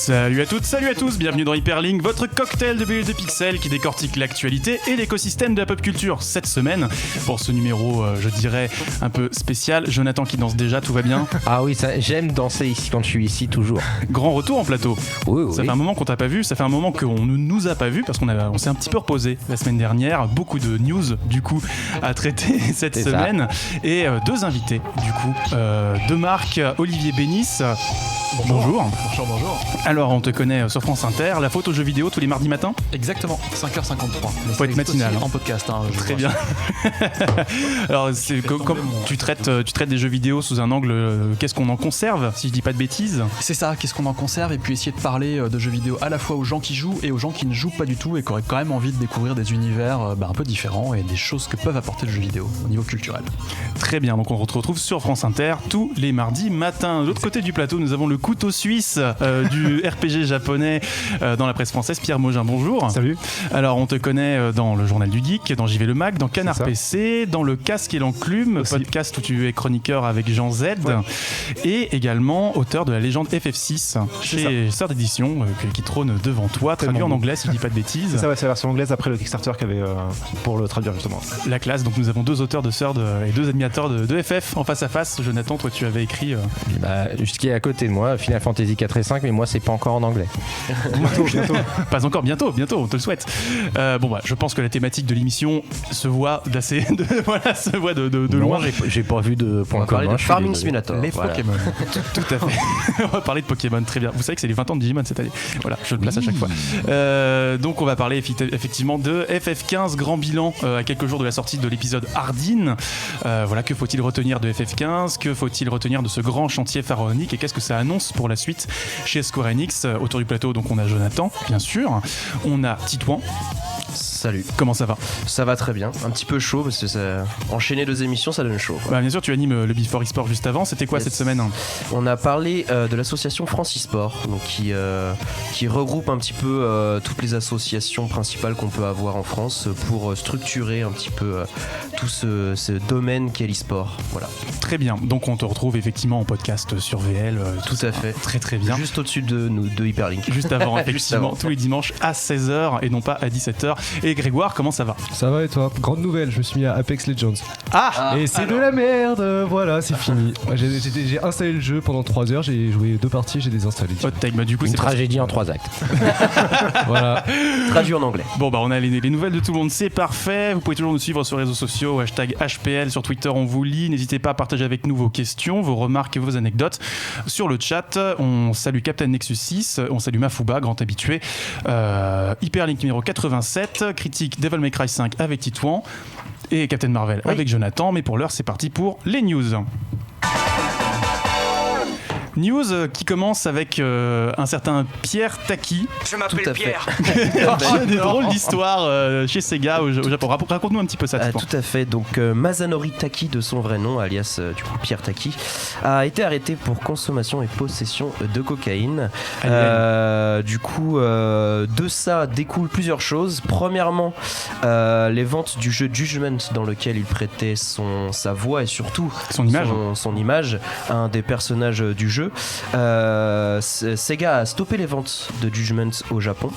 Salut à toutes, salut à tous, bienvenue dans Hyperlink, votre cocktail de bulles de pixels qui décortique l'actualité et l'écosystème de la pop culture. Cette semaine, pour ce numéro, je dirais, un peu spécial, Jonathan qui danse déjà, tout va bien? Ah oui, ça, j'aime danser ici quand je suis ici, toujours. Grand retour en plateau. Oui. Ça fait un moment qu'on t'a pas vu, ça fait un moment qu'on ne nous a pas vu parce qu'on s'est un petit peu reposé la semaine dernière. Beaucoup de news, du coup, à traiter cette semaine. Et deux invités, du coup, de marque, Olivier Bénis. Bonjour. Bonjour. Alors, on te connaît sur France Inter, la faute aux jeux vidéo tous les mardis matins? Exactement, 5h53. Faut être matinal. En podcast. Très bien. Alors, comme tu traites des jeux vidéo sous un angle, qu'est-ce qu'on en conserve, si je dis pas de bêtises? C'est ça, qu'est-ce qu'on en conserve, et puis essayer de parler de jeux vidéo à la fois aux gens qui jouent et aux gens qui ne jouent pas du tout et qui auraient quand même envie de découvrir des univers un peu différents et des choses que peuvent apporter le jeu vidéo au niveau culturel. Très bien, donc on se retrouve sur France Inter tous les mardis matins. De l'autre côté du plateau, nous avons le couteau suisse du RPG japonais dans la presse française, Pierre Mogin, bonjour. Salut. Alors on te connaît dans le Journal du Geek, dans JV le Mac, dans Canard PC, dans le Casque et l'Enclume, podcast où tu es chroniqueur avec Jean Z, et également auteur de la légende FF6 chez Sœur d'édition qui trône devant toi, traduit en anglais si je dis pas de bêtises. C'est ça, c'est la version anglaise après le Kickstarter qu'il y avait pour le traduire justement. La classe, donc nous avons deux auteurs de Sœur et deux admirateurs de FF en face à face. Jonathan, toi tu avais écrit... ce qui est à côté de moi, Final Fantasy 4 et 5, mais moi c'est pas encore en anglais. bientôt. Pas encore, bientôt, on te le souhaite. Je pense que la thématique de l'émission se voit de loin. J'ai pas vu de point commun. On va parler de Farming Simulator. Les Pokémon. Tout à fait. On va parler de Pokémon, très bien. Vous savez que c'est les 20 ans de Digimon cette année. Voilà, je le place à chaque fois. Donc on va parler effectivement de FF15, grand bilan à quelques jours de la sortie de l'épisode Ardyn. Que faut-il retenir de FF15? Que faut-il retenir de ce grand chantier pharaonique? Et qu'est-ce que ça annonce pour la suite chez Square Enix? Autour du plateau, donc on a Jonathan, bien sûr. On a Titouan. Salut. Comment ça va? Ça va très bien. Un petit peu chaud parce que enchaîner deux émissions, ça donne chaud. Bien sûr, tu animes le Before eSport juste avant. C'était quoi cette semaine? On a parlé de l'association France eSport, donc qui regroupe un petit peu toutes les associations principales qu'on peut avoir en France pour structurer un petit peu tout ce domaine qu'est l'eSport. Voilà. Très bien. Donc on te retrouve effectivement en podcast sur VL. Tout à fait. Très très bien. Juste au-dessus de Hyperlink. Juste avant, effectivement, tous les dimanches à 16h et non pas à 17h. Et Grégoire, comment ça va? Ça va et toi? Grande nouvelle, je me suis mis à Apex Legends. Et c'est alors. De la merde, voilà, c'est fini. J'ai installé le jeu pendant 3 heures, j'ai joué 2 parties, j'ai désinstallé. Hot take, du coup, une c'est tragédie en 3 actes. Voilà. Traduit en anglais. On a les nouvelles de tout le monde, c'est parfait. Vous pouvez toujours nous suivre sur les réseaux sociaux, hashtag HPL, sur Twitter, on vous lit. N'hésitez pas à partager avec nous vos questions, vos remarques et vos anecdotes sur le chat. On salue Captain Nexus 6, on salue Mafouba, grand habitué. Hyperlink numéro 87, critique Devil May Cry 5 avec Titouan et Captain Marvel avec Jonathan. Mais pour l'heure, c'est parti pour les news. News qui commence avec un certain Pierre Taki. Je m'appelle Pierre. Des drôles d'histoires chez Sega au Japon. Raconte-nous un petit peu ça. Tout à fait. Donc Masanori Taki, de son vrai nom, alias Pierre Taki, a été arrêté pour consommation et possession de cocaïne. De ça découlent plusieurs choses. Premièrement, les ventes du jeu Judgment, dans lequel il prêtait sa voix et surtout son image à un des personnages du jeu. Sega a stoppé les ventes de Judgment au Japon,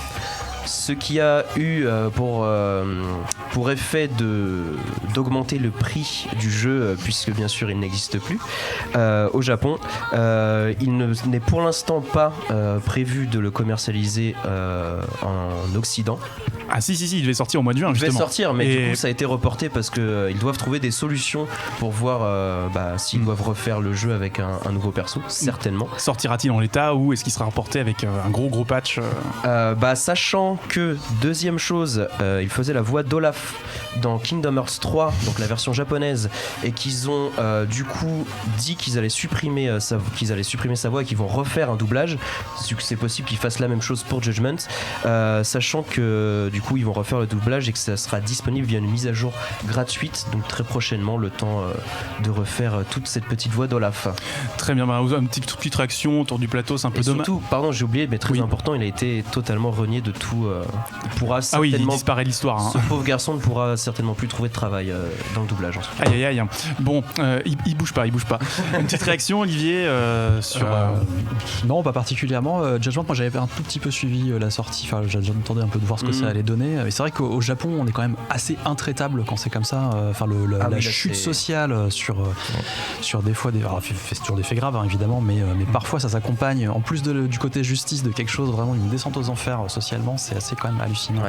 ce qui a eu pour effet d'augmenter le prix du jeu, puisque bien sûr il n'existe plus au Japon. Il n'est pour l'instant pas prévu de le commercialiser en Occident. Ah si, il devait sortir au mois de juin, justement. Il devait sortir, mais du coup ça a été reporté parce qu'ils doivent trouver des solutions pour voir s'ils doivent refaire le jeu avec un nouveau perso, certainement. Sortira-t-il en l'état ou est-ce qu'il sera reporté avec un gros patch Sachant que, deuxième chose, il faisait la voix d'Olaf dans Kingdom Hearts 3, donc la version japonaise, et qu'ils ont du coup dit qu'ils allaient supprimer sa voix et qu'ils vont refaire un doublage. C'est possible qu'ils fassent la même chose pour Judgment, sachant que du du coup ils vont refaire le doublage et que ça sera disponible via une mise à jour gratuite, donc très prochainement, le temps de refaire toute cette petite voix d'Olaf. Très bien, une petite réaction autour du plateau, c'est un peu dommage. Surtout, pardon, j'ai oublié, mais très important, il a été totalement renié de tout. Il pourra certainement, il disparaît l'histoire. Ce pauvre garçon ne pourra certainement plus trouver de travail dans le doublage. Aïe aïe aïe. Bon, il bouge pas. Une petite réaction, Olivier, sur. Non, pas particulièrement. Judgment, moi j'avais un tout petit peu suivi la sortie. Enfin, j'attendais un peu de voir ce que ça allait donner. Mais c'est vrai qu'au Japon, on est quand même assez intraitable quand c'est comme ça. Enfin, la chute sociale sur des fois c'est toujours des faits graves, hein, évidemment, mais parfois ça s'accompagne, en plus du côté justice, de quelque chose vraiment une descente aux enfers socialement. C'est assez quand même hallucinant.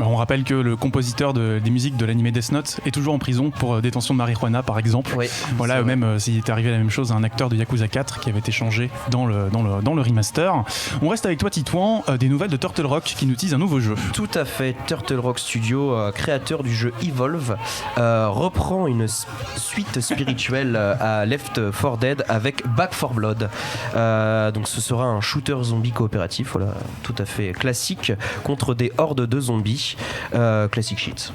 On rappelle que le compositeur des musiques de l'anime Death Note est toujours en prison pour détention de marijuana, par exemple. Oui, voilà, même s'il est arrivé la même chose à un acteur de Yakuza 4 qui avait été changé dans le remaster. On reste avec toi, Titouan, des nouvelles de Turtle Rock qui nous tease un nouveau jeu. Tout à fait. Turtle Rock Studio, créateur du jeu Evolve, reprend une suite spirituelle à Left 4 Dead avec Back 4 Blood. Donc ce sera un shooter zombie coopératif, voilà, tout à fait classique, contre des hordes de zombies. Classic shit.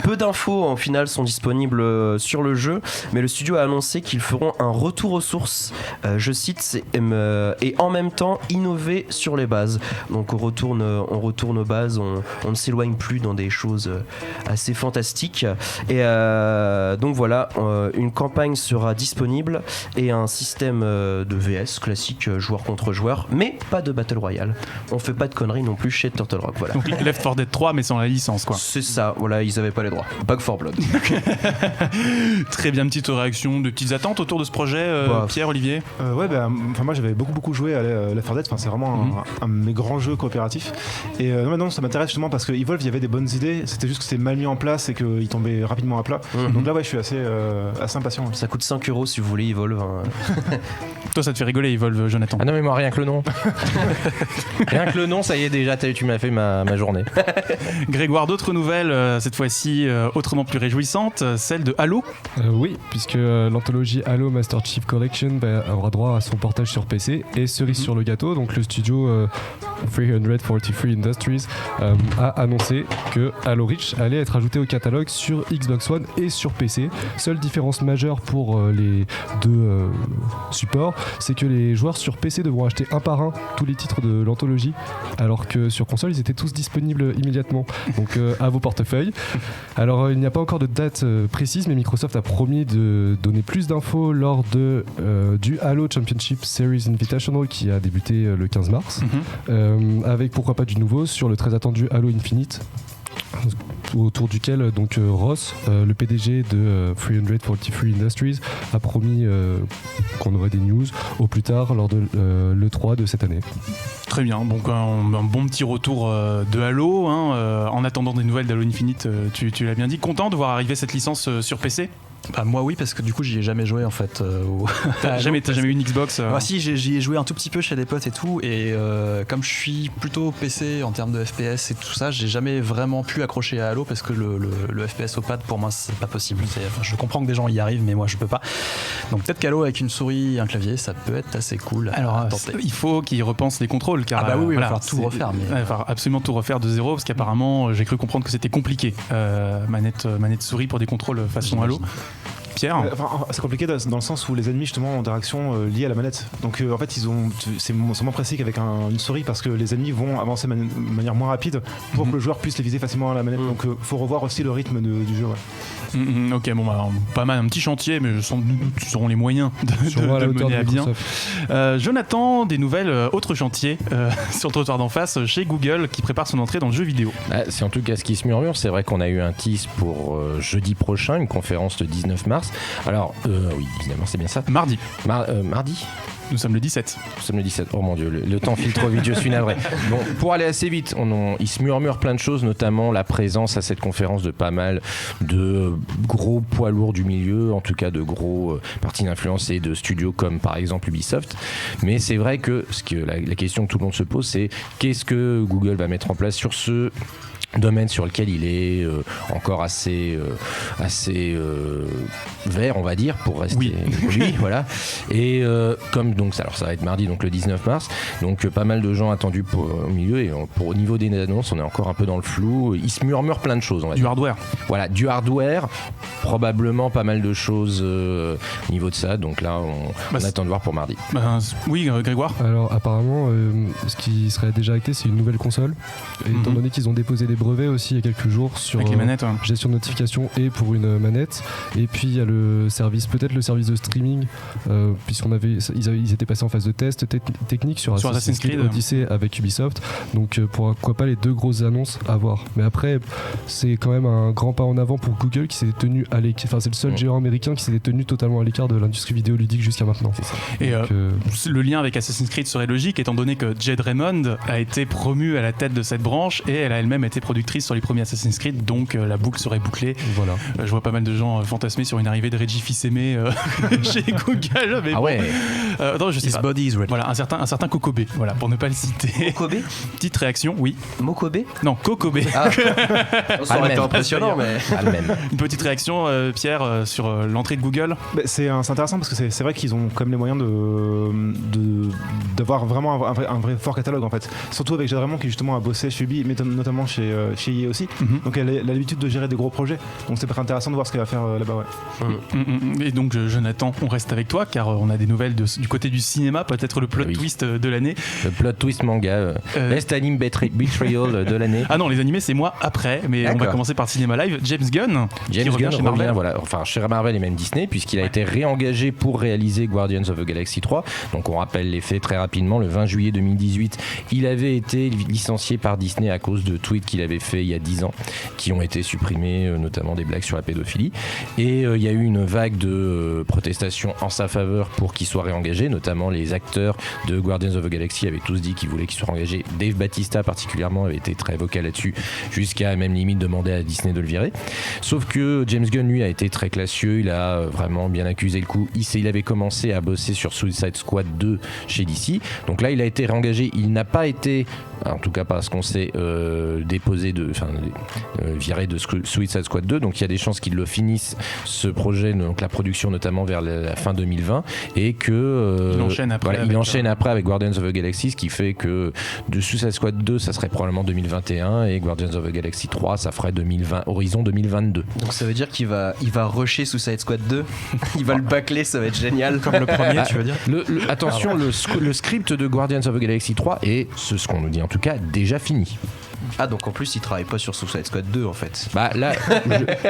Peu d'infos en final sont disponibles sur le jeu, mais le studio a annoncé qu'ils feront un retour aux sources, je cite, et en même temps innover sur les bases. Donc on retourne aux bases, on ne s'éloigne plus dans des choses assez fantastiques. Et donc voilà, une campagne sera disponible et un système de VS classique, joueur contre joueur, mais pas de Battle Royale. On fait pas de conneries non plus chez Turtle Rock. Voilà. Donc Left 4 Dead 3 mais sans la licence, quoi. C'est ça, voilà, ils avaient pas les droits. Back 4 Blood. Très bien, petite réaction, de petites attentes autour de ce projet, Pierre, Olivier. Moi j'avais beaucoup joué à Left 4 Dead, c'est vraiment un de mes grands jeux coopératifs. Et non, ça m'intéresse justement parce que Evolve, il y avait des bonnes idées, c'était juste que c'était mal mis en place et qu'il tombait rapidement à plat. Donc là, je suis assez impatient. Ça coûte 5€ si vous voulez Evolve. Toi, ça te fait rigoler, Evolve, Jonathan? Ah non, mais moi, rien que le nom. Rien que le nom, ça y est, déjà, tu m'as fait ma journée. Grégoire, d'autres nouvelles, cette fois-ci autrement plus réjouissantes, celle de Halo. Oui, puisque l'anthologie Halo Master Chief Collection aura droit à son portage sur PC et cerise sur le gâteau, donc le studio 343 Industries a annoncé que Halo Reach allait être ajouté au catalogue sur Xbox One et sur PC. Seule différence majeure pour les deux supports, c'est que les joueurs sur PC devront acheter un par un tous les titres de l'anthologie, alors que sur console ils étaient tous disponibles immédiatement, donc à vos portefeuilles. Alors il n'y a pas encore de date précise, mais Microsoft a promis de donner plus d'infos lors du Halo Championship Series Invitational qui a débuté le 15 mars, avec pourquoi pas du nouveau sur le très attendu Halo Infinite, autour duquel donc Ross, le PDG de 343 Industries, a promis qu'on aurait des news au plus tard lors de l'E3 de cette année. Très bien, donc un bon petit retour de Halo, en attendant des nouvelles d'Halo Infinite, tu l'as bien dit. Content de voir arriver cette licence sur PC? Moi oui, parce que du coup j'y ai jamais joué en fait. T'as jamais eu une Xbox? Si, j'y ai joué un tout petit peu chez des potes et tout, et comme je suis plutôt PC en termes de FPS et tout ça, j'ai jamais vraiment pu accrocher à Halo parce que le FPS au pad pour moi c'est pas possible. Je comprends que des gens y arrivent, mais moi je peux pas. Donc peut-être qu'Halo avec une souris et un clavier, ça peut être assez cool. Alors il faut qu'ils repensent les contrôles, car il va falloir tout refaire. Il va falloir absolument tout refaire de zéro, parce qu'apparemment j'ai cru comprendre que c'était compliqué, manette souris pour des contrôles façon Halo. Pierre. C'est compliqué dans le sens où les ennemis justement ont des réactions liées à la manette. Donc en fait c'est moins précis qu'avec une souris, parce que les ennemis vont avancer de manière moins rapide pour que le joueur puisse les viser facilement à la manette. Donc faut revoir aussi le rythme du jeu. Ok, pas mal, un petit chantier, mais sans doute ils auront les moyens de le mener à bien. Jonathan, des nouvelles, autre chantier sur le trottoir d'en face chez Google qui prépare son entrée dans le jeu vidéo. C'est en tout cas ce qui se murmure. C'est vrai qu'on a eu un tease pour jeudi prochain, une conférence le 19 mars. Alors, oui, évidemment, c'est bien ça. Mardi. Mardi ? Nous sommes le 17. Nous sommes le 17. Oh mon Dieu, le temps file trop vite, je suis navré. Bon, pour aller assez vite, il se murmure plein de choses, notamment la présence à cette conférence de pas mal de gros poids lourds du milieu, en tout cas de gros parties d'influence et de studios comme par exemple Ubisoft. Mais c'est vrai que la question que tout le monde se pose, c'est qu'est-ce que Google va mettre en place sur ce domaine sur lequel il est encore assez vert, on va dire, pour rester lui, voilà. Et comme donc, alors ça va être mardi, donc le 19 mars, donc pas mal de gens attendus au milieu, et au niveau des annonces, on est encore un peu dans le flou. Il se murmure plein de choses, on va dire. Du hardware. Voilà, du hardware, probablement pas mal de choses au niveau de ça, donc là on attend de voir pour mardi. Oui, Grégoire. Alors apparemment, ce qui serait déjà acté, c'est une nouvelle console, et étant donné qu'ils ont déposé des brevets aussi il y a quelques jours sur avec les manettes, gestion de notification et pour une manette, et puis il y a le service, peut-être le service de streaming, ils étaient passés en phase de test technique sur Assassin's Creed Odyssey avec Ubisoft, donc pourquoi pas les deux grosses annonces à voir. Mais après, c'est quand même un grand pas en avant pour Google qui s'est tenu à l'écart, enfin c'est le seul géant américain qui s'était tenu totalement à l'écart de l'industrie vidéoludique jusqu'à maintenant. Et le lien avec Assassin's Creed serait logique étant donné que Jade Raymond a été promue à la tête de cette branche et elle a elle-même été productrice sur les premiers Assassin's Creed, donc la boucle serait bouclée. Voilà. Je vois pas mal de gens fantasmer sur une arrivée de Reggie Fils-Aimé chez Google. Mais ouais. Non, je sais pas. Body is ready. Voilà, un certain Kokobé, voilà, pour ne pas le citer. Kokobé. Petite réaction, oui. Mokobé. Non, Kokobé. Ah. Ça aurait été impressionnant, mais. Une petite réaction, Pierre, sur l'entrée de Google. C'est intéressant parce que c'est vrai qu'ils ont quand même les moyens d'avoir vraiment un vrai fort catalogue en fait. Surtout avec Jade Raymond qui justement a bossé chez Ubi, mais notamment chez EA aussi. Donc elle a l'habitude de gérer des gros projets. Donc c'est intéressant de voir ce qu'elle va faire là-bas. Ouais. Et donc Jonathan, on reste avec toi car on a des nouvelles du côté du cinéma, peut-être le plot twist de l'année. Le plot twist manga, Best Anime Betrayal de l'année. Ah non, les animés c'est moi après, mais d'accord. On va commencer par le cinéma live. James Gunn qui revient chez Marvel. Voilà, enfin chez Marvel et même Disney, puisqu'il a été réengagé pour réaliser Guardians of the Galaxy 3. Donc on rappelle les faits très rapidement. Le 20 juillet 2018, il avait été licencié par Disney à cause de tweets qu'il avait fait il y a 10 ans, qui ont été supprimés, notamment des blagues sur la pédophilie. Et il y a eu une vague de protestations en sa faveur pour qu'il soit réengagé, notamment les acteurs de Guardians of the Galaxy avaient tous dit qu'ils voulaient qu'il soit réengagé. Dave Bautista particulièrement avait été très vocal là-dessus, jusqu'à même limite demander à Disney de le virer. Sauf que James Gunn, lui, a été très classieux, il a vraiment bien accusé le coup. Il avait commencé à bosser sur Suicide Squad 2 chez DC, donc là il a été réengagé. Il n'a pas été, en tout cas pas ce qu'on sait, viré de Suicide Squad 2, donc il y a des chances qu'il le finisse ce projet, donc la production notamment vers la fin 2020, et que il enchaîne après avec Guardians of the Galaxy, ce qui fait que de Suicide Squad 2 ça serait probablement 2021 et Guardians of the Galaxy 3 ça ferait horizon 2022. Donc ça veut dire qu'il va rusher Suicide Squad 2. Il va le bâcler, ça va être génial. Comme le premier, tu veux dire. Attention, le script de Guardians of the Galaxy 3 est, ce qu'on nous dit en tout cas, déjà fini. Ah, donc en plus il travaille pas sur Suicide Squad 2 en fait. Bah là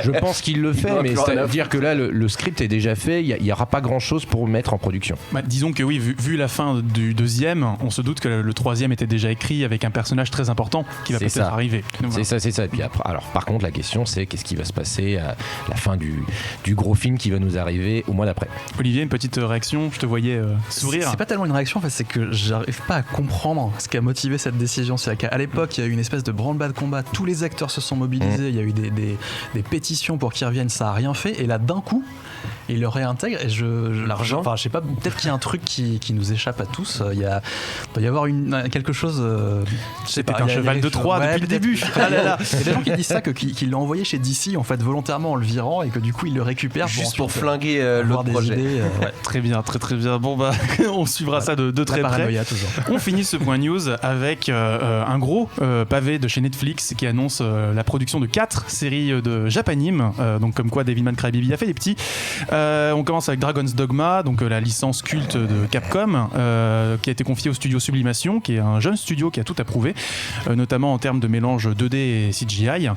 je pense qu'il le fait, mais c'est-à-dire que là le script est déjà fait, il n'y aura pas grand chose pour mettre en production. Disons que oui, vu la fin du deuxième, on se doute que le troisième était déjà écrit avec un personnage très important qui va peut-être arriver. Donc, c'est ça. Et puis après, alors par contre la question c'est qu'est-ce qui va se passer à la fin du gros film qui va nous arriver au mois d'après. Olivier, une petite réaction, je te voyais sourire. C'est pas tellement une réaction en fait, c'est que j'arrive pas à comprendre ce qui a motivé cette décision. C'est qu'à l'époque il y a eu une espèce de branle-bas de combat, tous les acteurs se sont mobilisés, il y a eu des pétitions pour qu'ils reviennent, ça a rien fait, et là d'un coup il le réintègre et l'argent, enfin je sais pas, peut-être qu'il y a un truc qui nous échappe à tous, il doit y avoir quelque chose, c'était un cheval de Troie depuis le début. Ah là là. Il y a des gens qui disent ça, qu'il l'a envoyé chez DC en fait volontairement en le virant et que du coup il le récupère juste pour flinguer l'autre projet. Idées, Très bien, très bien. Bon on suivra ça de très près. On finit ce point news avec un gros pavé de chez Netflix qui annonce la production de 4 séries de Japanime, donc comme quoi Devilman Crybaby a fait des petits. On commence avec Dragon's Dogma, donc la licence culte de Capcom, qui a été confiée au studio Sublimation, qui est un jeune studio qui a tout approuvé, notamment en termes de mélange 2D et CGI.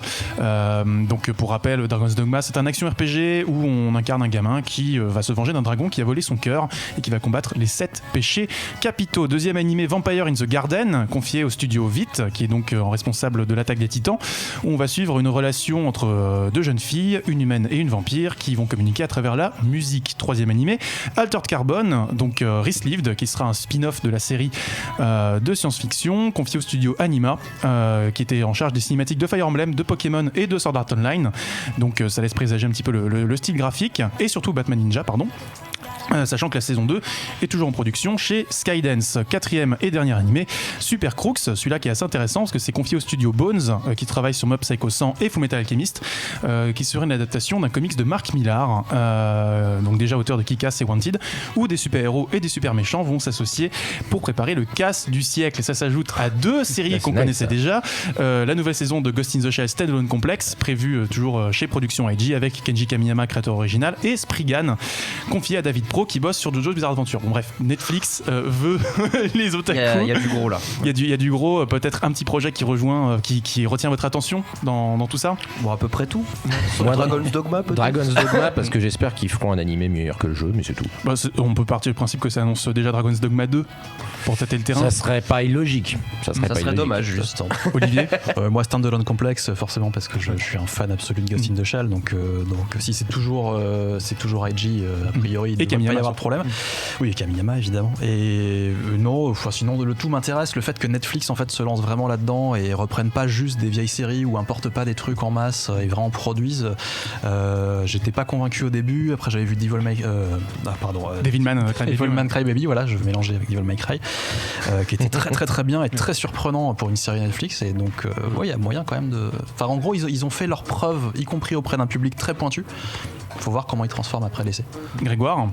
Donc pour rappel, Dragon's Dogma, c'est un action RPG où on incarne un gamin qui va se venger d'un dragon qui a volé son cœur et qui va combattre les 7 péchés capitaux. Deuxième animé, Vampire in the Garden, confié au studio Vite, qui est donc responsable de l'attaque des titans, où on va suivre une relation entre deux jeunes filles, une humaine et une vampire, qui vont communiquer à travers la musique. Troisième animé, Altered Carbon, donc Resleeved, qui sera un spin-off de la série de science-fiction, confié au studio Anima, qui était en charge des cinématiques de Fire Emblem, de Pokémon et de Sword Art Online. Donc ça laisse présager un petit peu le style graphique, et surtout Batman Ninja, pardon. Sachant que la saison 2 est toujours en production chez Skydance. 4e et dernier animé, Super Crooks, celui-là qui est assez intéressant parce que c'est confié au studio Bones qui travaille sur Mob Psycho 100 et Fullmetal Alchemist, qui serait une adaptation d'un comics de Mark Millar, donc déjà auteur de Kick-Ass et Wanted, où des super-héros et des super-méchants vont s'associer pour préparer le casse du siècle. Et ça s'ajoute à 2 séries qu'on connaissait déjà, la nouvelle saison de Ghost in the Shell Standalone Complex, prévue toujours chez Production IG avec Kenji Kamiyama, créateur original, et Spriggan, confié à David Pro qui bosse sur JoJo's Bizarre Adventure. Bon bref, Netflix veut les otaku. Il y a du gros là. Il y a du gros, peut-être un petit projet qui rejoint, qui retient votre attention dans tout ça. Bon, à peu près tout. Moi, Dragon's Dogma peut-être. Dragon's Dogma, parce que j'espère qu'ils feront un animé meilleur que le jeu, mais c'est tout. Bah, on peut partir du principe que ça annonce déjà Dragon's Dogma 2 pour tâter le terrain. Ça serait pas illogique. Ça serait dommage, juste. Olivier. Moi, Standalone Complex, forcément, parce que je suis un fan absolu de Ghost in the Shell, donc si c'est toujours IG, a priori, il ne devrait pas y avoir de problème. Oui, et Kamiyama évidemment. Et non, sinon le tout m'intéresse, le fait que Netflix en fait se lance vraiment là-dedans et reprennent pas juste des vieilles séries ou importent pas des trucs en masse et vraiment produisent. J'étais pas convaincu au début. Après j'avais vu Devilman Crybaby, voilà, je mélangeais avec Devil May Cry, qui était très très très bien et très surprenant pour une série Netflix. Et donc il y a moyen quand même de. Enfin en gros ils ont fait leurs preuves, y compris auprès d'un public très pointu. Faut voir comment ils transforment après l'essai. Grégoire.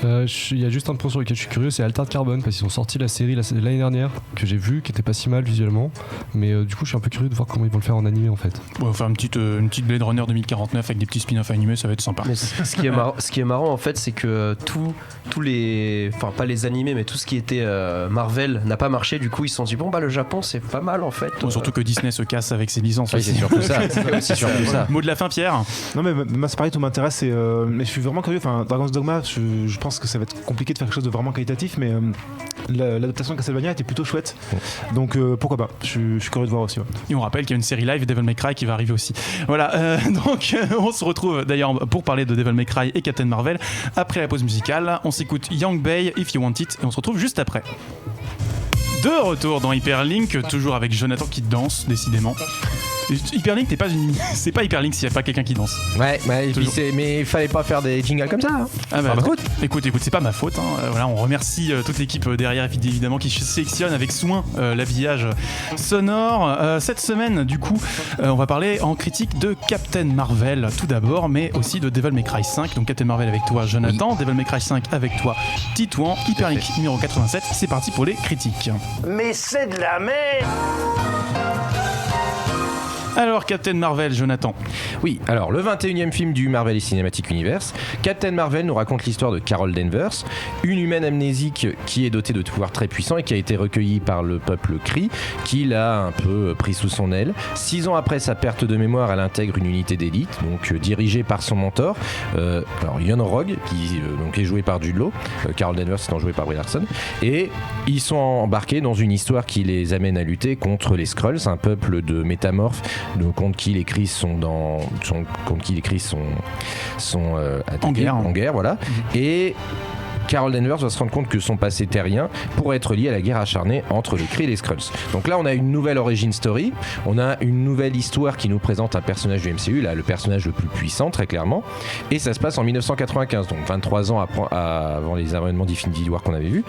Il y a juste un point sur lequel je suis curieux, c'est Altered Carbon, parce qu'ils ont sorti la série l'année dernière que j'ai vue, qui était pas si mal visuellement, mais du coup je suis un peu curieux de voir comment ils vont le faire en animé en fait. On va faire une petite Blade Runner 2049 avec des petits spin-offs animés, ça va être sympa. Mais ce qui est marrant en fait, c'est que tous les, enfin pas les animés, mais tout ce qui était Marvel n'a pas marché. Du coup ils se sont dit bon bah le Japon c'est pas mal en fait. Surtout que Disney se casse avec ses licences. Oui, c'est surtout ça. C'est surtout ça. Mot de la fin, Pierre. Non mais moi c'est pareil, tout m'intéresse, mais je suis vraiment curieux. Enfin, Dragon's Dogma, je pense que ça va être compliqué de faire quelque chose de vraiment qualitatif, mais l'adaptation de Castlevania était plutôt chouette, donc pourquoi pas. Je suis curieux de voir aussi. Ouais. Et on rappelle qu'il y a une série live Devil May Cry qui va arriver aussi. Voilà, donc on se retrouve d'ailleurs pour parler de Devil May Cry et Captain Marvel après la pause musicale. On s'écoute Young Bay, If You Want It, et on se retrouve juste après. De retour dans Hyperlink, toujours avec Jonathan qui danse décidément. Hyperlink, c'est pas Hyperlink s'il n'y a pas quelqu'un qui danse. Ouais, et puis mais il fallait pas faire des jingles comme ça. Hein. Ah bah, écoute, c'est pas ma faute. Hein. Voilà, on remercie toute l'équipe derrière évidemment qui sélectionne avec soin l'habillage sonore. Cette semaine, du coup, on va parler en critique de Captain Marvel tout d'abord, mais aussi de Devil May Cry 5. Donc Captain Marvel avec toi, Jonathan. Oui. Devil May Cry 5 avec toi, Titouan. Hyperlink numéro 87. C'est parti pour les critiques. Mais c'est de la merde. Alors Captain Marvel, Jonathan. Oui, alors le 21e film du Marvel Cinematic Universe, Captain Marvel nous raconte l'histoire de Carol Danvers, une humaine amnésique qui est dotée de pouvoirs très puissants et qui a été recueillie par le peuple Kree, qui l'a un peu pris sous son aile. 6 ans après sa perte de mémoire, elle intègre une unité d'élite, donc dirigée par son mentor, Yon Rogue, qui donc est joué par Jude Law, Carol Danvers étant jouée par Brie Larson, et ils sont embarqués dans une histoire qui les amène à lutter contre les Skrulls, un peuple de métamorphes contre qui les Kree sont attaqués, en guerre, voilà. Et Carol Danvers va se rendre compte que son passé terrien pourrait être lié à la guerre acharnée entre les Kree et les Skrulls. Donc là, on a une nouvelle origin story, on a une nouvelle histoire qui nous présente un personnage du MCU, là, le personnage le plus puissant, très clairement, et ça se passe en 1995, donc 23 ans avant les événements d'Infinity War qu'on avait vus.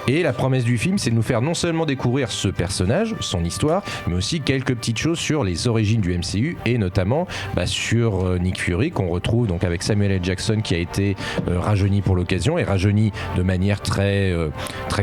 Et la promesse du film, c'est de nous faire non seulement découvrir ce personnage, son histoire, mais aussi quelques petites choses sur les origines du MCU, et notamment sur Nick Fury, qu'on retrouve donc avec Samuel L. Jackson, qui a été rajeuni pour l'occasion, et rajeuni de manière très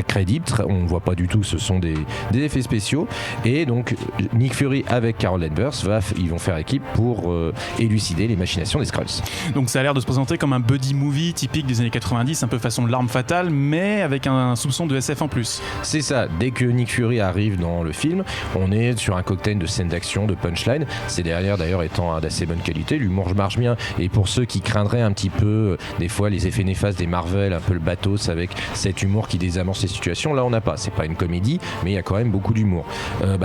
crédible, on ne voit pas du tout, ce sont des effets spéciaux, et donc Nick Fury avec Carol Danvers ils vont faire équipe pour élucider les machinations des Skrulls. Donc ça a l'air de se présenter comme un buddy movie typique des années 90, un peu façon L'Arme Fatale, mais avec un soupçon de SF en plus. C'est ça, dès que Nick Fury arrive dans le film, on est sur un cocktail de scènes d'action, de punchline, c'est derrière d'ailleurs étant d'assez bonne qualité, l'humour marche bien, et pour ceux qui craindraient un petit peu des fois les effets néfastes des Marvel, un peu le pathos, avec cet humour qui désamorce les situations. Là, on n'a pas. C'est pas une comédie, mais il y a quand même beaucoup d'humour.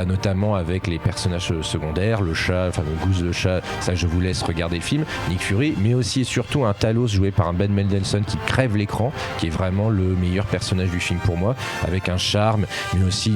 Notamment avec les personnages secondaires, le chat, enfin le Goose le chat, ça je vous laisse regarder le film, Nick Fury, mais aussi et surtout un Talos joué par un Ben Mendelsohn qui crève l'écran, qui est vraiment le meilleur personnage du film pour moi, avec un charme, mais aussi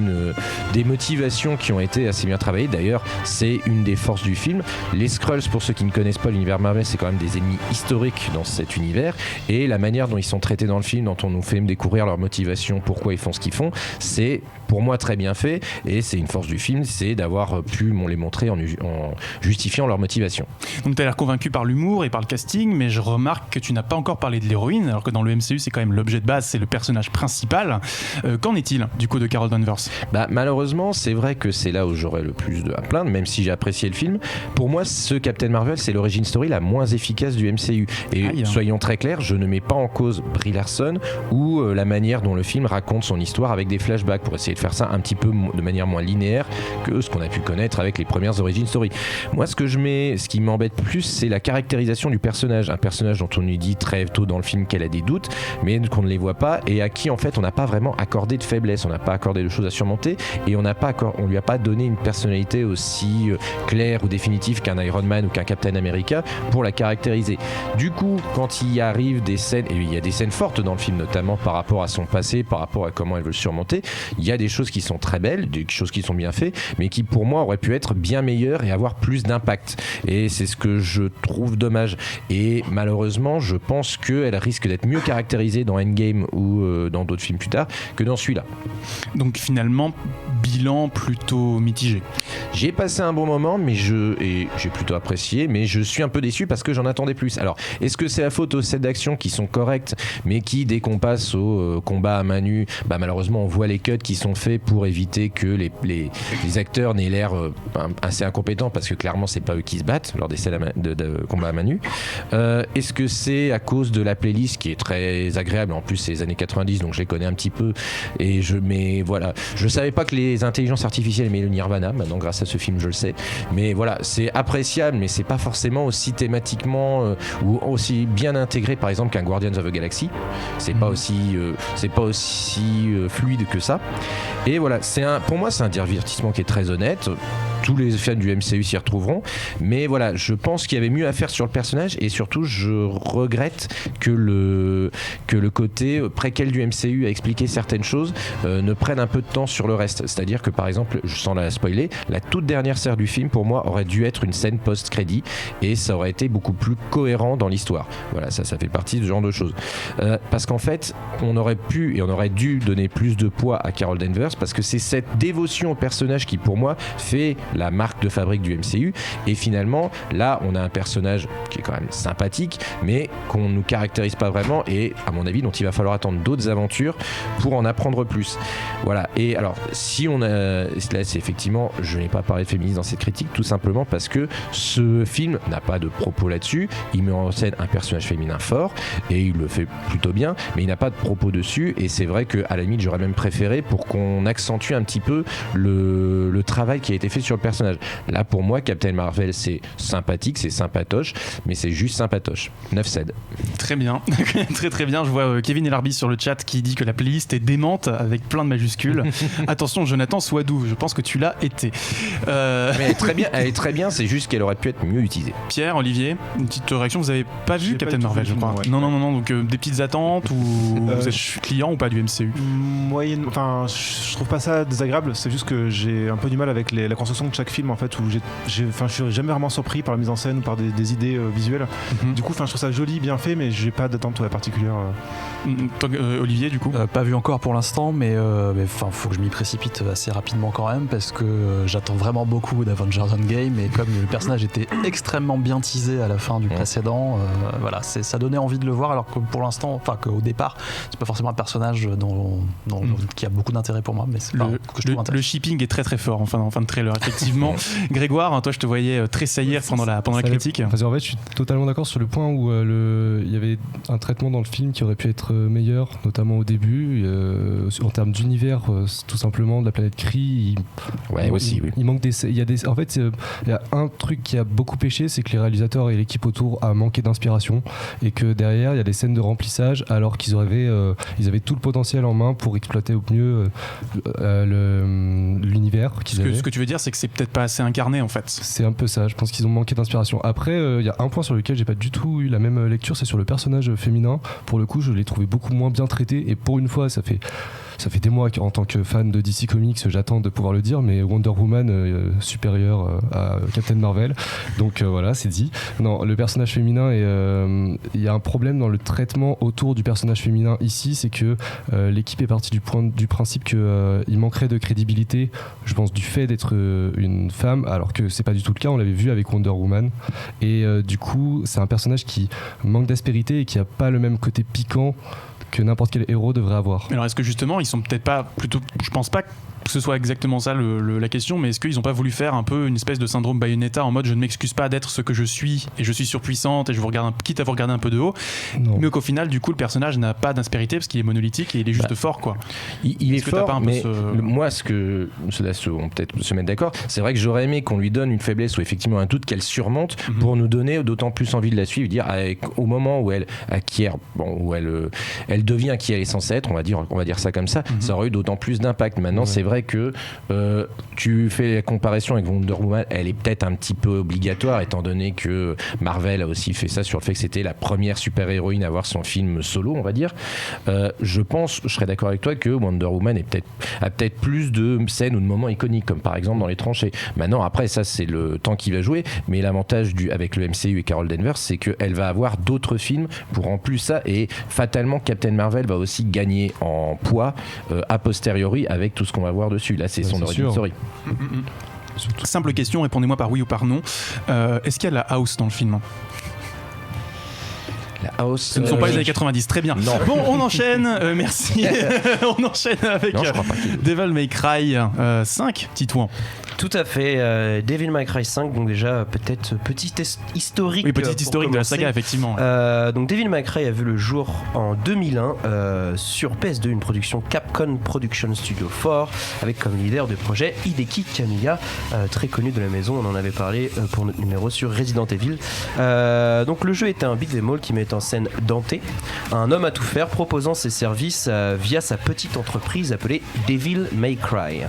des motivations qui ont été assez bien travaillées. D'ailleurs, c'est une des forces du film. Les Skrulls, pour ceux qui ne connaissent pas l'univers Marvel, c'est quand même des ennemis historiques dans cet univers, et la manière dont ils sont traités dans le film, dont on nous fait découvrir leur motivation, pourquoi ils font ce qu'ils font, c'est pour moi très bien fait, et c'est une force du film, c'est d'avoir pu les montrer en justifiant leur motivation. Donc tu as l'air convaincu par l'humour et par le casting, mais je remarque que tu n'as pas encore parlé de l'héroïne, alors que dans le MCU c'est quand même l'objet de base, c'est le personnage principal. Qu'en est-il du coup de Carol Danvers ? Malheureusement, c'est vrai que c'est là où j'aurais le plus à plaindre, même si j'ai apprécié le film. Pour moi, ce Captain Marvel, c'est l'origin story la moins efficace du MCU. Et soyons très clairs, je ne mets pas en cause Brie Larson ou la manière dont le film raconte son histoire avec des flashbacks, pour essayer de faire ça un petit peu de manière moins linéaire que ce qu'on a pu connaître avec les premières origin story. Moi, ce qui m'embête plus, c'est la caractérisation du personnage. Un personnage dont on lui dit très tôt dans le film qu'elle a des doutes, mais qu'on ne les voit pas, et à qui en fait on n'a pas vraiment accordé de faiblesse, on n'a pas accordé de choses à surmonter, et on lui a pas donné une personnalité aussi claire ou définitive qu'un Iron Man ou qu'un Captain America pour la caractériser. Du coup, quand il arrive des scènes, et il y a des scènes fortes dans le film, notamment par rapport à son passé, par rapport à comment elle veut le surmonter, il y a des choses qui sont très belles, des choses qui sont bien faites, mais qui pour moi auraient pu être bien meilleures et avoir plus d'impact. Et c'est ce que je trouve dommage. Et malheureusement, je pense qu'elle risque d'être mieux caractérisée dans Endgame ou dans d'autres films plus tard que dans celui-là. Donc finalement, bilan plutôt mitigé. J'ai passé un bon moment, mais j'ai plutôt apprécié, mais je suis un peu déçu parce que j'en attendais plus. Alors, est-ce que c'est la faute aux scènes d'action qui sont correctes, mais qui, dès qu'on passe au combat à main nue, malheureusement, on voit les cuts qui sont faits pour éviter que les acteurs n'aient l'air assez incompétents, parce que clairement, c'est pas eux qui se battent lors des scènes de combat à main nue. Est-ce que c'est à cause de la playlist qui est très agréable? En plus, c'est les années 90, donc je les connais un petit peu. Mais voilà, je savais pas que les intelligences artificielles aimaient le Nirvana. Maintenant, grâce à ce film, je le sais. Mais voilà, c'est appréciable, mais c'est pas forcément aussi thématiquement ou aussi bien intégré, par exemple, qu'un Guardians of the Galaxy. C'est pas aussi fluide que ça. Et voilà, pour moi, c'est un divertissement qui est très honnête. Tous les fans du MCU s'y retrouveront, mais voilà, je pense qu'il y avait mieux à faire sur le personnage, et surtout je regrette que le côté préquel du MCU à expliquer certaines choses ne prenne un peu de temps sur le reste. C'est-à-dire que par exemple, sans la spoiler, la toute dernière scène du film pour moi aurait dû être une scène post-crédit, et ça aurait été beaucoup plus cohérent dans l'histoire. Voilà, ça fait partie de ce genre de choses. Parce qu'en fait, on aurait pu et on aurait dû donner plus de poids à Carol Danvers, parce que c'est cette dévotion au personnage qui pour moi fait la marque de fabrique du MCU. Et finalement, là, on a un personnage qui est quand même sympathique, mais qu'on ne nous caractérise pas vraiment, et à mon avis, dont il va falloir attendre d'autres aventures pour en apprendre plus. Voilà. Et alors, si on a... Là, c'est effectivement, je n'ai pas parlé de féminisme dans cette critique, tout simplement parce que ce film n'a pas de propos là-dessus. Il met en scène un personnage féminin fort, et il le fait plutôt bien, mais il n'a pas de propos dessus, et c'est vrai qu'à la limite, j'aurais même préféré pour qu'on accentue un petit peu le travail qui a été fait sur le personnage. Là, pour moi, Captain Marvel, c'est sympathique, c'est sympatoche, mais c'est juste sympatoche. 9-7. Très bien, très très bien. Je vois Kevin Elarbi sur le chat qui dit que la playlist est démente avec plein de majuscules. Attention, Jonathan, sois doux, je pense que tu l'as été. Mais elle est très bien, c'est juste qu'elle aurait pu être mieux utilisée. Pierre, Olivier, une petite réaction, vous avez pas vu Captain Marvel, je crois. Ouais. Non, donc des petites attentes, ou vous êtes client ou pas du MCU? Moyenne, enfin, je trouve pas ça désagréable, c'est juste que j'ai un peu du mal avec la construction de chaque film, en fait, où je suis jamais vraiment surpris par la mise en scène ou par des idées visuelles. Du coup, je trouve ça joli, bien fait, mais j'ai pas d'attente particulière. Olivier, du coup pas vu encore pour l'instant, mais faut que je m'y précipite assez rapidement quand même, parce que j'attends vraiment beaucoup d'Avengers Endgame, et comme le personnage était extrêmement bien teasé à la fin du précédent, voilà, ça donnait envie de le voir, alors que pour l'instant, qu'au départ, c'est pas forcément un personnage qui a beaucoup d'intérêt pour moi, mais c'est que je trouve intéressant. Le shipping est très très fort en fin de trailer, effectivement. Grégoire, toi je te voyais tressaillir pendant la critique. En fait, je suis totalement d'accord sur le point où il y avait un traitement dans le film qui aurait pu être être meilleur, notamment au début. En termes d'univers, tout simplement, de la planète Kree, il manque des. En fait, il y a un truc qui a beaucoup pêché, c'est que les réalisateurs et l'équipe autour a manqué d'inspiration et que derrière, il y a des scènes de remplissage alors qu'ils avaient tout le potentiel en main pour exploiter au mieux l'univers qu'ils avaient. Ce que tu veux dire, c'est que c'est peut-être pas assez incarné en fait. C'est un peu ça, je pense qu'ils ont manqué d'inspiration. Après, il y a un point sur lequel j'ai pas du tout eu la même lecture, c'est sur le personnage féminin. Pour le coup, je l'ai trouvé beaucoup moins bien traité et pour une fois, ça fait des mois qu'en tant que fan de DC Comics, j'attends de pouvoir le dire, mais Wonder Woman supérieur à Captain Marvel. Donc voilà, c'est dit. Non, le personnage féminin, il y a un problème dans le traitement autour du personnage féminin ici, c'est que l'équipe est partie du principe qu'il manquerait de crédibilité, je pense, du fait d'être une femme, alors que c'est pas du tout le cas. On l'avait vu avec Wonder Woman. Et du coup, c'est un personnage qui manque d'aspérité et qui a pas le même côté piquant que n'importe quel héros devrait avoir. Alors est-ce que justement ils sont peut-être pas plutôt, je pense pas que ce soit exactement ça la question, mais est-ce qu'ils ont pas voulu faire un peu une espèce de syndrome Bayonetta en mode je ne m'excuse pas d'être ce que je suis et je suis surpuissante et je vous regarde quitte à vous regarder un peu de haut, mais qu'au final du coup le personnage n'a pas d'aspérité parce qu'il est monolithique et il est juste fort quoi. Il est fort, mais moi cela on peut-être se mettre d'accord, c'est vrai que j'aurais aimé qu'on lui donne une faiblesse ou effectivement un doute qu'elle surmonte pour nous donner d'autant plus envie de la suivre, dire au moment où elle acquiert, où elle devient qui elle est censée être, on va dire ça comme ça, ça aurait eu d'autant plus d'impact. Maintenant c'est vrai que tu fais la comparaison avec Wonder Woman, elle est peut-être un petit peu obligatoire étant donné que Marvel a aussi fait ça sur le fait que c'était la première super-héroïne à avoir son film solo, on va dire. Je serais d'accord avec toi que Wonder Woman a peut-être plus de scènes ou de moments iconiques, comme par exemple dans les tranchées. Maintenant, après, ça c'est le temps qui va jouer, mais l'avantage avec le MCU et Carol Danvers, c'est qu'elle va avoir d'autres films pour en plus ça, et fatalement Captain Marvel va aussi gagner en poids a posteriori avec tout ce qu'on va voir dessus. Là, c'est son origin story. Simple question, répondez-moi par oui ou par non. Est-ce qu'il y a la house dans le film ? La house. Ce ne sont pas les années 90, très bien. Non. Bon, on enchaîne, merci. On enchaîne avec Devil May Cry 5, Titouan. Tout à fait, Devil May Cry 5, donc déjà peut-être petit historique. Oui, petit historique de la saga, effectivement. Donc Devil May Cry a vu le jour en 2001 sur PS2, une production Capcom Production Studio 4, avec comme leader de projet Hideki Kamiya, très connu de la maison, on en avait parlé pour notre numéro sur Resident Evil. Donc le jeu était un beat'em all qui met en scène Dante, un homme à tout faire proposant ses services via sa petite entreprise appelée Devil May Cry.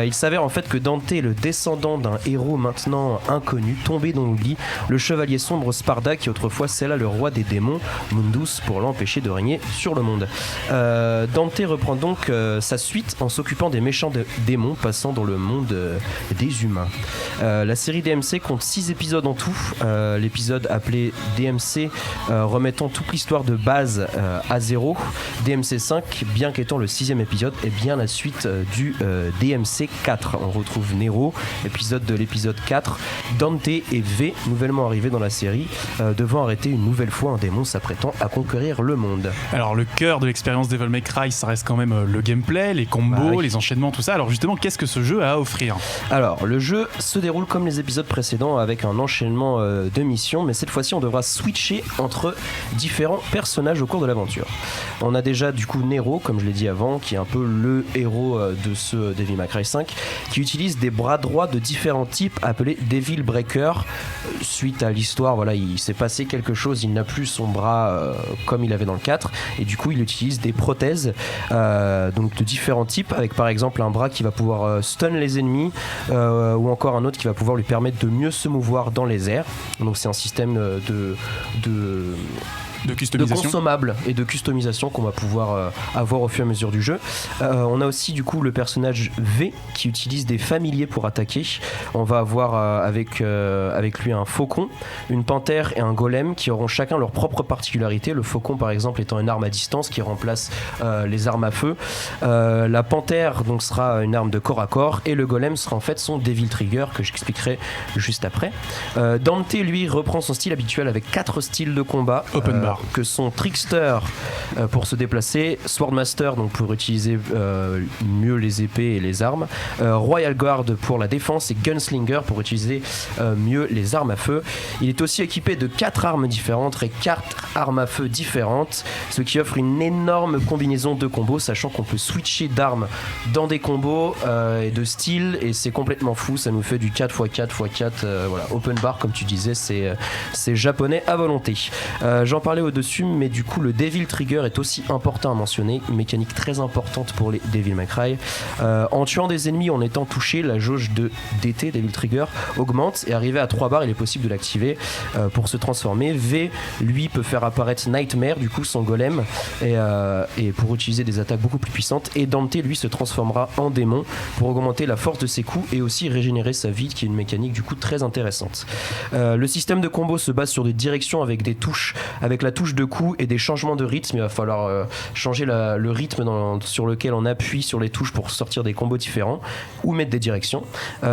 Il s'avère en fait que Dante est le descendant d'un héros maintenant inconnu, tombé dans l'oubli, le chevalier sombre Sparda qui autrefois scella le roi des démons, Mundus, pour l'empêcher de régner sur le monde. Dante reprend donc sa suite en s'occupant des méchants démons passant dans le monde des humains. La série DMC compte 6 épisodes en tout, l'épisode appelé DMC remettant toute l'histoire de base à zéro. DMC 5, bien qu'étant le 6e épisode, est bien la suite du DMC 4. On retrouve Nero, épisode de l'épisode 4, Dante et V, nouvellement arrivés dans la série, devant arrêter une nouvelle fois un démon s'apprêtant à conquérir le monde. Alors le cœur de l'expérience Devil May Cry, ça reste quand même le gameplay, les combos, les enchaînements, tout ça. Alors justement, qu'est-ce que ce jeu a à offrir ? Alors le jeu se déroule comme les épisodes précédents avec un enchaînement de missions, mais cette fois-ci on devra switcher entre différents personnages au cours de l'aventure. On a déjà du coup Nero, comme je l'ai dit avant, qui est un peu le héros de ce Devil May Cry 5, qui utilise des bras droits de différents types appelés Devil Breaker. Suite à l'histoire, voilà, il s'est passé quelque chose, il n'a plus son bras comme il avait dans le 4, et du coup il utilise des prothèses donc de différents types, avec par exemple un bras qui va pouvoir stun les ennemis, ou encore un autre qui va pouvoir lui permettre de mieux se mouvoir dans les airs. Donc c'est un système de consommables et de customisation qu'on va pouvoir avoir au fur et à mesure du jeu. On a aussi du coup le personnage V qui utilise des familiers pour attaquer. On va avoir avec lui un faucon, une panthère et un golem qui auront chacun leur propre particularité. Le faucon par exemple étant une arme à distance qui remplace les armes à feu. La panthère donc sera une arme de corps à corps et le golem sera en fait son Devil Trigger que j'expliquerai juste après. Dante lui reprend son style habituel avec 4 styles de combat. Open bar. que sont Trickster pour se déplacer, Swordmaster donc pour utiliser mieux les épées et les armes, Royal Guard pour la défense et Gunslinger pour utiliser mieux les armes à feu. Il est aussi équipé de 4 armes différentes et 4 armes à feu différentes, ce qui offre une énorme combinaison de combos, sachant qu'on peut switcher d'armes dans des combos et de style, et c'est complètement fou. Ça nous fait du 4x4x4 voilà, open bar comme tu disais, c'est japonais à volonté. J'en parlais au-dessus, mais du coup le Devil Trigger est aussi important à mentionner, une mécanique très importante pour les Devil May Cry. En tuant des ennemis en étant touché, la jauge de DT, Devil Trigger, augmente, et arrivé à 3 barres il est possible de l'activer pour se transformer. V lui peut faire apparaître Nightmare, du coup son golem, et pour utiliser des attaques beaucoup plus puissantes, et Dante lui se transformera en démon pour augmenter la force de ses coups et aussi régénérer sa vie, qui est une mécanique du coup très intéressante. Le système de combo se base sur des directions avec des touches, avec la touche de coup et des changements de rythme. Il va falloir changer le rythme sur lequel on appuie sur les touches pour sortir des combos différents ou mettre des directions.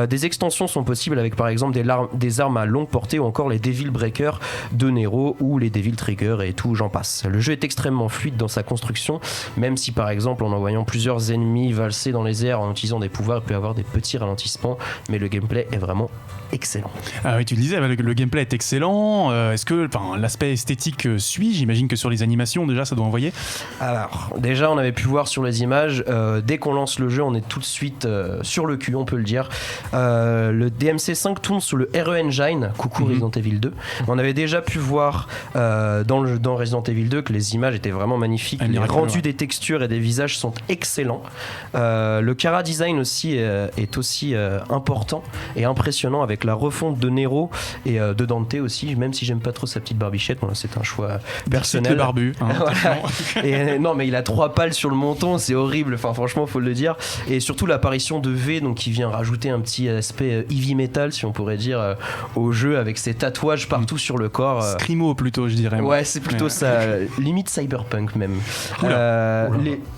Des extensions sont possibles avec par exemple des armes à longue portée ou encore les Devil Breaker de Nero ou les Devil Trigger et tout, j'en passe. Le jeu est extrêmement fluide dans sa construction, même si par exemple en envoyant plusieurs ennemis valser dans les airs en utilisant des pouvoirs, il peut y avoir des petits ralentissements, mais le gameplay est vraiment excellent. Ah oui, tu le disais, le gameplay est excellent. Est-ce que l'aspect esthétique suit? J'imagine que sur les animations déjà ça doit envoyer. Alors déjà on avait pu voir sur les images, dès qu'on lance le jeu on est tout de suite sur le cul, on peut le dire. Le DMC5 tourne sous le RE Engine, coucou Resident Evil 2. On avait déjà pu voir dans Resident Evil 2 que les images étaient vraiment magnifiques, les rendus des textures et des visages sont excellents. Le Chara design aussi est aussi important et impressionnant avec la refonte de Nero et de Dante aussi, même si j'aime pas trop sa petite barbichette, bon, c'est un choix personnel. Le barbu. Hein, voilà. Et non mais il a 3 pales sur le menton, c'est horrible, enfin franchement faut le dire. Et surtout l'apparition de V, donc qui vient rajouter un petit aspect heavy metal si on pourrait dire au jeu, avec ses tatouages partout sur le corps. Scrimo plutôt je dirais. Ouais c'est plutôt ça, limite cyberpunk même.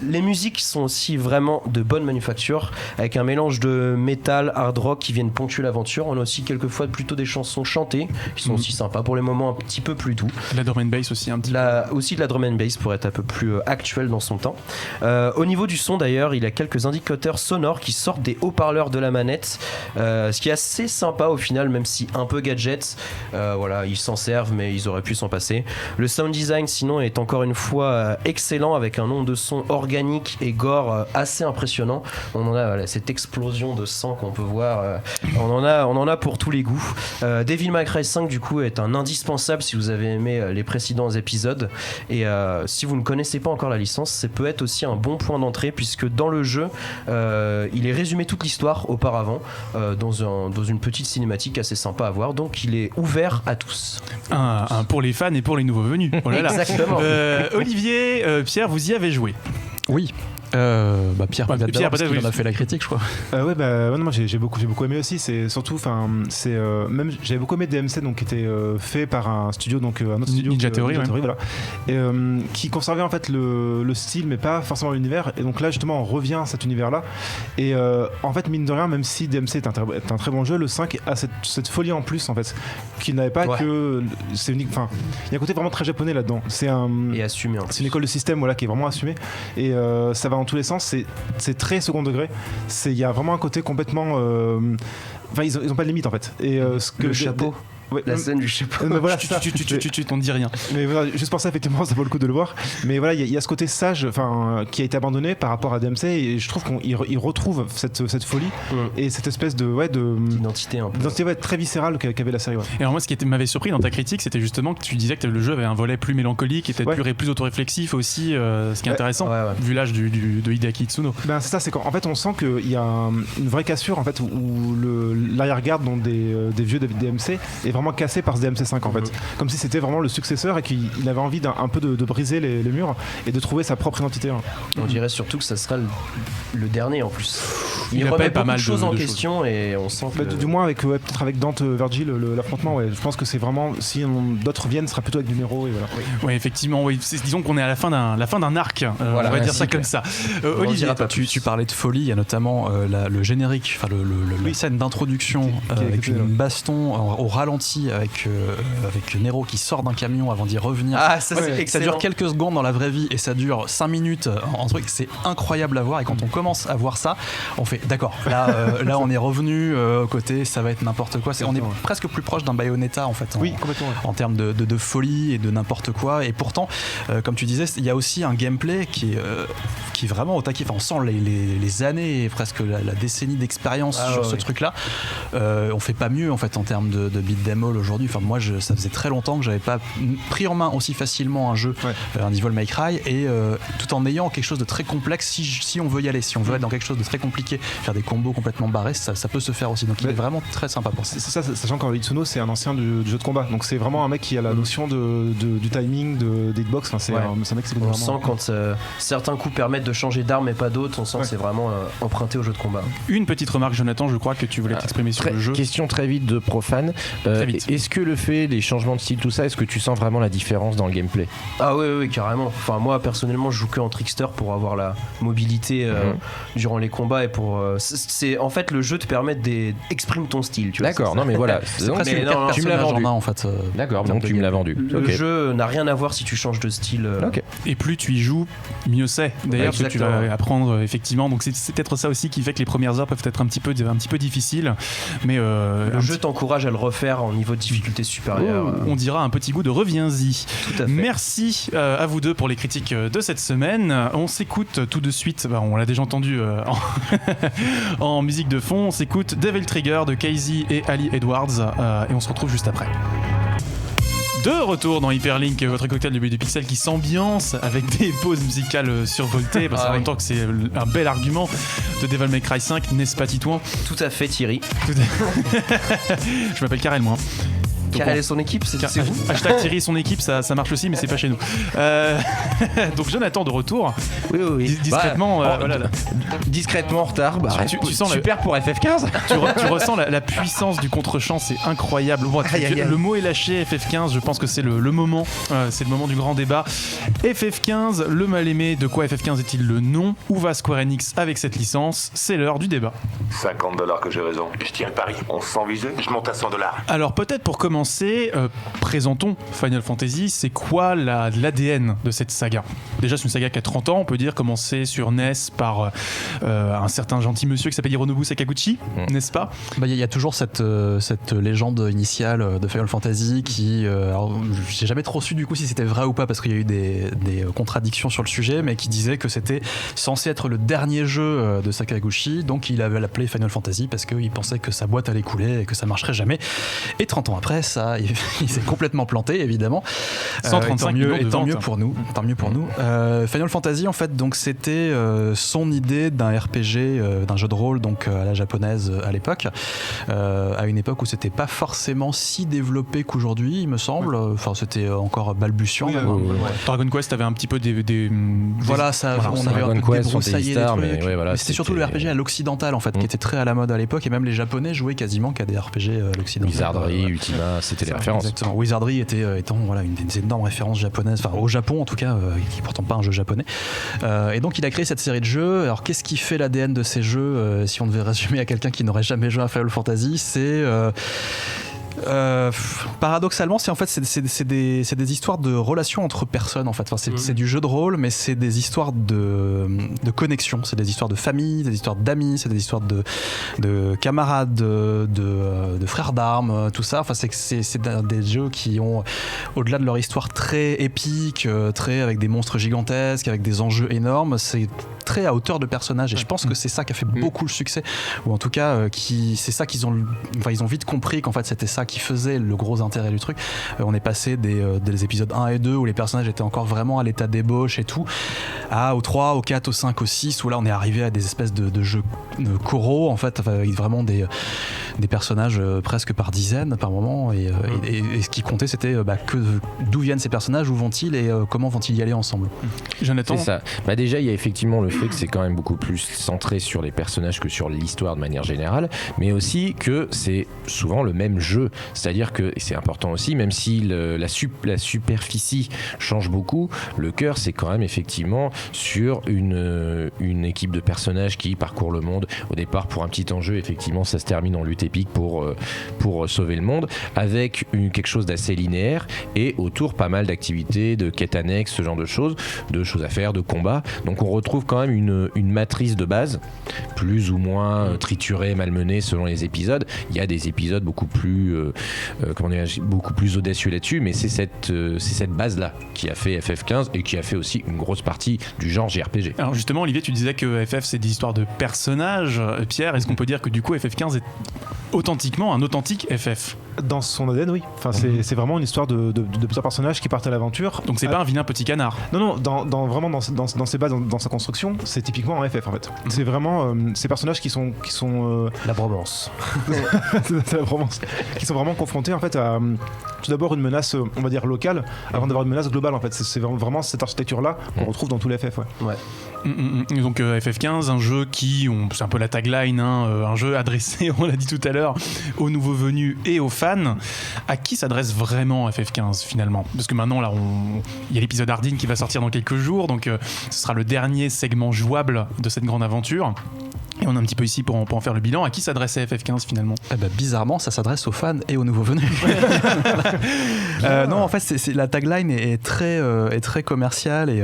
Les musiques sont aussi vraiment de bonne manufacture, avec un mélange de métal, hard rock qui viennent ponctuer l'aventure. On a aussi quelquefois plutôt des chansons chantées qui sont aussi sympas, pour les moments un petit peu plus doux. La drum and bass aussi un petit peu. Aussi de la drum and bass pour être un peu plus actuel dans son temps. Au niveau du son d'ailleurs, il y a quelques indicateurs sonores qui sortent des haut-parleurs de la manette, ce qui est assez sympa au final, même si un peu gadget. Voilà, ils s'en servent mais ils auraient pu s'en passer. Le sound design sinon est encore une fois excellent, avec un nombre de sons organiques et gore assez impressionnant. On en a cette explosion de sang qu'on peut voir, on en a pour tous les goûts. Devil May Cry 5 du coup est un indispensable si vous avez aimé les précédents épisodes, et si vous ne connaissez pas encore la licence, ça peut être aussi un bon point d'entrée, puisque dans le jeu il est résumé toute l'histoire auparavant dans une petite cinématique assez sympa à voir, donc il est ouvert à tous. Un pour les fans et pour les nouveaux venus. Oh là là. Exactement. Olivier, Pierre, vous y avez joué? Oui. Pierre peut-être parce qu'il en a fait la critique, je crois. Moi j'ai beaucoup aimé aussi. C'est surtout, même j'avais beaucoup aimé DMC, donc qui était fait par un studio, donc un autre studio, Ninja Theory, voilà, et qui conservait en fait le style, mais pas forcément l'univers. Et donc là justement on revient à cet univers-là. Et en fait mine de rien, même si DMC est un très bon jeu, le 5 a cette folie en plus en fait, qu'il n'avait pas que c'est unique. Enfin, il y a un côté vraiment très japonais là-dedans. Et assumé. C'est une école de système qui est vraiment assumée, et ça va dans tous les sens, c'est très second degré. Il y a vraiment un côté complètement ils ont pas de limite en fait. Et le chapeau. Ouais, la scène du chapeau. Voilà, tu t'en dis rien. Mais voilà, juste pour ça, effectivement, ça vaut le coup de le voir. Mais voilà, il y a ce côté sage, qui a été abandonné par rapport à DMC, et je trouve qu'il retrouve cette folie et cette espèce d'identité un peu. D'identité très viscérale qu'avait la série. Ouais. Et alors moi, ce qui m'avait surpris dans ta critique, c'était justement que tu disais que le jeu avait un volet plus mélancolique et peut-être plus autoréflexif aussi, ce qui est intéressant, vu l'âge de Hideaki Itsuno. C'est ça, c'est qu'en fait, on sent qu'il y a une vraie cassure en fait, où l'arrière-garde des vieux DMC est vraiment cassé par ce DMC5 en fait, comme si c'était vraiment le successeur et qu'il avait envie un peu de briser les murs et de trouver sa propre identité. On dirait surtout que ça sera le dernier en plus. Il remet pas mal de choses en question et on sent que... Du moins peut-être avec Dante Virgil l'affrontement, je pense que c'est vraiment, si d'autres viennent, ce sera plutôt avec du Nero et voilà. Oui, effectivement, disons qu'on est à la fin d'un arc, on va dire ça comme ça. Olivier, tu parlais de folie, il y a notamment le générique, la scène d'introduction avec une baston au ralenti partie avec Nero qui sort d'un camion avant d'y revenir. Ah, ça c'est Ça dure quelques secondes dans la vraie vie et ça dure 5 minutes en truc. C'est incroyable à voir et quand on commence à voir ça, on fait d'accord. Là, on est revenu côté, ça va être n'importe quoi. On est presque plus proche d'un Bayonetta en fait. Oui, complètement. En termes de folie et de n'importe quoi. Et pourtant, comme tu disais, il y a aussi un gameplay qui est vraiment au taquet. Enfin, on sent les années et presque la décennie d'expérience sur ce truc-là. On fait pas mieux en fait en termes de beat'em all aujourd'hui. Enfin, moi, ça faisait très longtemps que j'avais pas pris en main aussi facilement un jeu, un Devil May Cry, et tout en ayant quelque chose de très complexe. Si on veut y aller, si on veut être dans quelque chose de très compliqué, faire des combos complètement barrés, ça peut se faire aussi. Donc il est vraiment très sympa pour ça. C'est ça, sachant qu'Itsuno c'est un ancien du jeu de combat, donc c'est vraiment un mec qui a la notion du timing, des hitbox. Enfin, c'est un mec qui on sent quand certains coups permettent de changer d'arme et pas d'autres, on sent que c'est vraiment emprunté au jeu de combat. Une petite remarque, Jonathan, je crois que tu voulais t'exprimer sur le jeu. Question très vite de profane. Est-ce que le fait, les changements de style, tout ça, est-ce que tu sens vraiment la différence dans le gameplay? Ah oui, carrément. Enfin, moi personnellement, je joue que en trickster pour avoir la mobilité durant les combats et pour. C'est en fait le jeu te permet d'exprimer ton style. D'accord, non mais voilà. C'est presque tu me l'as vendu. En fait. D'accord, donc tu me l'as vendu. Le jeu n'a rien à voir si tu changes de style. Et plus tu y joues, mieux c'est. D'ailleurs, tu vas apprendre effectivement. Donc c'est peut-être ça aussi qui fait que les premières heures peuvent être un petit peu difficiles. Mais le jeu t'encourage à le refaire en niveau de difficulté supérieur. On dira un petit goût de reviens-y. Tout à fait. Merci à vous deux pour les critiques de cette semaine. On s'écoute tout de suite. On l'a déjà entendu en musique de fond. On s'écoute Devil Trigger de Casey et Ali Edwards et on se retrouve juste après. De retour dans Hyperlink, votre cocktail de BD Pixel qui s'ambiance avec des pauses musicales survoltées, parce qu'en même temps que c'est un bel argument de Devil May Cry 5, n'est-ce pas Titouan? Tout à fait, Thierry. Je m'appelle Karel, moi. Karel et son équipe, c'est vous. Hashtag Thierry et son équipe, ça marche aussi, mais c'est pas chez nous. Donc Jonathan de retour. Oui. Discrètement, discrètement en retard. Tu sens super pour FF15. Tu ressens la puissance du contre-champ, c'est incroyable. Bon, le mot est lâché, FF15, je pense que c'est le moment. C'est le moment du grand débat. FF15, le mal-aimé, de quoi FF15 est-il le nom? Où va Square Enix avec cette licence? C'est l'heure du débat. $50 que j'ai raison. Je tiens le pari. On se sent visé. Je monte à $100. Alors peut-être pour commencer, présentons Final Fantasy. C'est quoi l'ADN de cette saga? Déjà, c'est une saga qui a 30 ans, on peut dire, commencée sur NES par un certain gentil monsieur qui s'appelle Hironobu Sakaguchi, n'est-ce pas? Il y a toujours cette légende initiale de Final Fantasy qui, alors, j'ai jamais trop su du coup si c'était vrai ou pas parce qu'il y a eu des contradictions sur le sujet, mais qui disait que c'était censé être le dernier jeu de Sakaguchi, donc il avait l'appelé Final Fantasy parce qu'il pensait que sa boîte allait couler et que ça marcherait jamais. Et 30 ans après, ça, il s'est complètement planté, évidemment. 135 millions de tant ventes. mieux pour nous. Tant mieux pour nous. Final Fantasy, en fait, donc c'était son idée d'un RPG, d'un jeu de rôle, donc à la japonaise à l'époque, à une époque où c'était pas forcément si développé qu'aujourd'hui, il me semble. Enfin, c'était encore balbutiant. Dragon Quest avait un petit peu voilà, ça, on avait un peu débroussaillé les trucs. Mais c'était surtout le RPG à l'occidental, en fait, qui était très à la mode à l'époque, et même les Japonais jouaient quasiment qu'à des RPG à l'occidental. Wizardry, Ultima, c'était les références. Exactement. Wizardry étant une des énormes références japonaises, enfin au Japon en tout cas, qui est pourtant pas un jeu japonais. Et donc il a créé cette série de jeux. Alors qu'est-ce qui fait l'ADN de ces jeux, si on devait résumer à quelqu'un qui n'aurait jamais joué à Final Fantasy, c'est paradoxalement, c'est des histoires de relations entre personnes en fait. Enfin, c'est du jeu de rôle, mais c'est des histoires de connexion, c'est des histoires de famille, des histoires d'amis, c'est des histoires de camarades, de frères d'armes, tout ça. Enfin, c'est des jeux qui ont, au-delà de leur histoire très épique, très avec des monstres gigantesques, avec des enjeux énormes, c'est très à hauteur de personnages. Et je pense que c'est ça qui a fait beaucoup le succès, ou en tout cas c'est ça qu'ils ont vite compris qu'en fait c'était ça qui faisait le gros intérêt du truc. On est passé des épisodes 1 et 2 où les personnages étaient encore vraiment à l'état d'ébauche et tout, au 3, au 4, au 5, au 6 où là on est arrivé à des espèces de jeux coraux en fait, avec vraiment des personnages presque par dizaines par moment, et ce qui comptait c'était d'où viennent ces personnages, où vont-ils et comment vont-ils y aller ensemble. Jonathan, c'est ça. Déjà il y a effectivement le fait que c'est quand même beaucoup plus centré sur les personnages que sur l'histoire de manière générale, mais aussi que c'est souvent le même jeu, c'est-à-dire que, et c'est important aussi, même si la superficie change beaucoup, le cœur c'est quand même effectivement sur une équipe de personnages qui parcourt le monde. Au départ, pour un petit enjeu, effectivement ça se termine en lutte épique pour sauver le monde, avec quelque chose d'assez linéaire, et autour pas mal d'activités, de quêtes annexes, ce genre de choses à faire, de combats. Donc on retrouve quand même une matrice de base, plus ou moins triturée, malmenée selon les épisodes. Il y a des épisodes beaucoup plus audacieux là-dessus, mais c'est cette base-là qui a fait FF15 et qui a fait aussi une grosse partie du genre JRPG. Alors justement, Olivier, tu disais que FF c'est des histoires de personnages. Pierre, est-ce qu'on peut dire que du coup FF15 est authentiquement un authentique FF? Dans son ADN, oui. Enfin, c'est vraiment une histoire de plusieurs personnages qui partent à l'aventure. Donc c'est pas un vilain petit canard. Non, vraiment dans ses bases, dans sa construction, c'est typiquement un FF en fait. C'est vraiment ces personnages qui sont la bromance. C'est la bromance. Qui sont vraiment confrontés en fait à tout d'abord une menace, on va dire locale, avant d'avoir une menace globale en fait. C'est vraiment cette architecture-là qu'on retrouve dans tous les FF. Ouais. Donc FF15, un jeu c'est un peu la tagline, un jeu adressé, on l'a dit tout à l'heure, aux nouveaux venus et aux fans. À qui s'adresse vraiment FF15 finalement? Parce que maintenant là, il y a l'épisode Ardyn qui va sortir dans quelques jours, donc ce sera le dernier segment jouable de cette grande aventure. Et on est un petit peu ici pour en faire le bilan. À qui s'adressait FF15 finalement? Bizarrement, ça s'adresse aux fans et aux nouveaux venus. Non, en fait, la tagline est très commerciale et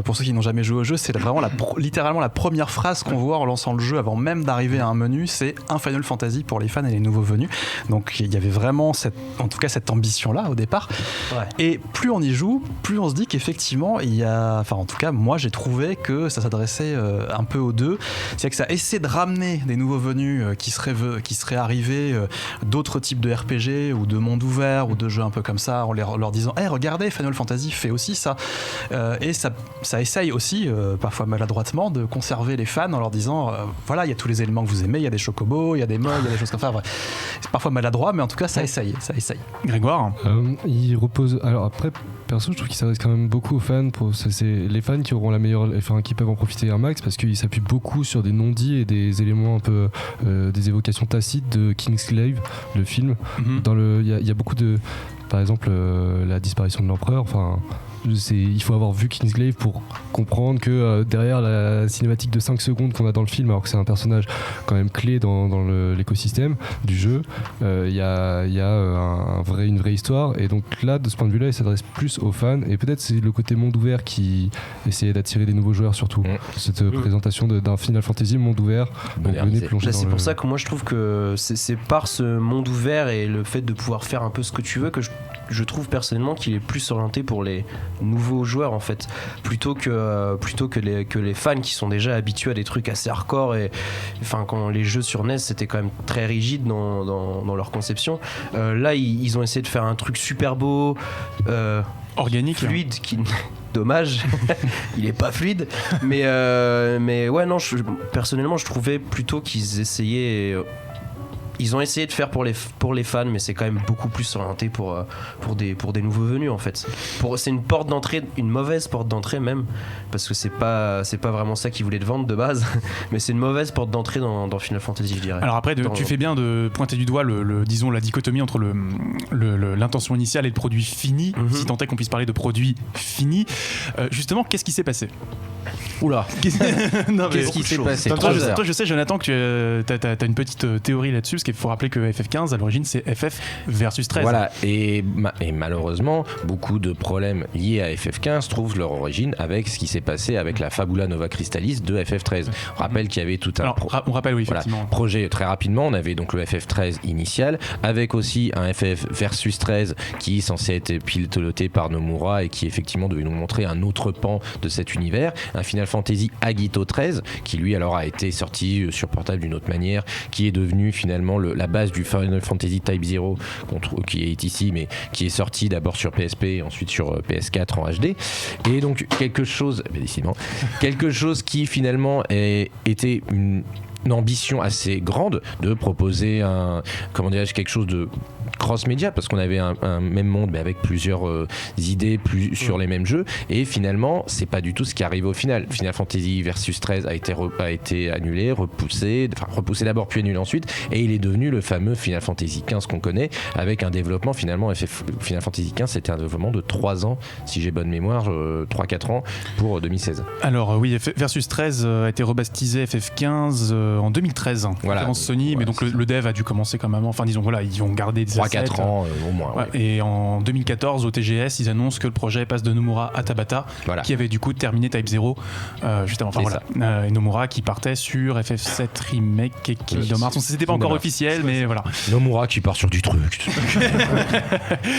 pour ceux qui n'ont jamais joué au jeu, c'est vraiment littéralement la première phrase qu'on voit en lançant le jeu avant même d'arriver à un menu, c'est un Final Fantasy pour les fans et les nouveaux venus. Donc il y avait vraiment cette ambition-là au départ. Ouais. Et plus on y joue, plus on se dit qu'effectivement en tout cas moi j'ai trouvé que ça s'adressait un peu aux deux. C'est que ça essaie de ramener des nouveaux venus qui seraient arrivés d'autres types de RPG ou de monde ouvert ou de jeux un peu comme ça, en leur disant hey, regardez, Final Fantasy fait aussi ça. Et ça essaye aussi, parfois maladroitement, de conserver les fans en leur disant voilà, il y a tous les éléments que vous aimez, il y a des chocobos, il y a des modes, il y a des choses comme ça. Enfin, c'est parfois maladroit, mais en tout cas ça essaye. Grégoire, il repose. Alors après, perso, je trouve qu'il s'adresse quand même beaucoup aux fans. C'est les fans qui auront qui peuvent en profiter un max, parce qu'il s'appuie beaucoup sur des non-dits et des éléments un peu des évocations tacites de Kingsglaive, le film. Il y a beaucoup de, par exemple, la disparition de l'empereur. Enfin, il faut avoir vu Kingsglaive pour comprendre que derrière la cinématique de 5 secondes qu'on a dans le film, alors que c'est un personnage quand même clé dans l'écosystème du jeu, il y a une vraie histoire. Et donc là, de ce point de vue-là, il s'adresse plus aux fans, et peut-être c'est le côté monde ouvert qui essayait d'attirer des nouveaux joueurs, surtout cette présentation d'un Final Fantasy monde ouvert. C'est pour ça que moi je trouve que c'est par ce monde ouvert et le fait de pouvoir faire un peu ce que tu veux que je trouve personnellement qu'il est plus orienté pour les nouveaux joueurs en fait, plutôt que les fans qui sont déjà habitués à des trucs assez hardcore. Et enfin, quand les jeux sur NES c'était quand même très rigide dans leur conception, là ils ont essayé de faire un truc super beau, organique, fluide, dommage, il est pas fluide, mais ouais, non, personnellement je trouvais plutôt qu'ils essayaient. Ils ont essayé de faire pour les fans, mais c'est quand même beaucoup plus orienté pour des nouveaux venus en fait. C'est une porte d'entrée, une mauvaise porte d'entrée même, parce que c'est pas vraiment ça qu'ils voulaient te vendre de base, mais c'est une mauvaise porte d'entrée dans Final Fantasy, je dirais. Alors après, tu fais bien de pointer du doigt disons la dichotomie entre l'intention initiale et le produit fini, si tant est qu'on puisse parler de produit fini. Justement, qu'est-ce qui s'est passé? Oula. Qu'est-ce qui s'est passé? Toi, je sais, Jonathan, que t'as une petite théorie là-dessus, parce qu'il faut rappeler que FF15, à l'origine, c'est FF versus 13. Voilà, et malheureusement, beaucoup de problèmes liés à FF15 trouvent leur origine avec ce qui s'est passé avec la Fabula Nova Crystallis de FF13. On rappelle qu'il y avait tout un on rappelle, oui, effectivement. Projet très rapidement. On avait donc le FF13 initial, avec aussi un FF versus 13 qui est censé être piloté par Nomura et qui effectivement devait nous montrer un autre pan de cet univers. Un Final Fantasy Agito 13 qui lui alors a été sorti sur portable d'une autre manière, qui est devenu finalement la base du Final Fantasy Type 0 qui est ici, mais qui est sorti d'abord sur PSP et ensuite sur PS4 en HD. Et donc quelque chose qui finalement était une ambition assez grande de proposer quelque chose de cross-média parce qu'on avait un même monde mais avec plusieurs idées sur les mêmes jeux et finalement c'est pas du tout ce qui arrive au final. Final Fantasy Versus 13 a été annulé, repoussé d'abord puis annulé ensuite et il est devenu le fameux Final Fantasy 15 qu'on connaît avec un développement finalement Final Fantasy 15 c'était un développement de 3 ans si j'ai bonne mémoire, 3-4 ans pour 2016. Alors oui, Versus 13 a été rebaptisé FF15 en 2013 voilà, Sony, mais donc le dev a dû commencer quand même, enfin disons voilà, ils ont gardé des 3-4 ans au moins. Ouais. Et en 2014 au TGS, ils annoncent que le projet passe de Nomura à Tabata, qui avait du coup terminé Type 0 juste avant. Enfin voilà, et Nomura qui partait sur FF7 Remake et Kingdom Hearts. C'était pas encore officiel, mais voilà. Nomura qui part sur du truc.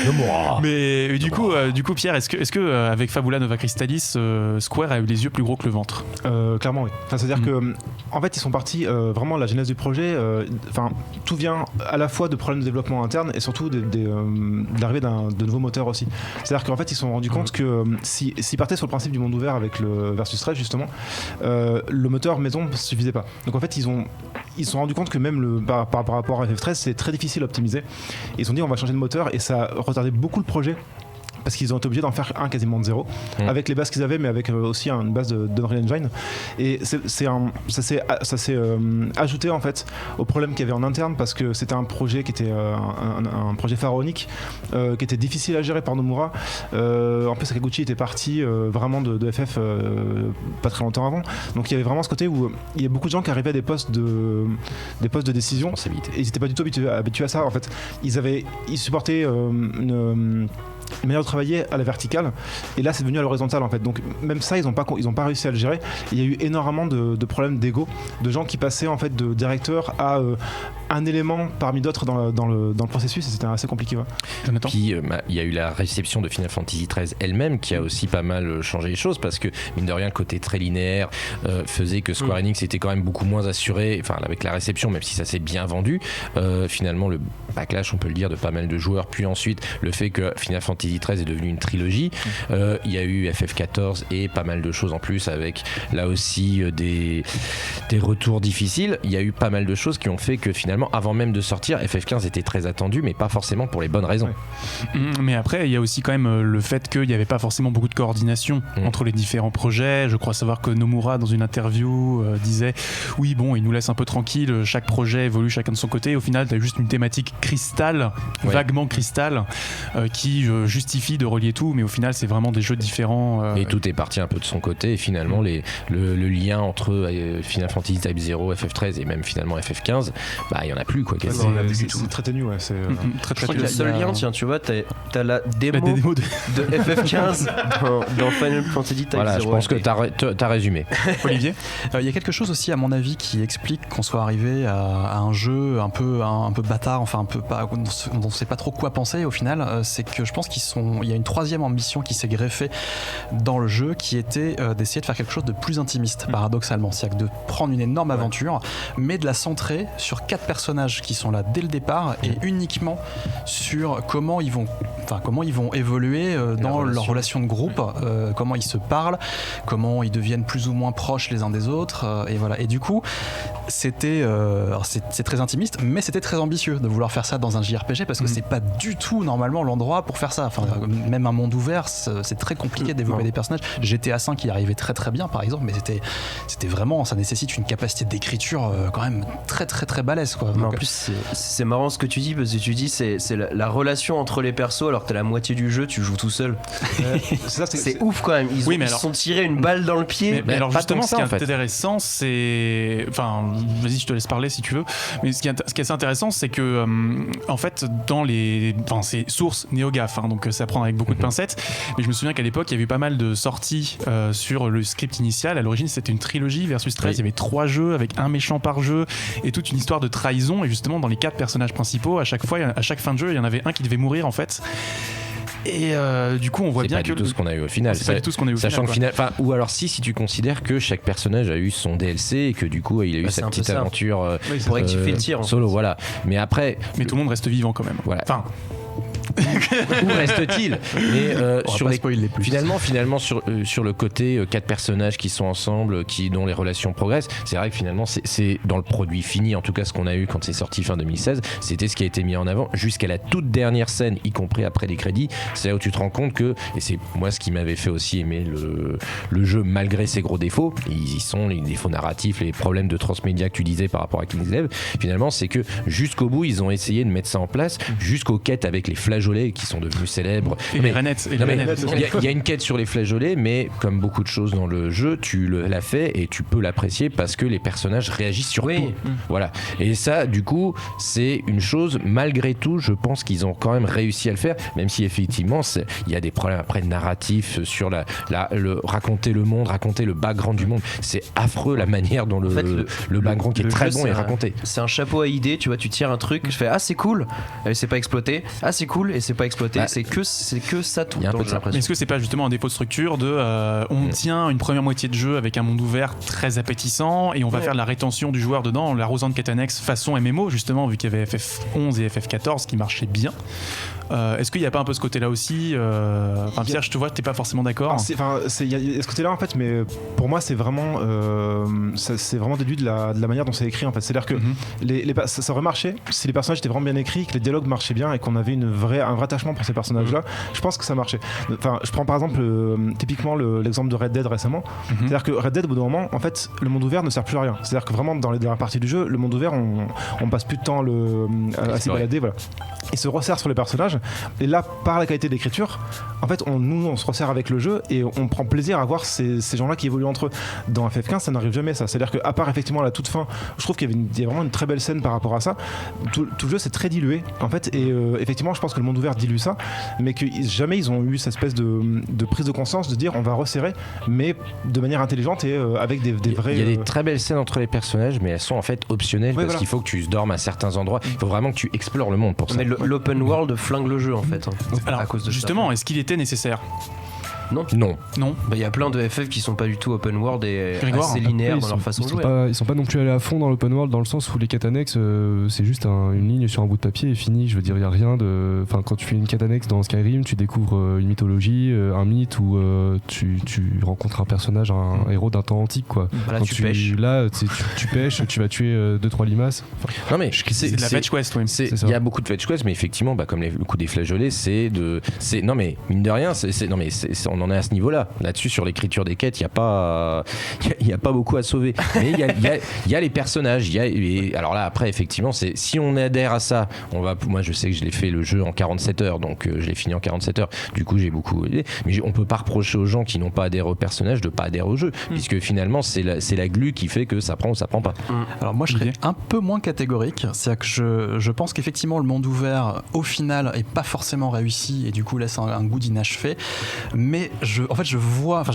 Nomura. Mais du coup, Pierre, est-ce que avec Fabula Nova Crystallis, Square a eu les yeux plus gros que le ventre? Clairement, oui. Enfin, c'est-à-dire que en fait, ils sont partis vraiment la genèse du projet. Tout vient à la fois de problèmes de développement interne et surtout de l'arrivée de nouveaux moteurs aussi. C'est-à-dire qu'en fait, ils se sont rendus compte que s'ils partaient sur le principe du monde ouvert avec le Versus 13 justement, le moteur maison ne suffisait pas. Donc en fait, ils se sont rendus compte que même par rapport à FF13, c'est très difficile à optimiser. Et ils se sont dit, on va changer de moteur et ça a retardé beaucoup le projet. Parce qu'ils ont été obligés d'en faire un quasiment de zéro, avec les bases qu'ils avaient, mais avec aussi une base d'Unreal Engine. Et ça s'est ajouté en fait au problème qu'il y avait en interne, parce que c'était un projet qui était un projet pharaonique, qui était difficile à gérer par Nomura. En plus, Sakaguchi était parti vraiment de FF pas très longtemps avant. Donc il y avait vraiment ce côté où il y a beaucoup de gens qui arrivaient à des postes de décision. Et ils n'étaient pas du tout habitués à ça. En fait, ils supportaient une manière de travailler à la verticale, et là c'est devenu à l'horizontale en fait. Donc même ça ils ont pas réussi à le gérer. Il y a eu énormément de problèmes d'ego, de gens qui passaient en fait de directeur à un élément parmi d'autres dans le processus, et c'était assez compliqué. Ouais. Puis il y a eu la réception de Final Fantasy XIII elle-même qui a aussi pas mal changé les choses, parce que mine de rien le côté très linéaire faisait que Square Enix était quand même beaucoup moins assuré, enfin avec la réception, même si ça s'est bien vendu, finalement le backlash on peut le dire de pas mal de joueurs, puis ensuite le fait que Final Fantasy XIII est devenu une trilogie, il y a eu FF14 et pas mal de choses en plus, avec là aussi des retours difficiles. Il y a eu pas mal de choses qui ont fait que finalement avant même de sortir, FF15 était très attendu, mais pas forcément pour les bonnes raisons. Mais après il y a aussi quand même le fait qu'il n'y avait pas forcément beaucoup de coordination entre les différents projets. Je crois savoir que Nomura dans une interview disait oui bon, il nous laisse un peu tranquille, chaque projet évolue chacun de son côté, au final tu as juste une thématique cristal, vaguement cristal, qui justifie de relier tout, mais au final c'est vraiment des jeux différents. Et tout est parti un peu de son côté, et finalement le lien entre Final Fantasy Type 0, FF13 et même finalement FF15, bah il y en a plus quoi. C'est très ténu, ouais. Je crois que le seul lien, tiens, tu vois, t'as la démo de FF15 dans Final Fantasy Type 0. Voilà, je pense que t'as résumé. Olivier, il y a quelque chose aussi à mon avis qui explique qu'on soit arrivé à un jeu un peu bâtard, enfin un peu pas, on ne sait pas trop quoi penser au final. C'est que je pense qu'il y a une troisième ambition qui s'est greffée dans le jeu, qui était d'essayer de faire quelque chose de plus intimiste, paradoxalement. C'est-à-dire de prendre une énorme aventure, mais de la centrer sur 4 personnages qui sont là dès le départ, et uniquement sur comment ils vont évoluer dans leur relation de groupe, comment ils se parlent, comment ils deviennent plus ou moins proches les uns des autres, et voilà. Et du coup, c'est très intimiste, mais c'était très ambitieux de vouloir faire ça dans un JRPG, parce que c'est pas du tout normalement l'endroit pour faire ça. Enfin, même un monde ouvert, c'est très compliqué de développer des personnages. GTA V y arrivait très très bien par exemple, mais c'était vraiment, ça nécessite une capacité d'écriture quand même très très très balèze quoi. Donc, en plus c'est marrant ce que tu dis, parce que tu dis c'est la relation entre les persos, alors que t'as la moitié du jeu tu joues tout seul. C'est ouf quand même. Ils se sont tirés une balle dans le pied. Mais alors justement, ce qui est intéressant, c'est, enfin, vas-y, je te laisse parler si tu veux. Mais ce qui est assez intéressant, c'est que en fait dans c'est source NeoGAF, hein, donc ça prend avec beaucoup de pincettes. Mais je me souviens qu'à l'époque, il y avait eu pas mal de sorties sur le script initial. À l'origine, c'était une trilogie Versus 13. Il y avait 3 jeux avec un méchant par jeu et toute une histoire de trahison. Et justement, dans les 4 personnages principaux, à chaque fin de jeu, il y en avait un qui devait mourir en fait. Et du coup on voit bien que c'est pas du tout ce qu'on a eu au final. C'est pas du tout ce qu'on a eu au sachant final, que ou alors si tu considères que chaque personnage a eu son DLC et que du coup il a eu sa petite aventure pour rectifier le tir solo, voilà. Mais après tout le monde reste vivant quand même. Voilà. Enfin, Où reste-t-il? Mais finalement sur le côté 4 personnages qui sont ensemble, dont les relations progressent, c'est vrai que finalement c'est dans le produit fini, en tout cas ce qu'on a eu quand c'est sorti fin 2016, c'était ce qui a été mis en avant jusqu'à la toute dernière scène, y compris après les crédits. C'est là où tu te rends compte que, et c'est moi ce qui m'avait fait aussi aimer le jeu malgré ses gros défauts, ils y sont, les défauts narratifs, les problèmes de transmédia que tu disais par rapport à Kingsglaive, finalement c'est que jusqu'au bout ils ont essayé de mettre ça en place, jusqu'aux quêtes avec les flageolets qui sont devenus célèbres. Et les rainettes. Il y a une quête sur les flageolets, mais comme beaucoup de choses dans le jeu, tu l'as fait et tu peux l'apprécier parce que les personnages réagissent sur tout. Voilà. Et ça, du coup, c'est une chose, malgré tout, je pense qu'ils ont quand même réussi à le faire, même si effectivement, il y a des problèmes après narratifs sur raconter le monde, raconter le background du monde. C'est affreux la manière dont le background qui est très bon est raconté. C'est un chapeau à idées, tu vois, tu tires un truc, je fais ah c'est cool, et c'est pas exploité, ah c'est cool et c'est pas exploité, c'est que ça tout. Est-ce que c'est pas justement un défaut de structure on tient une première moitié de jeu avec un monde ouvert très appétissant et on va faire de la rétention du joueur dedans, l'arrosant de quêtes annexes façon MMO justement, vu qu'il y avait FF11 et FF14 qui marchaient bien. Est-ce qu'il n'y a pas un peu ce côté-là aussi Pierre, je te vois, t'es pas forcément d'accord. Il y a ce côté-là en fait, mais pour moi c'est vraiment déduit de la manière dont c'est écrit en fait. C'est-à-dire que ça aurait marché si les personnages étaient vraiment bien écrits, que les dialogues marchaient bien et qu'on avait un vrai attachement pour ces personnages-là. Je pense que ça marchait. Enfin, je prends par exemple typiquement l'exemple de Red Dead récemment. C'est-à-dire que Red Dead, au bout d'un moment, en fait, le monde ouvert ne sert plus à rien. C'est-à-dire que vraiment dans les dernières parties du jeu, le monde ouvert, on passe plus de temps à s'y balader, voilà. Il se resserre sur les personnages. Et là, par la qualité d'écriture, en fait, on se resserre avec le jeu et on prend plaisir à voir ces gens-là qui évoluent entre eux. Dans FF15, ça n'arrive jamais ça. C'est-à-dire qu'à part effectivement la toute fin, je trouve qu'il y a vraiment une très belle scène par rapport à ça. Tout le jeu c'est très dilué en fait, et effectivement, je pense que le monde ouvert dilue ça, mais que jamais ils ont eu cette espèce de prise de conscience de dire on va resserrer, mais de manière intelligente et avec des vrais. Il y a des très belles scènes entre les personnages, mais elles sont en fait optionnelles parce qu'il faut que tu dormes à certains endroits. Il faut vraiment que tu explores le monde pour ça. Mais l'open world flingue le jeu en fait. Alors, à cause de justement, est-ce qu'il était nécessaire? Non. Il y a plein de FF qui sont pas du tout open world et assez linéaires dans leur façon de jouer. Ils sont pas non plus allés à fond dans l'open world, dans le sens où les quêtes annexes, c'est juste une ligne sur un bout de papier et fini. Je veux dire, il y a rien de. Enfin, quand tu fais une quête annexe dans Skyrim, tu découvres une mythologie, un mythe où tu rencontres un personnage, un héros d'un temps antique, quoi. Là, tu pêches. Là, tu pêches, tu vas tuer 2-3 limaces. Non, mais c'est de la fetch quest, oui. Il y a beaucoup de fetch quest, mais effectivement, comme le coup des flageolets, non, mais mine de rien, on en est à ce niveau-là. Là-dessus, sur l'écriture des quêtes, il n'y a pas beaucoup à sauver. Mais il y a les personnages. Alors là, après, effectivement, si on adhère à ça, moi, je sais que je l'ai fait le jeu en 47 heures, donc je l'ai fini en 47 heures. Du coup, j'ai beaucoup aidé. Mais on peut pas reprocher aux gens qui n'ont pas adhéré au personnage de pas adhérer au jeu, puisque finalement, c'est la glu qui fait que ça prend ou ça prend pas. Alors moi, je serais un peu moins catégorique. C'est-à-dire que je pense qu'effectivement, le monde ouvert, au final, est pas forcément réussi et du coup laisse un goût d'inachevé. Mais j'ai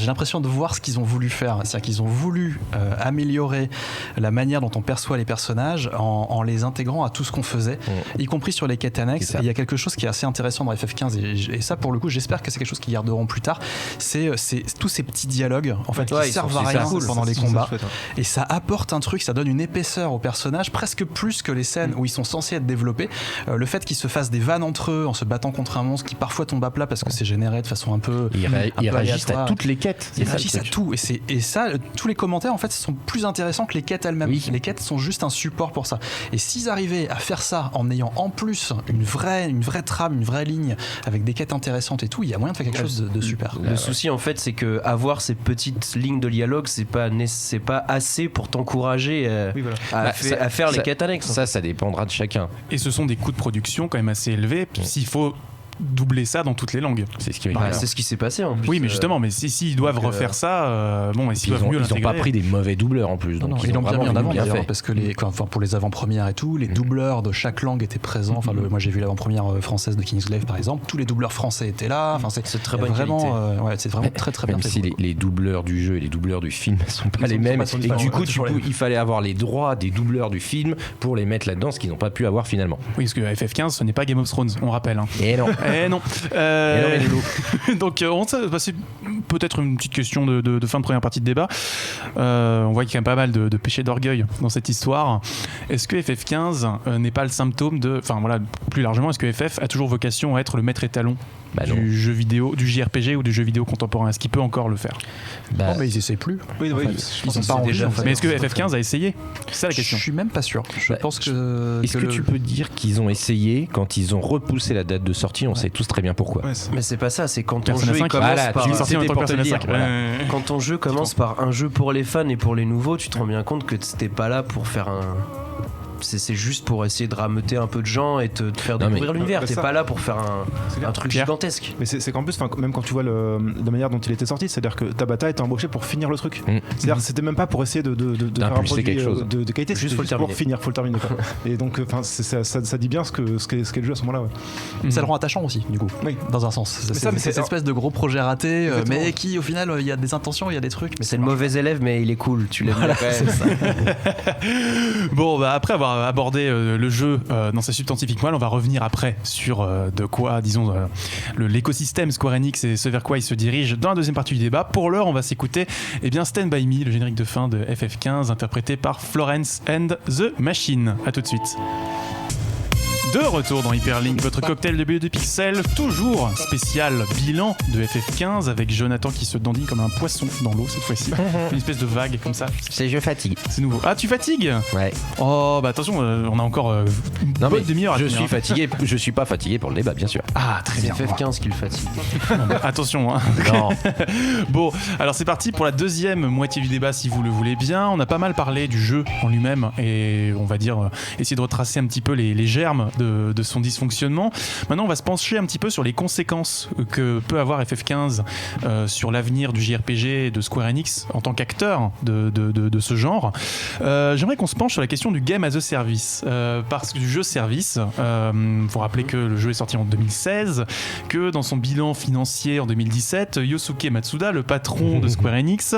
l'impression de voir ce qu'ils ont voulu faire. C'est-à-dire qu'ils ont voulu améliorer la manière dont on perçoit les personnages en les intégrant à tout ce qu'on faisait, y compris sur les quêtes annexes. Et il y a quelque chose qui est assez intéressant dans FF15 et ça, pour le coup, j'espère que c'est quelque chose qu'ils garderont plus tard. C'est tous ces petits dialogues en fait, qui servent à rien pendant les combats. Et ça apporte un truc, ça donne une épaisseur aux personnages, presque plus que les scènes où ils sont censés être développés. Le fait qu'ils se fassent des vannes entre eux en se battant contre un monstre qui parfois tombe à plat parce que c'est généré de façon un peu. Ils réagissent à toutes les quêtes. Ils réagissent à tout. Et ça, tous les commentaires en fait sont plus intéressants que les quêtes elles-mêmes. Les quêtes sont juste un support pour ça. Et s'ils arrivaient à faire ça en ayant en plus une vraie trame, une vraie ligne avec des quêtes intéressantes et tout, il y a moyen de faire quelque chose de super. Le souci en fait, c'est que avoir ces petites lignes de dialogue, c'est pas assez pour t'encourager à faire les quêtes annexes. Ça dépendra de chacun. Et ce sont des coûts de production quand même assez élevés. S'il faut doubler ça dans toutes les langues. C'est ce qui s'est passé en plus. Oui, mais justement, mais s'ils doivent refaire ça, s'ils doivent mieux l'intégrer. Ils n'ont pas pris des mauvais doubleurs en plus. Donc ils l'ont bien mis en avant d'ailleurs, parce que pour les avant-premières et tout, les doubleurs de chaque langue étaient présents. Enfin, moi j'ai vu l'avant-première française de Kingsglaive par exemple, tous les doubleurs français étaient là. Enfin, c'est très bonne qualité. C'est vraiment très très bien. Même si les doubleurs du jeu et les doubleurs du film ne sont pas les mêmes, et du coup il fallait avoir les droits des doubleurs du film pour les mettre là-dedans, ce qu'ils n'ont pas pu avoir finalement. Oui, parce que FF15 ce n'est pas Game of Thrones, on rappelle. Et non. non. Donc c'est peut-être une petite question de fin de première partie de débat. On voit qu'il y a quand même pas mal de péchés d'orgueil dans cette histoire. Est-ce que FF15 n'est pas le symptôme de... Enfin voilà, plus largement, est-ce que FF a toujours vocation à être le maître étalon du jeu vidéo, du JRPG ou du jeu vidéo contemporain? Est-ce qu'il peut encore le faire? Mais ils essaient plus. Oui, ils sont pas déjà. en fait. Mais est-ce que FF15 a essayé? C'est ça la question. Je suis même pas sûr. Je pense que. Est-ce que tu peux dire qu'ils ont essayé quand ils ont repoussé la date de sortie? On sait tous très bien pourquoi. Mais c'est pas ça, c'est quand ton Persona jeu 5, commence par. Persona 5. Quand ton jeu commence par un jeu pour les fans et pour les nouveaux, tu te rends bien compte que t'es pas là pour faire un. C'est juste pour essayer de rameuter un peu de gens et te faire découvrir l'univers. T'es pas là pour faire un truc gigantesque. Mais c'est qu'en plus, même quand tu vois la manière dont il était sorti, c'est-à-dire que Tabata était embauché pour finir le truc. C'est-à-dire que c'était même pas pour essayer de faire un produit quelque chose de qualité, juste pour finir, faut le terminer. Et donc, ça dit bien ce qu'est le jeu à ce moment-là. Ça le rend attachant aussi, du coup, dans un sens. C'est cette espèce de gros projet raté, mais qui, au final, il y a des intentions, il y a des trucs. C'est le mauvais élève, mais il est cool. Tu l'aimes bien. Bon, après avoir abordé le jeu dans sa substantifique moelle, on va revenir après sur de quoi, disons, l'écosystème Square Enix et ce vers quoi il se dirige dans la deuxième partie du débat. Pour l'heure, on va s'écouter Stand By Me, le générique de fin de FF15 interprété par Florence and the Machine. A tout de suite. De retour dans Hyperlink, votre cocktail de BE de pixels, toujours spécial bilan de FF15 avec Jonathan qui se dandine comme un poisson dans l'eau cette fois-ci. Une espèce de vague comme ça. Je fatigue. C'est nouveau. Ah, tu fatigues? Ouais. Oh, bah attention, on a encore une bonne demi-heure à tenir. Je suis fatigué, je suis pas fatigué pour le débat, bien sûr. Ah, très bien. C'est FF15 qui le fatigue. Attention, hein. Non. Bon, alors c'est parti pour la deuxième moitié du débat si vous le voulez bien. On a pas mal parlé du jeu en lui-même et on va dire essayer de retracer un petit peu les germes de son dysfonctionnement. Maintenant, on va se pencher un petit peu sur les conséquences que peut avoir FF15 sur l'avenir du JRPG et de Square Enix en tant qu'acteur de ce genre. J'aimerais qu'on se penche sur la question du Game as a Service, parce que du jeu service, faut rappeler que le jeu est sorti en 2016, que dans son bilan financier en 2017, Yosuke Matsuda, le patron de Square Enix,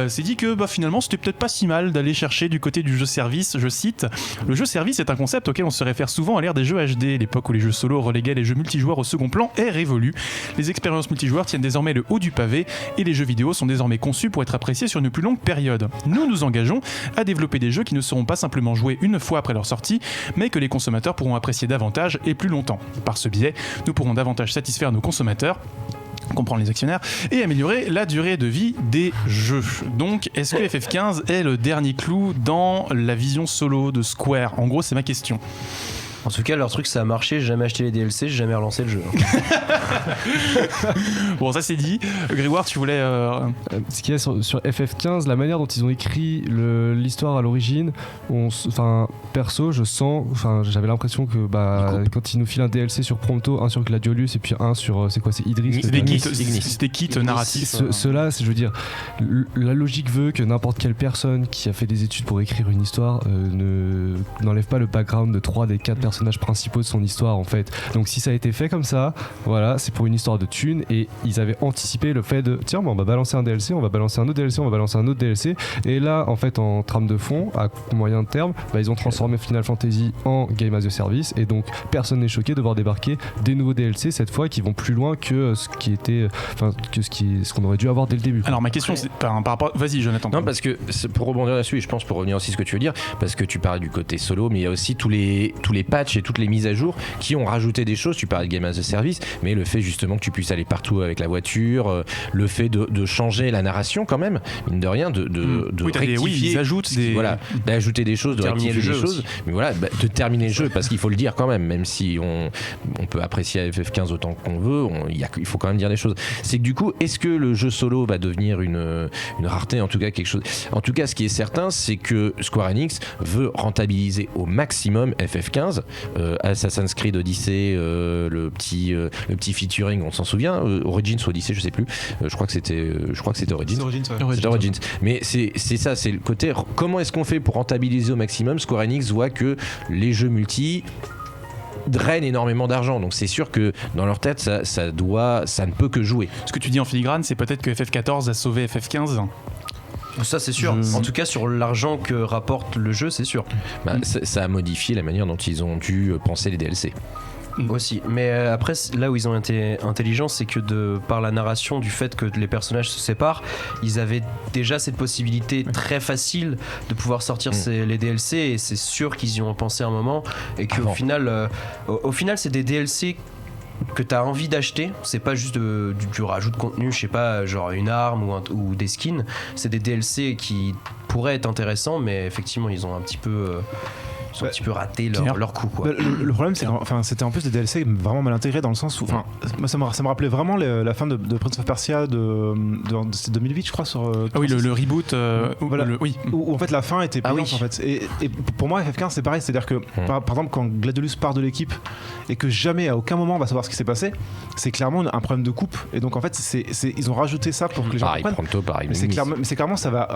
s'est dit que finalement c'était peut-être pas si mal d'aller chercher du côté du jeu service. Je cite: le jeu service est un concept auquel on se réfère souvent à l'ère des jeux HD. L'époque où les jeux solo reléguaient les jeux multijoueurs au second plan est révolue. Les expériences multijoueurs tiennent désormais le haut du pavé et les jeux vidéo sont désormais conçus pour être appréciés sur une plus longue période. Nous nous engageons à développer des jeux qui ne seront pas simplement joués une fois après leur sortie, mais que les consommateurs pourront apprécier davantage et plus longtemps. Par ce biais, nous pourrons davantage satisfaire nos consommateurs, comprendre les actionnaires, et améliorer la durée de vie des jeux. Donc, est-ce que FF15 est le dernier clou dans la vision solo de Square? En gros, c'est ma question. En tout cas, leur truc, ça a marché. J'ai jamais acheté les DLC, j'ai jamais relancé le jeu. Bon, ça c'est dit. Grégoire, tu voulais. Ce qu'il y a sur FF15, la manière dont ils ont écrit l'histoire à l'origine, perso, j'avais l'impression que quand ils nous filent un DLC sur Prompto, un sur Gladiolus et puis un sur c'est Idris. C'était kits narratifs. Ceux-là, je veux dire, la logique veut que n'importe quelle personne qui a fait des études pour écrire une histoire n'enlève pas le background de 3 des 4 personnages principaux de son histoire en fait. Donc si ça a été fait comme ça, voilà, c'est pour une histoire de thunes et ils avaient anticipé le fait de tiens, on va balancer un DLC, on va balancer un autre DLC, on va balancer un autre DLC, et là en fait en trame de fond à moyen terme, ils ont transformé Final Fantasy en Game as a Service et donc personne n'est choqué de voir débarquer des nouveaux DLC cette fois qui vont plus loin que ce qu'on aurait dû avoir dès le début. Alors ma question c'est par rapport, vas-y Jonathan. Non, parce que pour rebondir là-dessus, et je pense pour revenir aussi à ce que tu veux dire, parce que tu parlais du côté solo, mais il y a aussi tous les patchs et toutes les mises à jour qui ont rajouté des choses. Tu parlais de Game as a Service, mais le fait justement que tu puisses aller partout avec la voiture, le fait de changer la narration quand même, mine de rien, de rectifier, ils ajoutent d'ajouter des choses, de rectifier des choses, aussi. Mais voilà, de terminer le jeu, parce qu'il faut le dire quand même si on peut apprécier FF15 autant qu'on veut, il faut quand même dire des choses. C'est que du coup, est-ce que le jeu solo va devenir une rareté, en tout cas quelque chose. En tout cas, ce qui est certain, c'est que Square Enix veut rentabiliser au maximum FF15. Assassin's Creed Odyssey, le petit featuring, on s'en souvient, Origins ou Odyssey, je sais plus, je crois que c'était Origins. C'était Origins. Mais c'est ça, c'est le côté comment est-ce qu'on fait pour rentabiliser au maximum. Square Enix voit que les jeux multi drainent énormément d'argent, donc c'est sûr que dans leur tête ça ne peut que jouer. Ce que tu dis en filigrane, c'est peut-être que FF14 a sauvé FF15. Ça c'est sûr, en tout cas sur l'argent que rapporte le jeu, c'est sûr. Ça a modifié la manière dont ils ont dû penser les DLC. Aussi. Mais après, là où ils ont été intelligents, c'est que par la narration du fait que les personnages se séparent, ils avaient déjà cette possibilité très facile de pouvoir sortir les DLC, et c'est sûr qu'ils y ont pensé un moment, et qu'au final, c'est des DLC que t'as envie d'acheter. C'est pas juste du rajout de contenu, je sais pas, genre une arme ou des skins. C'est des DLC qui pourraient être intéressants, mais effectivement ils ont un petit peu raté leur coup, quoi. Le problème, c'est que c'était en plus des DLC vraiment mal intégrés, dans le sens où moi, ça me rappelait vraiment la fin de Prince of Persia de 2008, je crois, sur le reboot, voilà, où en fait la fin était payante, en fait. Et pour moi, FF15 c'est pareil, c'est à dire que par exemple quand Gladiolus part de l'équipe et que jamais à aucun moment on va savoir ce qui s'est passé, c'est clairement un problème de coupe, et donc en fait ils ont rajouté ça pour que les gens comprennent. Mais c'est clairement ça va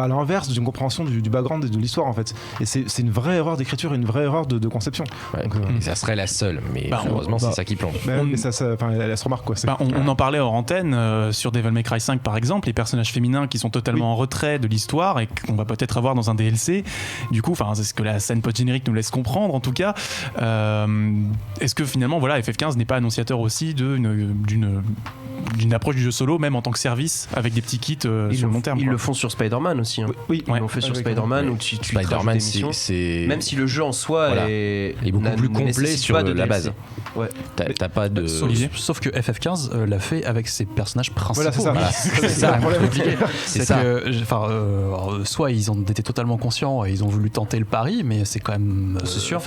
à l'inverse d'une compréhension du background et de l'histoire, en fait, et c'est une vraie erreur d'écriture, une vraie erreur de conception. Donc, ça serait la seule, mais heureusement c'est ça qui plombe. Mais ça elle se remarque, quoi. On en parlait hors antenne sur Devil May Cry 5 par exemple, les personnages féminins qui sont totalement en retrait de l'histoire et qu'on va peut-être avoir dans un DLC. Du coup, c'est ce que la scène post-générique nous laisse comprendre, en tout cas. Est-ce que finalement, FF15 n'est pas annonciateur aussi d'une approche du jeu solo, même en tant que service, avec des petits kits sur le long terme? Ils le font sur Spider-Man aussi. Oui, ils l'ont fait sur Spider-Man, où tu Spider-Man, c'est même si le jeu en soi est beaucoup plus complet sur la base. Ouais. T'as pas de. Sauf que FF15 l'a fait avec ses personnages principaux. Voilà, c'est ça. C'est que, soit ils ont été totalement conscients et ils ont voulu tenter le pari, mais c'est quand même. C'est sûr.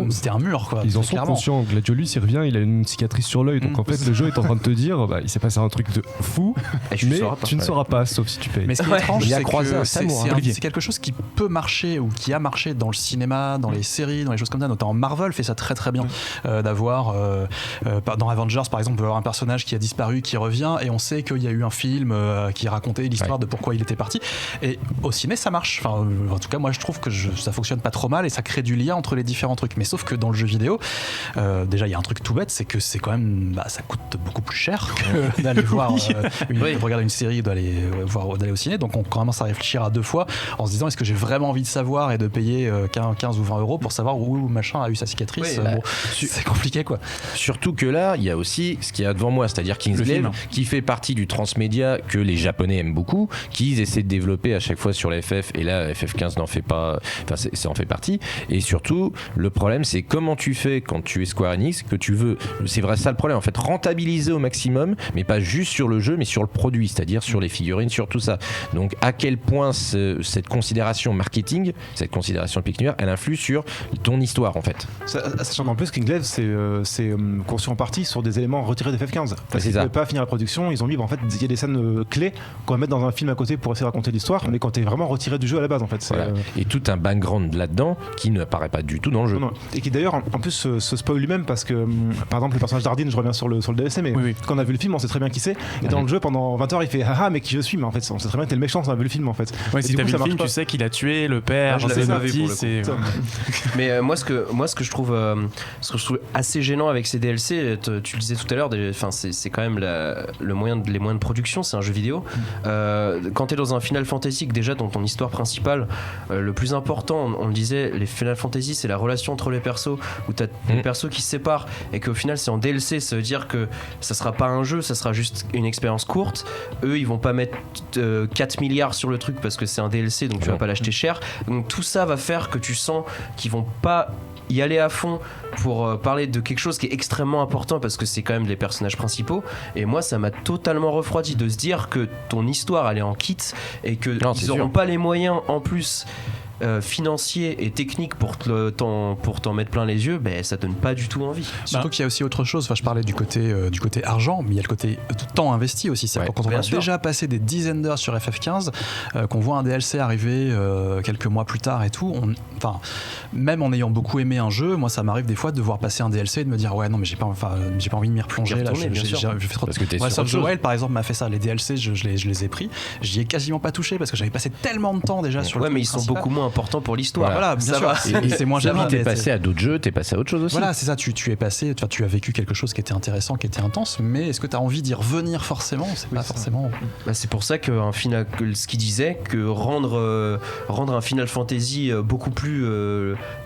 C'était un mur, quoi. Ils en sont conscients. Gladiolus, il revient, il a une cicatrice sur l'œil, donc en fait, le jeu est en train de te dire, il s'est passé un truc de fou, mais tu ne sauras pas, sauf si tu payes. Mais ce qui est étrange, c'est que c'est quelque chose qui peut marcher ou qui a marché dans le cinéma, dans les séries, dans les choses comme ça. Notamment Marvel fait ça très très bien. D'avoir dans Avengers par exemple, avoir un personnage qui a disparu, qui revient, et on sait qu'il y a eu un film qui racontait l'histoire de pourquoi il était parti. Et au ciné, ça marche. Enfin, en tout cas, moi, je trouve que ça fonctionne pas trop mal et ça crée du lien entre les différents trucs. Mais sauf que dans le jeu vidéo, déjà, il y a un truc tout bête, c'est que c'est quand même, ça coûte beaucoup plus cher que d'aller voir, de regarder une série, d'aller au ciné. Donc, on commence à réfléchir à deux fois en se disant, est-ce que j'ai vraiment envie de savoir et de payer 15 ou 20 euros pour savoir où machin a eu sa cicatrice? C'est compliqué, quoi. Surtout que là, il y a aussi ce qu'il y a devant moi, c'est-à-dire Kingsglaive, qui fait partie du transmédia que les Japonais aiment beaucoup, qu'ils essaient de développer à chaque fois sur la FF, et là FF15 n'en fait pas, ça en fait partie. Et surtout, le problème, c'est comment tu fais quand tu es Square Enix, que tu veux, c'est vrai, ça le problème en fait, rentabiliser au maximum, mais pas juste sur le jeu, mais sur le produit, c'est-à-dire sur les figurines, sur tout ça. Donc à quel point cette considération marketing, cette considération pécuniaire, elle influe sur ton histoire, en fait. Sachant qu'en plus Kingsglaive c'est conçu en partie sur des éléments retirés de FF15, parce qu'ils ne pouvaient pas finir la production. Ils ont mis, en fait, il y a des scènes clés qu'on va mettre dans un film à côté pour essayer de raconter l'histoire, mais quand t'es vraiment retiré du jeu à la base, en fait. Voilà. Et tout un background là-dedans qui ne apparaît pas du tout dans le jeu. Non. Et qui d'ailleurs en plus se spoil lui-même, parce que par exemple le personnage d'Ardine, je reviens sur le DLC, mais quand on a vu le film, on sait très bien qui c'est, et dans le jeu pendant 20 heures il fait haha mais qui je suis, mais en fait on sait très bien que t'es le méchant, on a vu le film, en fait. Si t'as vu le film, tu sais qu'il a tué le père. Je l'avais pas vu pour le coup. Mais moi ce que je trouve assez gênant avec ces DLC, tu le disais tout à l'heure, c'est quand même les moyens de production, c'est un jeu vidéo. Quand t'es dans un Final Fantasy, que déjà dans ton histoire principale, le plus important, on le disait, les Final Fantasy, c'est la relation entre les persos, où t'as des persos qui se séparent, et qu'au final c'est en DLC, ça veut dire que ça sera pas un jeu, ça sera juste une expérience courte. Eux, ils vont pas mettre 4 milliards sur le truc parce que c'est un DLC, donc tu vas pas l'acheter cher. Donc tout ça va faire que tu sens qu'ils vont pas y aller à fond pour parler de quelque chose qui est extrêmement important, parce que c'est quand même les personnages principaux. Et moi, ça m'a totalement refroidi de se dire que ton histoire elle est en kit et que ils n'auront pas les moyens en plus financiers et techniques pour t'en mettre plein les yeux. Ça donne pas du tout envie. Surtout qu'il y a aussi autre chose. Enfin, je parlais du côté argent, mais il y a le côté temps investi aussi. C'est quand on a déjà passé des dizaines d'heures sur FF15, qu'on voit un DLC arriver quelques mois plus tard et tout. Même en ayant beaucoup aimé un jeu, moi ça m'arrive des fois de voir passer un DLC et de me dire ouais non mais j'ai pas envie de m'y replonger là. J'ai fait trop de... Breath of the Wild par exemple m'a fait ça. Les DLC je les ai pris. J'y ai quasiment pas touché parce que j'avais passé tellement de temps déjà sur le. Ouais, mais ils sont beaucoup moins important pour l'histoire. Voilà, bien sûr. C'est moins gênant. T'es passé à d'autres jeux, t'es passé à autre chose aussi. Voilà, c'est ça. Tu es passé, tu as vécu quelque chose qui était intéressant, qui était intense, mais est-ce que tu as envie d'y revenir forcément? C'est pas forcément. C'est pour ça que ce qu'il disait, que rendre un Final Fantasy beaucoup plus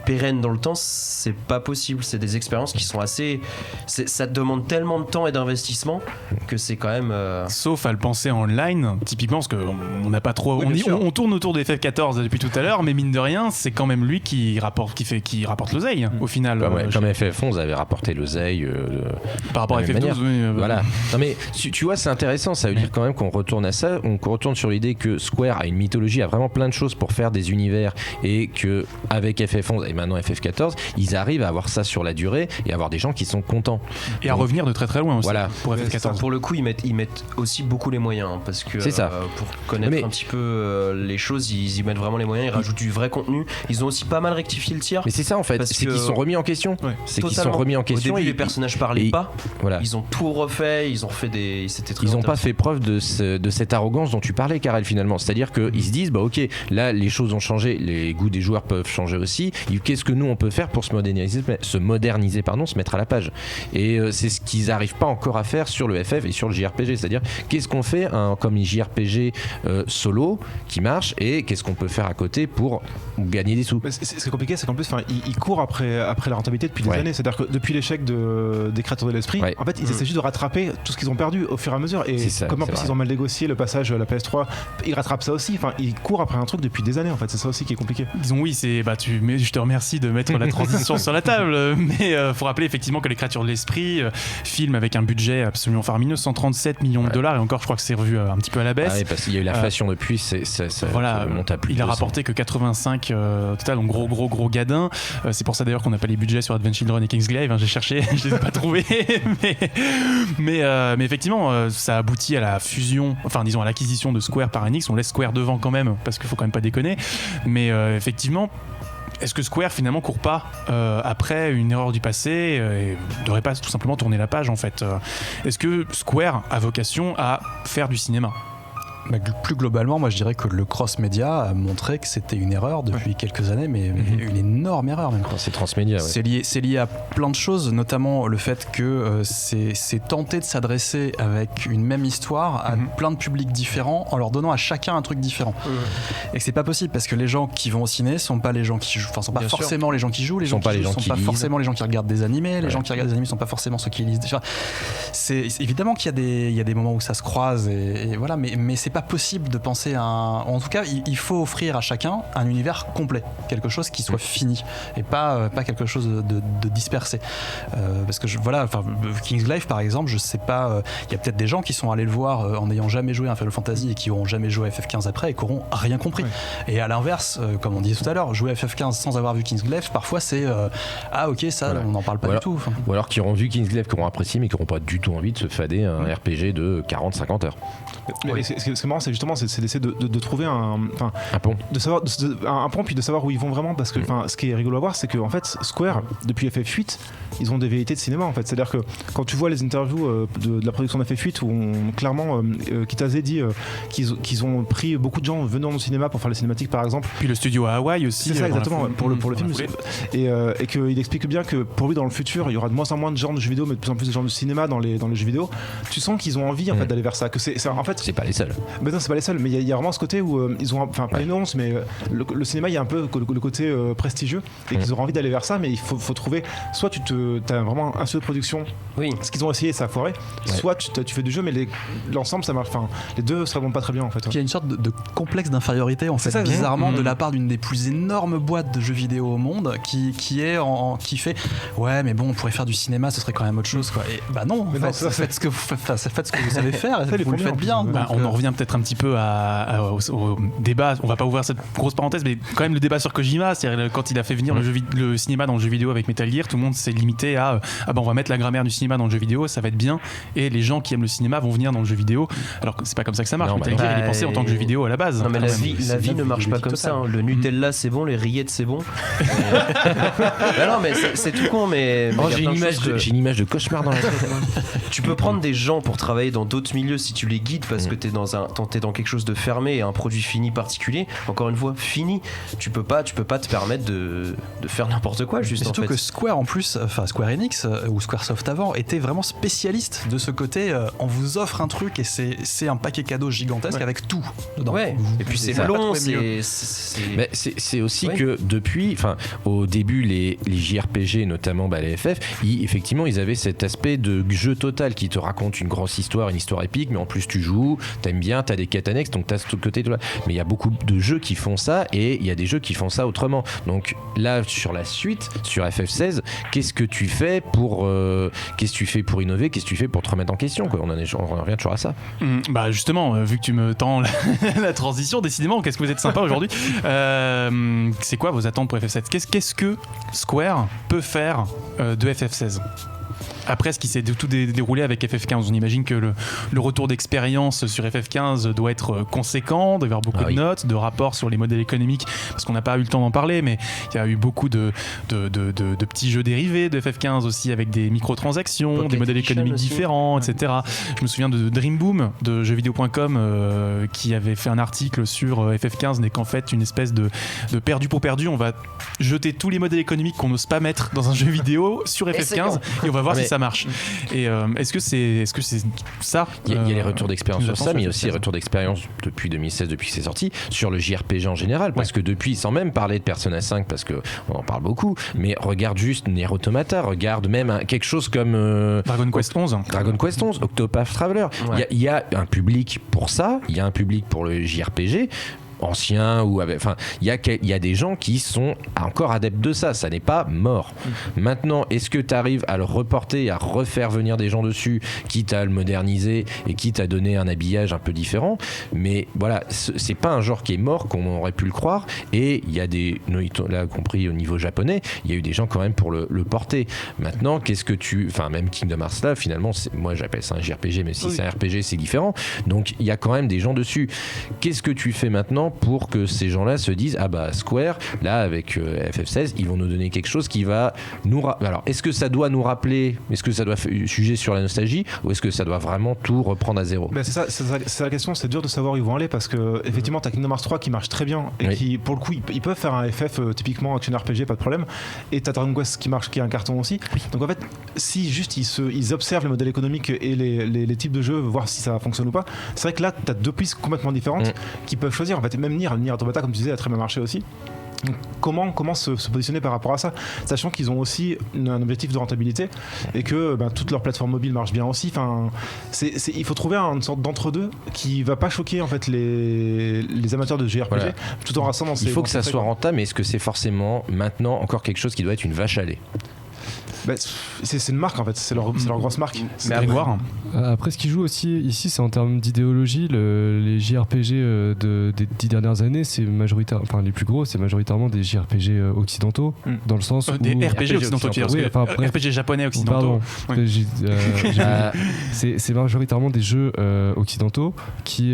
pérenne dans le temps, c'est pas possible. C'est des expériences qui sont assez. Ça te demande tellement de temps et d'investissement que c'est quand même. Sauf à le penser en online, typiquement, parce qu'on n'a pas trop. On tourne autour des FF14 depuis tout à l'heure, mais mine de rien, c'est quand même lui qui rapporte l'oseille au final. Comme FF11 avait rapporté l'oseille. Par rapport à FF12, oui. Voilà. Non mais tu vois, c'est intéressant. Ça veut dire quand même qu'on retourne à ça. On retourne sur l'idée que Square a une mythologie, a vraiment plein de choses pour faire des univers, et que avec FF11 et maintenant FF14, ils arrivent à avoir ça sur la durée et à avoir des gens qui sont contents. Et à revenir de très très loin aussi. Voilà. Pour FF14. Pour le coup, ils mettent aussi beaucoup les moyens, hein, parce que c'est ça. Pour connaître un petit peu les choses, ils y mettent vraiment les moyens. Ils rajoutent du vrai contenu. Ils ont aussi pas mal rectifié le tir. Mais c'est ça en fait. C'est qu'ils sont remis en question. Ouais. C'est qu'ils sont remis en question. Au début, les personnages parlaient pas. Voilà. Ils ont tout refait. Ils ont fait des. Ils n'ont pas fait preuve de cette arrogance dont tu parlais, Karel, finalement. C'est-à-dire qu'ils se disent, bah ok, là les choses ont changé, les goûts des joueurs peuvent changer aussi. Qu'est-ce que nous on peut faire pour se moderniser, se mettre à la page. Et c'est ce qu'ils n'arrivent pas encore à faire sur le FF et sur le JRPG. C'est-à-dire, qu'est-ce qu'on fait comme un JRPG solo qui marche, et qu'est-ce qu'on peut faire à côté pour gagner des sous. Ce qui est compliqué, c'est qu'en plus, ils courent après la rentabilité depuis des années. C'est-à-dire que depuis l'échec des créateurs de l'esprit, en fait, ils essaient juste de rattraper tout ce qu'ils ont perdu au fur et à mesure. Et comme en plus ils ont mal négocié le passage à la PS3, ils rattrapent ça aussi. Enfin, ils courent après un truc depuis des années. En fait, c'est ça aussi qui est compliqué. Disons oui, je te remercie de mettre la transition sur la table, mais faut rappeler effectivement que les créatures de l'esprit filment avec un budget absolument faramineux, 137 millions de dollars, et encore je crois que c'est revu un petit peu à la baisse. Oui, parce qu'il y a eu l'inflation depuis, ça monte à plus. Il a rapporté que 85 au total, donc gros gadin. C'est pour ça d'ailleurs qu'on n'a pas les budgets sur Advent Children et Kingsglaive, hein, j'ai cherché, je les ai pas trouvés, mais effectivement ça aboutit à la fusion, enfin disons à l'acquisition de Square par Enix. On laisse Square devant quand même, parce qu'il faut quand même pas déconner, mais effectivement, est-ce que Square finalement court pas après une erreur du passé et devrait pas tout simplement tourner la page en fait? Est-ce que Square a vocation à faire du cinéma? Plus globalement, moi je dirais que le cross-média a montré que c'était une erreur depuis quelques années, mais une énorme erreur même. C'est transmédia. C'est lié à plein de choses, notamment le fait que c'est tenté de s'adresser avec une même histoire à plein de publics différents en leur donnant à chacun un truc différent. Et que c'est pas possible, parce que les gens qui vont au ciné sont pas les gens qui jouent, sont pas forcément les gens qui jouent, les gens qui jouent sont pas forcément les gens qui regardent des animés, les gens qui regardent des animés sont pas forcément ceux qui lisent. C'est évidemment qu'il y a des moments où ça se croise et voilà, mais c'est pas possible de penser en tout cas il faut offrir à chacun un univers complet, quelque chose qui soit fini et pas quelque chose de dispersé, parce que Kingsglaive par exemple, je sais pas, il y a peut-être des gens qui sont allés le voir en n'ayant jamais joué à un Final Fantasy et qui auront jamais joué à FF15 après et qui auront rien compris, et à l'inverse, comme on disait tout à l'heure, jouer à FF15 sans avoir vu Kingsglaive, parfois c'est ok, ça on n'en parle pas du tout, ou alors qui auront vu Kingsglaive, qui auront apprécié mais qui n'auront pas du tout envie de se fader un RPG de 40-50 heures. Mais ce qui est marrant, c'est justement d'essayer de trouver un pont, un pont, puis de savoir où ils vont vraiment, parce que ce qui est rigolo à voir, c'est que en fait Square, depuis FF8, ils ont des vérités de cinéma en fait. C'est-à-dire que quand tu vois les interviews de la production de FF8 où clairement Kitase dit qu'ils ont pris beaucoup de gens venant au cinéma pour faire les cinématiques par exemple, puis le studio à Hawaï aussi, c'est ça exactement, pour le film, et qu'il explique bien que pour lui dans le futur il y aura de moins en moins de genres de jeux vidéo, mais de plus en plus de genres de cinéma dans les jeux vidéo. Tu sens qu'ils ont envie en fait d'aller vers ça, que c'est en fait, c'est pas les seuls. Mais non, c'est pas les seuls, mais il y a vraiment ce côté où ils ont, pas une once, mais le cinéma, il y a un peu le côté prestigieux, et qu'ils auront envie d'aller vers ça, mais il faut trouver, soit t'as vraiment un studio de production, ce qu'ils ont essayé, ça a foiré, soit tu fais du jeu, mais l'ensemble ça marche, les deux ça répond pas très bien en fait. Il y a une sorte de complexe d'infériorité en fait, ça, bizarrement, de la part d'une des plus énormes boîtes de jeux vidéo au monde, qui fait ouais, mais bon, on pourrait faire du cinéma, ce serait quand même autre chose, quoi. Et non, faites ce que vous savez faire, vous le faites bien. On en revient peut-être un petit peu au débat, on va pas ouvrir cette grosse parenthèse, mais quand même le débat sur Kojima, c'est-à-dire quand il a fait venir le cinéma dans le jeu vidéo avec Metal Gear, tout le monde s'est limité à on va mettre la grammaire du cinéma dans le jeu vidéo, ça va être bien, et les gens qui aiment le cinéma vont venir dans le jeu vidéo, alors que c'est pas comme ça que ça marche. Metal Gear, il est pensé en tant que jeu vidéo à la base. Non, mais la vie ne marche pas comme ça, le Nutella c'est bon, les rillettes c'est bon. Non mais c'est tout con, mais j'ai une image de cauchemar dans la tête. Tu peux prendre des gens pour travailler dans d'autres milieux si tu les guides, parce que t'es dans un Quand t'es dans quelque chose de fermé et un produit fini particulier, encore une fois, fini, tu peux pas te permettre de faire n'importe quoi, juste. Surtout en fait. que Square en plus, enfin Square Enix ou Squaresoft avant, était vraiment spécialiste de ce côté. On vous offre un truc et c'est un paquet cadeau gigantesque avec tout dedans. Ouais. Et puis c'est long, c'est aussi que depuis, enfin au début les JRPG, notamment les FF, effectivement ils avaient cet aspect de jeu total qui te raconte une grosse histoire, une histoire épique, mais en plus tu joues, t'aimes bien, t'as des quêtes annexes, donc t'as ce côté de là. Mais il y a beaucoup de jeux qui font ça et il y a des jeux qui font ça autrement. Donc là sur la suite, sur FF16, qu'est-ce que tu fais pour innover, qu'est-ce que tu fais pour te remettre en question, quoi. On revient toujours à ça. Bah justement, vu que tu me tends la transition, décidément, qu'est-ce que vous êtes sympa aujourd'hui. C'est quoi vos attentes pour FF16 ? Qu'est-ce que Square peut faire de FF16 ? Après ce qui s'est tout déroulé avec FF15, on imagine que le retour d'expérience sur FF15 doit être conséquent, doit y avoir beaucoup de notes, de rapports sur les modèles économiques, parce qu'on n'a pas eu le temps d'en parler, mais il y a eu beaucoup de petits jeux dérivés de FF15 aussi, avec des microtransactions, Pocket des modèles économiques aussi. Différents, etc. Je me souviens de Dream Boom de jeuxvideo.com qui avait fait un article sur FF15, n'est qu'en fait une espèce de perdu pour perdu, on va jeter tous les modèles économiques qu'on n'ose pas mettre dans un jeu vidéo sur FF15 et on va voir si ça marche. Et est-ce que c'est ça Il y a les retours d'expérience sur ça, mais il y a aussi les retours d'expérience depuis 2016, depuis que c'est sorti, sur le JRPG en général, parce que depuis, sans même parler de Persona 5, parce qu'on en parle beaucoup, mais regarde juste Nier Automata, regarde même quelque chose comme Dragon Quest 11, Octopath Traveler. Il y a un public pour ça, il y a un public pour le JRPG ancien ou enfin il y a des gens qui sont encore adeptes de ça n'est pas mort. Maintenant, est-ce que tu arrives à le reporter, à refaire venir des gens dessus, quitte à le moderniser et quitte à donner un habillage un peu différent, mais voilà, c'est pas un genre qui est mort comme on aurait pu le croire, et il y a là compris au niveau japonais, il y a eu des gens quand même pour le porter. Maintenant, même Kingdom Hearts là, finalement, moi j'appelle ça un JRPG, mais si c'est un RPG c'est différent, donc il y a quand même des gens dessus. Qu'est-ce que tu fais maintenant pour que ces gens-là se disent Square, là avec FF16, ils vont nous donner quelque chose qui va nous alors est-ce que ça doit nous rappeler, est-ce que ça doit juger sur la nostalgie, ou est-ce que ça doit vraiment tout reprendre à zéro? C'est la question, c'est dur de savoir où ils vont aller, parce que effectivement t'as Kingdom Hearts 3 qui marche très bien et qui pour le coup ils peuvent faire un FF typiquement action RPG, pas de problème, et t'as Dragon Quest qui marche, qui est un carton aussi. Donc en fait, si juste ils observent les modèles économiques et les types de jeux, voir si ça fonctionne ou pas, c'est vrai que là t'as deux pistes complètement différentes qui peuvent choisir en fait. Même Nier Automata, comme tu disais, a très bien marché aussi. Donc, comment se positionner par rapport à ça, sachant qu'ils ont aussi un objectif de rentabilité et que toute leur plateforme mobile marche bien aussi. Enfin, il faut trouver une sorte d'entre-deux qui va pas choquer en fait les amateurs de JRPG, tout en restant dans ces... Il faut que ça soit rentable, mais est-ce que c'est forcément maintenant encore quelque chose qui doit être une vache à lait? C'est une marque en fait, c'est leur grosse marque. C'est Grégoire. Après, ce qui joue aussi ici, c'est en termes d'idéologie. Les JRPG des 10 dernières années, c'est les plus gros, c'est majoritairement des JRPG occidentaux, dans le sens où des RPG occidentaux, RPG japonais occidentaux. C'est majoritairement des jeux occidentaux qui,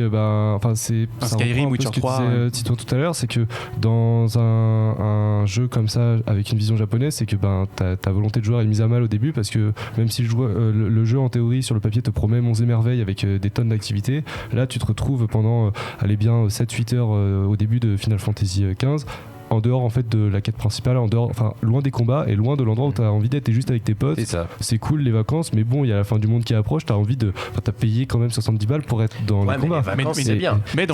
c'est Skyrim, Witcher 3. Tito tout à l'heure, c'est que dans un jeu comme ça, avec une vision japonaise, c'est que ta volonté de joueur est mise à mal au début, parce que même si le jeu en théorie sur le papier te promet monts et merveilles avec des tonnes d'activités, là tu te retrouves pendant 7-8 heures au début de Final Fantasy XV en dehors en fait de la quête principale, loin des combats et loin de l'endroit où t'as envie d'être, t'es juste avec tes potes. C'est cool les vacances, mais bon, il y a la fin du monde qui approche, t'as payé quand même 70 balles pour être dans les combats. Mais c'est bien. Mais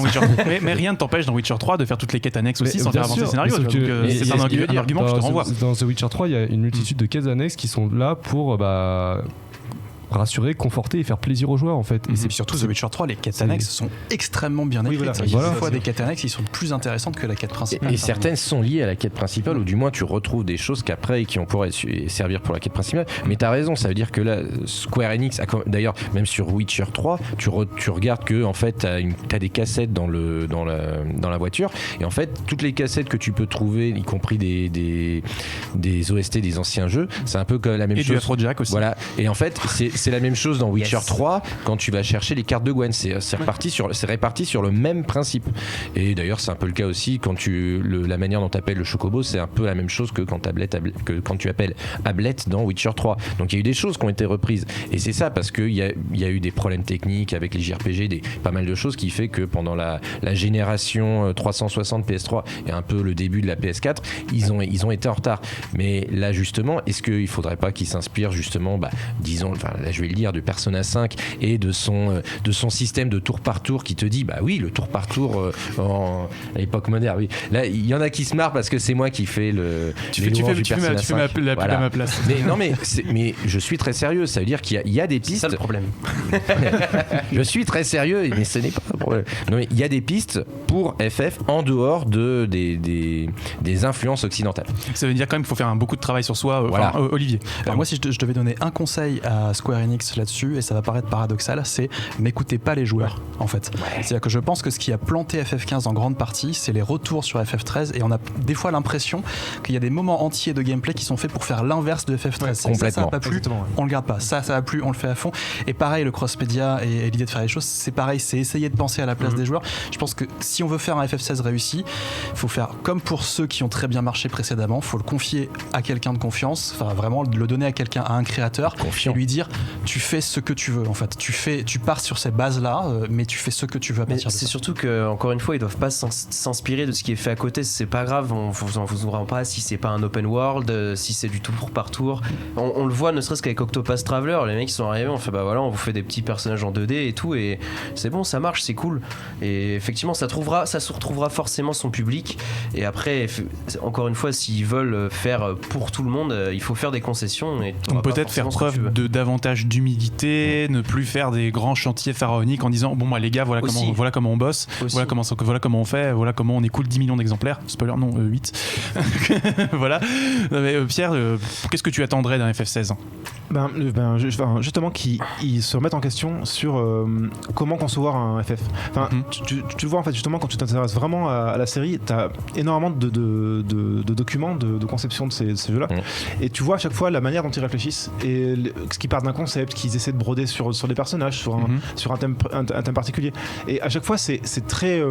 rien ne t'empêche dans Witcher 3 de faire toutes les quêtes annexes aussi sans faire avancer le scénario. C'est un argument que je te renvoie. Dans The Witcher 3, il y a une multitude de quêtes annexes qui sont là pour rassurer, conforter et faire plaisir aux joueurs en fait. Et surtout The Witcher 3, les quêtes annexes sont extrêmement bien écrites. Parfois des quêtes annexes qui sont plus intéressantes que la quête principale. Et certaines sont liées à la quête principale, ou du moins tu retrouves des choses qu'après qui pourraient servir pour la quête principale. Mais t'as raison, ça veut dire que là Square Enix d'ailleurs même sur Witcher 3 tu regardes que en fait t'as des cassettes dans la voiture, et en fait toutes les cassettes que tu peux trouver, y compris des OST des anciens jeux, c'est un peu comme la même chose. Et du Afrojack aussi. Voilà. Et en fait c'est la même chose dans Witcher 3 quand tu vas chercher les cartes de Gwen. C'est réparti sur le même principe. Et d'ailleurs, c'est un peu le cas aussi quand la manière dont tu appelles le Chocobo, c'est un peu la même chose que quand tu appelles Ablette dans Witcher 3. Donc il y a eu des choses qui ont été reprises. Et c'est ça, parce qu'il y a eu des problèmes techniques avec les JRPG, pas mal de choses qui fait que pendant la génération 360 PS3 et un peu le début de la PS4, ils ont été en retard. Mais là, justement, est-ce qu'il ne faudrait pas qu'ils s'inspirent justement, disons, là je vais le dire, de Persona 5 et de son système de tour par tour qui te dit, oui, le tour par tour à l'époque moderne, oui. Là, il y en a qui se marrent parce que c'est moi qui fais tu fais la pub à ma place. Mais je suis très sérieux, ça veut dire qu'il y a des pistes. C'est ça le problème. Je suis très sérieux, mais ce n'est pas un problème. Non, mais il y a des pistes pour FF en dehors des influences occidentales. Ça veut dire quand même qu'il faut faire beaucoup de travail sur soi, Olivier. Alors moi, si je devais donner un conseil à Square Enix là-dessus, et ça va paraître paradoxal, c'est n'écoutez pas les joueurs, en fait. C'est-à-dire que je pense que ce qui a planté FF15 en grande partie, c'est les retours sur FF13, et on a des fois l'impression qu'il y a des moments entiers de gameplay qui sont faits pour faire l'inverse de FF13. Complètement. Ça n'a pas plu, on le garde pas. Ça a plu, on le fait à fond. Et pareil, le cross-média et l'idée de faire les choses, c'est pareil, c'est essayer de penser à la place des joueurs. Je pense que si on veut faire un FF16 réussi, il faut faire comme pour ceux qui ont très bien marché précédemment, il faut le confier à quelqu'un de confiance, enfin vraiment le donner à quelqu'un, à un créateur, et lui dire tu fais ce que tu veux en fait, tu pars sur ces bases là, mais tu fais ce que tu veux à partir de ça. C'est surtout que encore une fois ils doivent pas s'inspirer de ce qui est fait à côté, c'est pas grave, on vous en rend pas si c'est pas un open world, si c'est du tour par tour. On le voit ne serait-ce qu'avec Octopath Traveler, les mecs sont arrivés, on fait on vous fait des petits personnages en 2D et tout, et c'est bon, ça marche, c'est cool. Et effectivement ça se retrouvera forcément son public, et après encore une fois s'ils veulent faire pour tout le monde, il faut faire des concessions, et donc peut-être faire preuve de davantage d'humilité, ne plus faire des grands chantiers pharaoniques en disant bon moi les gars voilà comment on bosse, voilà comment on fait, voilà comment on écoule 10 millions d'exemplaires, spoiler non 8 voilà. Mais Pierre, qu'est-ce que tu attendrais d'un FF16? Justement qu'ils se remettent en question sur comment concevoir un FF. Tu le vois en fait, justement quand tu t'intéresses vraiment à la série, t'as énormément de documents de conception de ces jeux-là, et tu vois à chaque fois la manière dont ils réfléchissent et ce qui part d'un concept qu'ils essaient de broder sur des personnages, sur un thème particulier, et à chaque fois c'est très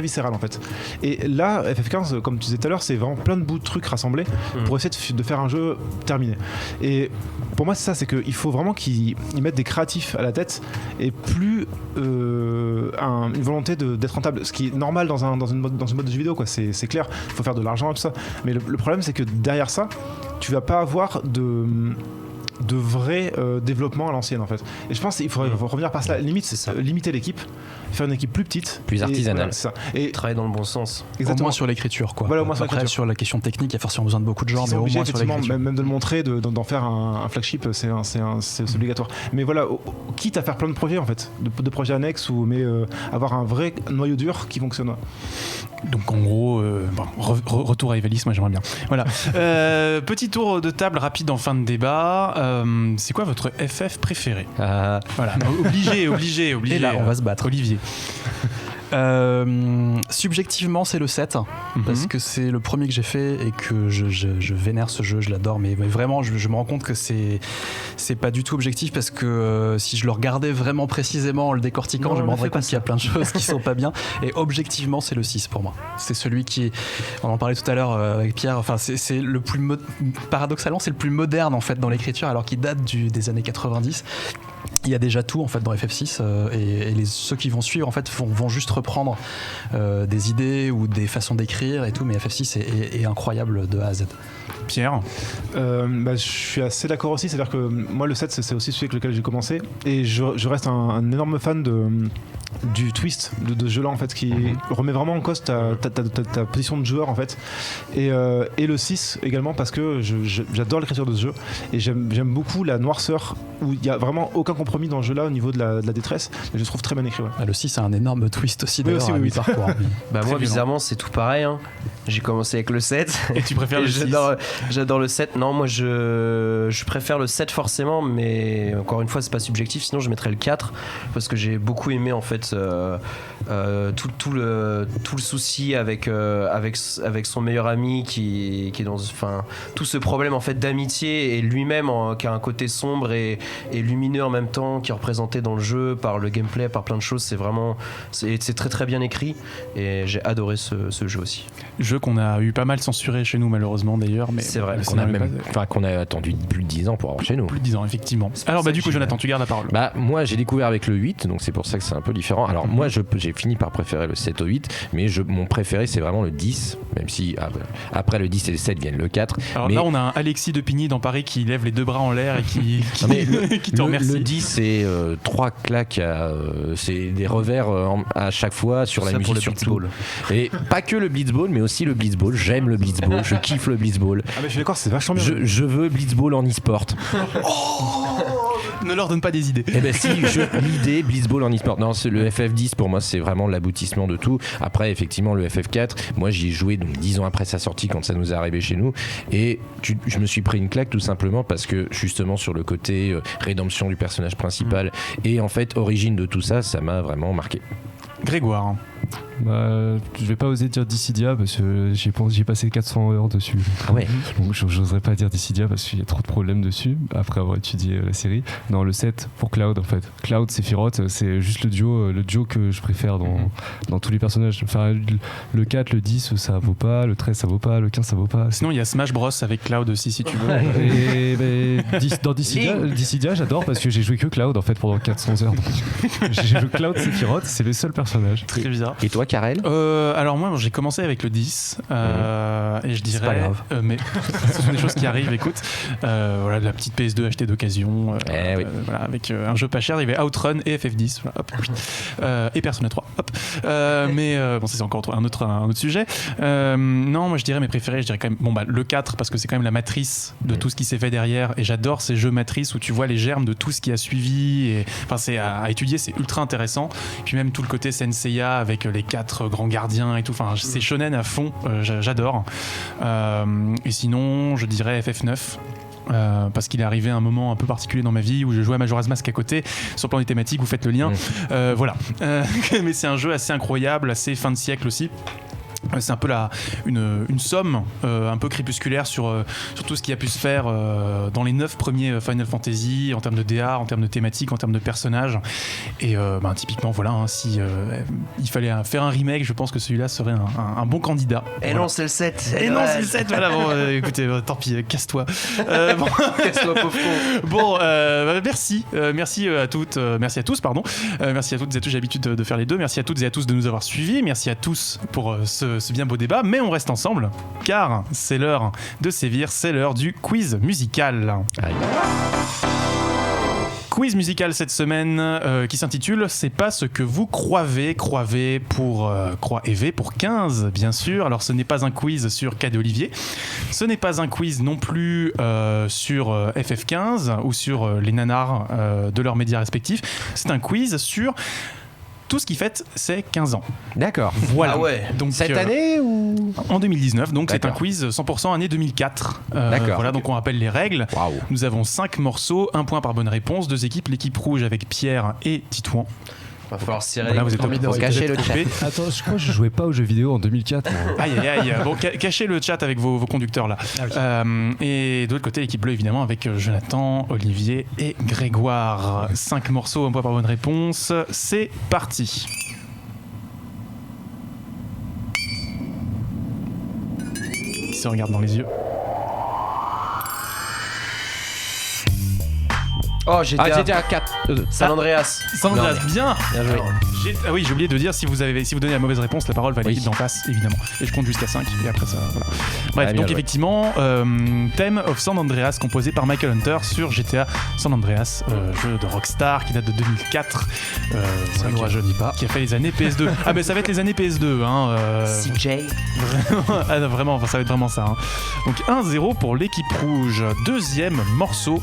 viscéral en fait. Et là FF15, comme tu disais tout à l'heure, c'est vraiment plein de bouts de trucs rassemblés pour essayer de faire un jeu terminé. Et pour moi c'est ça, c'est qu'il faut vraiment qu'ils mettent des créatifs à la tête et plus une volonté d'être rentable, ce qui est normal dans une mode de jeu vidéo quoi. C'est clair, il faut faire de l'argent et tout ça, mais le problème c'est que derrière ça tu vas pas avoir de vrai développement à l'ancienne en fait. Et je pense qu'il faudrait revenir par ça, limiter l'équipe, faire une équipe plus petite, plus artisanale, et travailler dans le bon sens. Exactement. Au moins sur l'écriture quoi. Voilà, au moins après sur la question technique il y a forcément besoin de beaucoup de gens, mais au moins sur l'écriture. Même de le montrer, d'en faire un flagship, c'est obligatoire. Mais voilà, quitte à faire plein de projets en fait, de projets annexes, mais avoir un vrai noyau dur qui fonctionne. Donc en gros, retour à Ivalice, moi j'aimerais bien. Voilà. Petit tour de table rapide en fin de débat. C'est quoi votre FF préféré? Voilà. Obligé. Et là, on va se battre. Olivier. Subjectivement c'est le 7 parce que c'est le premier que j'ai fait et que je vénère ce jeu, je l'adore, mais vraiment je me rends compte que c'est pas du tout objectif, parce que si je le regardais vraiment précisément en le décortiquant, je me rendrais compte qu'il y a plein de choses qui sont pas bien, et objectivement c'est le 6 pour moi. C'est celui qui est, on en parlait tout à l'heure avec Pierre, enfin c'est le plus paradoxalement c'est le plus moderne en fait dans l'écriture, alors qu'il date des années 90. Il y a déjà tout en fait dans FF6 et ceux qui vont suivre en fait vont juste reprendre des idées ou des façons d'écrire et tout, mais FF6 est incroyable de A à Z. Pierre? Je suis assez d'accord aussi, c'est-à-dire que moi le 7 c'est aussi celui avec lequel j'ai commencé, et je reste un énorme fan du twist de ce jeu là en fait, qui remet vraiment en cause ta position de joueur en fait, et le 6 également parce que j'adore l'écriture de ce jeu, et j'aime beaucoup la noirceur où il y a vraiment aucun compromis dans ce jeu là au niveau de la détresse, et je trouve très bien écrit. Le 6 a un énorme twist aussi d'ailleurs, oui. Parcours, moi bizarrement c'est tout pareil, j'ai commencé avec le 7 et tu préfères le 6? J'adore le 7. Non, moi je préfère le 7 forcément, mais encore une fois c'est pas subjectif, sinon je mettrais le 4 parce que j'ai beaucoup aimé en fait tout le souci avec son meilleur ami qui est dans, enfin, tout ce problème en fait d'amitié, et lui-même qui a un côté sombre et lumineux en même temps, qui est représenté dans le jeu par le gameplay, par plein de choses. C'est très très bien écrit et j'ai adoré ce jeu aussi. Jeu qu'on a eu pas mal censuré chez nous malheureusement d'ailleurs, mais c'est vrai qu'on a attendu plus de 10 ans pour avoir chez nous. Plus de 10 ans effectivement. Alors du coup Jonathan, tu gardes la parole. Moi j'ai découvert avec le 8, donc c'est pour ça que c'est un peu différent. Alors moi j'ai fini par préférer le 7 au 8, mais mon préféré c'est vraiment le 10, même si après le 10 et le 7 viennent le 4. Alors là on a un Alexis de Pigny dans Paris qui lève les deux bras en l'air et qui te remercie. Le 10 c'est 3 claques, c'est des revers à chaque fois sur la musique, sur tout. Et pas que le Blitzball, mais aussi le Blitzball. J'aime le Blitzball, je kiffe le Blitzball. Ah mais je suis d'accord, c'est vachement bien. Je veux Blitzball en e-sport. Ne leur donne pas des idées. Eh ben si, l'idée Blitzball en e-sport. Non, le FF10 pour moi c'est vraiment l'aboutissement de tout. Après effectivement le FF4, moi j'y ai joué donc 10 ans après sa sortie quand ça nous est arrivé chez nous, et je me suis pris une claque tout simplement parce que justement sur le côté rédemption du personnage principal et en fait origine de tout ça m'a vraiment marqué. Grégoire. Je vais pas oser dire Dissidia parce que j'ai passé 400 heures dessus. Ah ouais. Donc j'oserais pas dire Dissidia parce qu'il y a trop de problèmes dessus après avoir étudié la série. Non, le 7 pour Cloud en fait. Cloud, Sephiroth, c'est juste le duo que je préfère dans tous les personnages. Enfin, le 4, le 10, ça vaut pas, le 13, ça vaut pas, le 15, ça vaut pas. Sinon, il y a Smash Bros avec Cloud aussi si tu veux. Et dans Dissidia, j'adore parce que j'ai joué que Cloud en fait pendant 400 heures. J'ai joué Cloud, Sephiroth, c'est le seul personnage. Très bizarre. Et toi, Karel? Alors moi j'ai commencé avec le 10 et je dirais c'est pas grave. mais ce sont des choses qui arrivent, écoute, voilà, de la petite PS2 achetée d'occasion, oui. voilà, avec un jeu pas cher, il y avait Outrun et FF10, voilà, hop, et Persona 3 hop, mais bon ça c'est encore un autre sujet. Non, moi je dirais mes préférés, je dirais quand même le 4 parce que c'est quand même la matrice de tout ce qui s'est fait derrière, et j'adore ces jeux matrices où tu vois les germes de tout ce qui a suivi, et enfin c'est à étudier, c'est ultra intéressant. Et puis même tout le côté Senseiya avec les 4 grands gardiens et tout, enfin c'est shonen à fond, j'adore. Et sinon je dirais FF9 parce qu'il est arrivé à un moment un peu particulier dans ma vie où je jouais à Majora's Mask à côté. Sur le plan des thématiques, vous faites le lien. Voilà. Mais c'est un jeu assez incroyable, assez fin de siècle aussi. C'est un peu une somme un peu crépusculaire sur tout ce qui a pu se faire dans les 9 premiers Final Fantasy en termes de DA, en termes de thématiques, en termes de personnages. Et typiquement, voilà, si il fallait faire un remake, je pense que celui-là serait un bon candidat. Et voilà. Non, c'est le 7. Et non, c'est le 7. Voilà, bon, écoutez, tant pis, casse-toi. Casse-toi, pauvre con. Bon, merci à toutes, merci à tous, pardon. Merci à toutes et à tous, j'ai l'habitude de faire les deux. Merci à toutes et à tous de nous avoir suivis. Merci à tous pour ce bien beau débat, mais on reste ensemble car c'est l'heure de sévir, c'est l'heure du quiz musical. Aïe. Quiz musical cette semaine qui s'intitule C'est pas ce que vous croivez pour croix-EV pour 15 bien sûr. Alors ce n'est pas un quiz sur Cadet Olivier, ce n'est pas un quiz non plus sur FF15 ou sur les nanars de leurs médias respectifs, c'est un quiz sur tout ce qui fête ses 15 ans. D'accord. Voilà. Ah ouais. Donc, cette année ou en 2019, donc D'accord. c'est un quiz 100% année 2004. D'accord. Voilà, donc on rappelle les règles. Waouh. Nous avons 5 morceaux, 1 point par bonne réponse, 2 équipes, l'équipe rouge avec Pierre et Titouan. Va falloir serrer Voilà, vous êtes pour cacher le chat. Attends, je crois que je jouais pas aux jeux vidéo en 2004. Aïe aïe aïe. Bon, cachez le chat avec vos conducteurs là. Et de l'autre côté, l'équipe bleue évidemment avec Jonathan, Olivier et Grégoire. 5 morceaux, 1 point par bonne réponse. C'est parti. Qui se regarde dans les yeux. Oh, GTA 4. San Andreas. San Andreas, bien. Bien joué. Ah oui, j'ai oublié de dire, si vous donnez la mauvaise réponse, la parole va à l'équipe d'en face, évidemment. Et je compte jusqu'à 5, et après ça, voilà. Bref, donc effectivement, thème of San Andreas, composé par Michael Hunter sur GTA San Andreas, jeu de Rockstar qui date de 2004. Ça ne rajeunit pas. Qui a fait les années PS2. Ah ben ça va être les années PS2, hein. CJ. Ah, non, vraiment, ça va être vraiment ça. Hein. Donc 1-0 pour l'équipe rouge. Deuxième morceau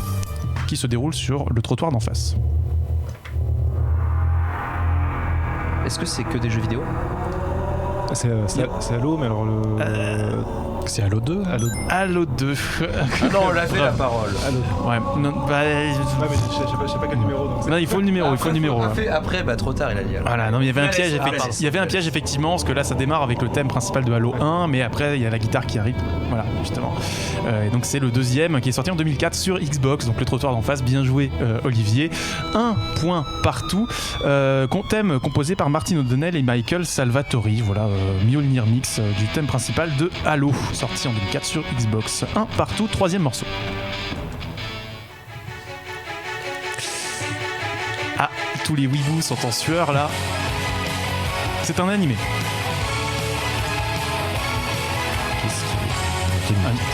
qui se déroule sur le trottoir d'en face. Est-ce que c'est que des jeux vidéo ? C'est Halo, mais alors c'est Halo 2. Halo 2. Ah non, on l'a fait la parole. Ouais, non, bah, Ouais, mais je sais pas quel numéro. Donc non, il faut le numéro, Après, trop tard, il a dit. Alors. Voilà, non, mais il y avait un piège, laisse- il y avait un piège effectivement, parce que là ça démarre avec le thème principal de Halo 1, mais après il y a la guitare qui arrive, voilà, justement. Et donc c'est le deuxième qui est sorti en 2004 sur Xbox, donc le trottoir d'en face, bien joué Olivier. 1 point partout. Thème composé par Martin O'Donnell et Michael Salvatori, voilà, Mjolnir mix du thème principal de Halo, sorti en 2004 sur Xbox. 1 partout, troisième morceau. Ah, tous les weebos sont en sueur là. C'est un animé.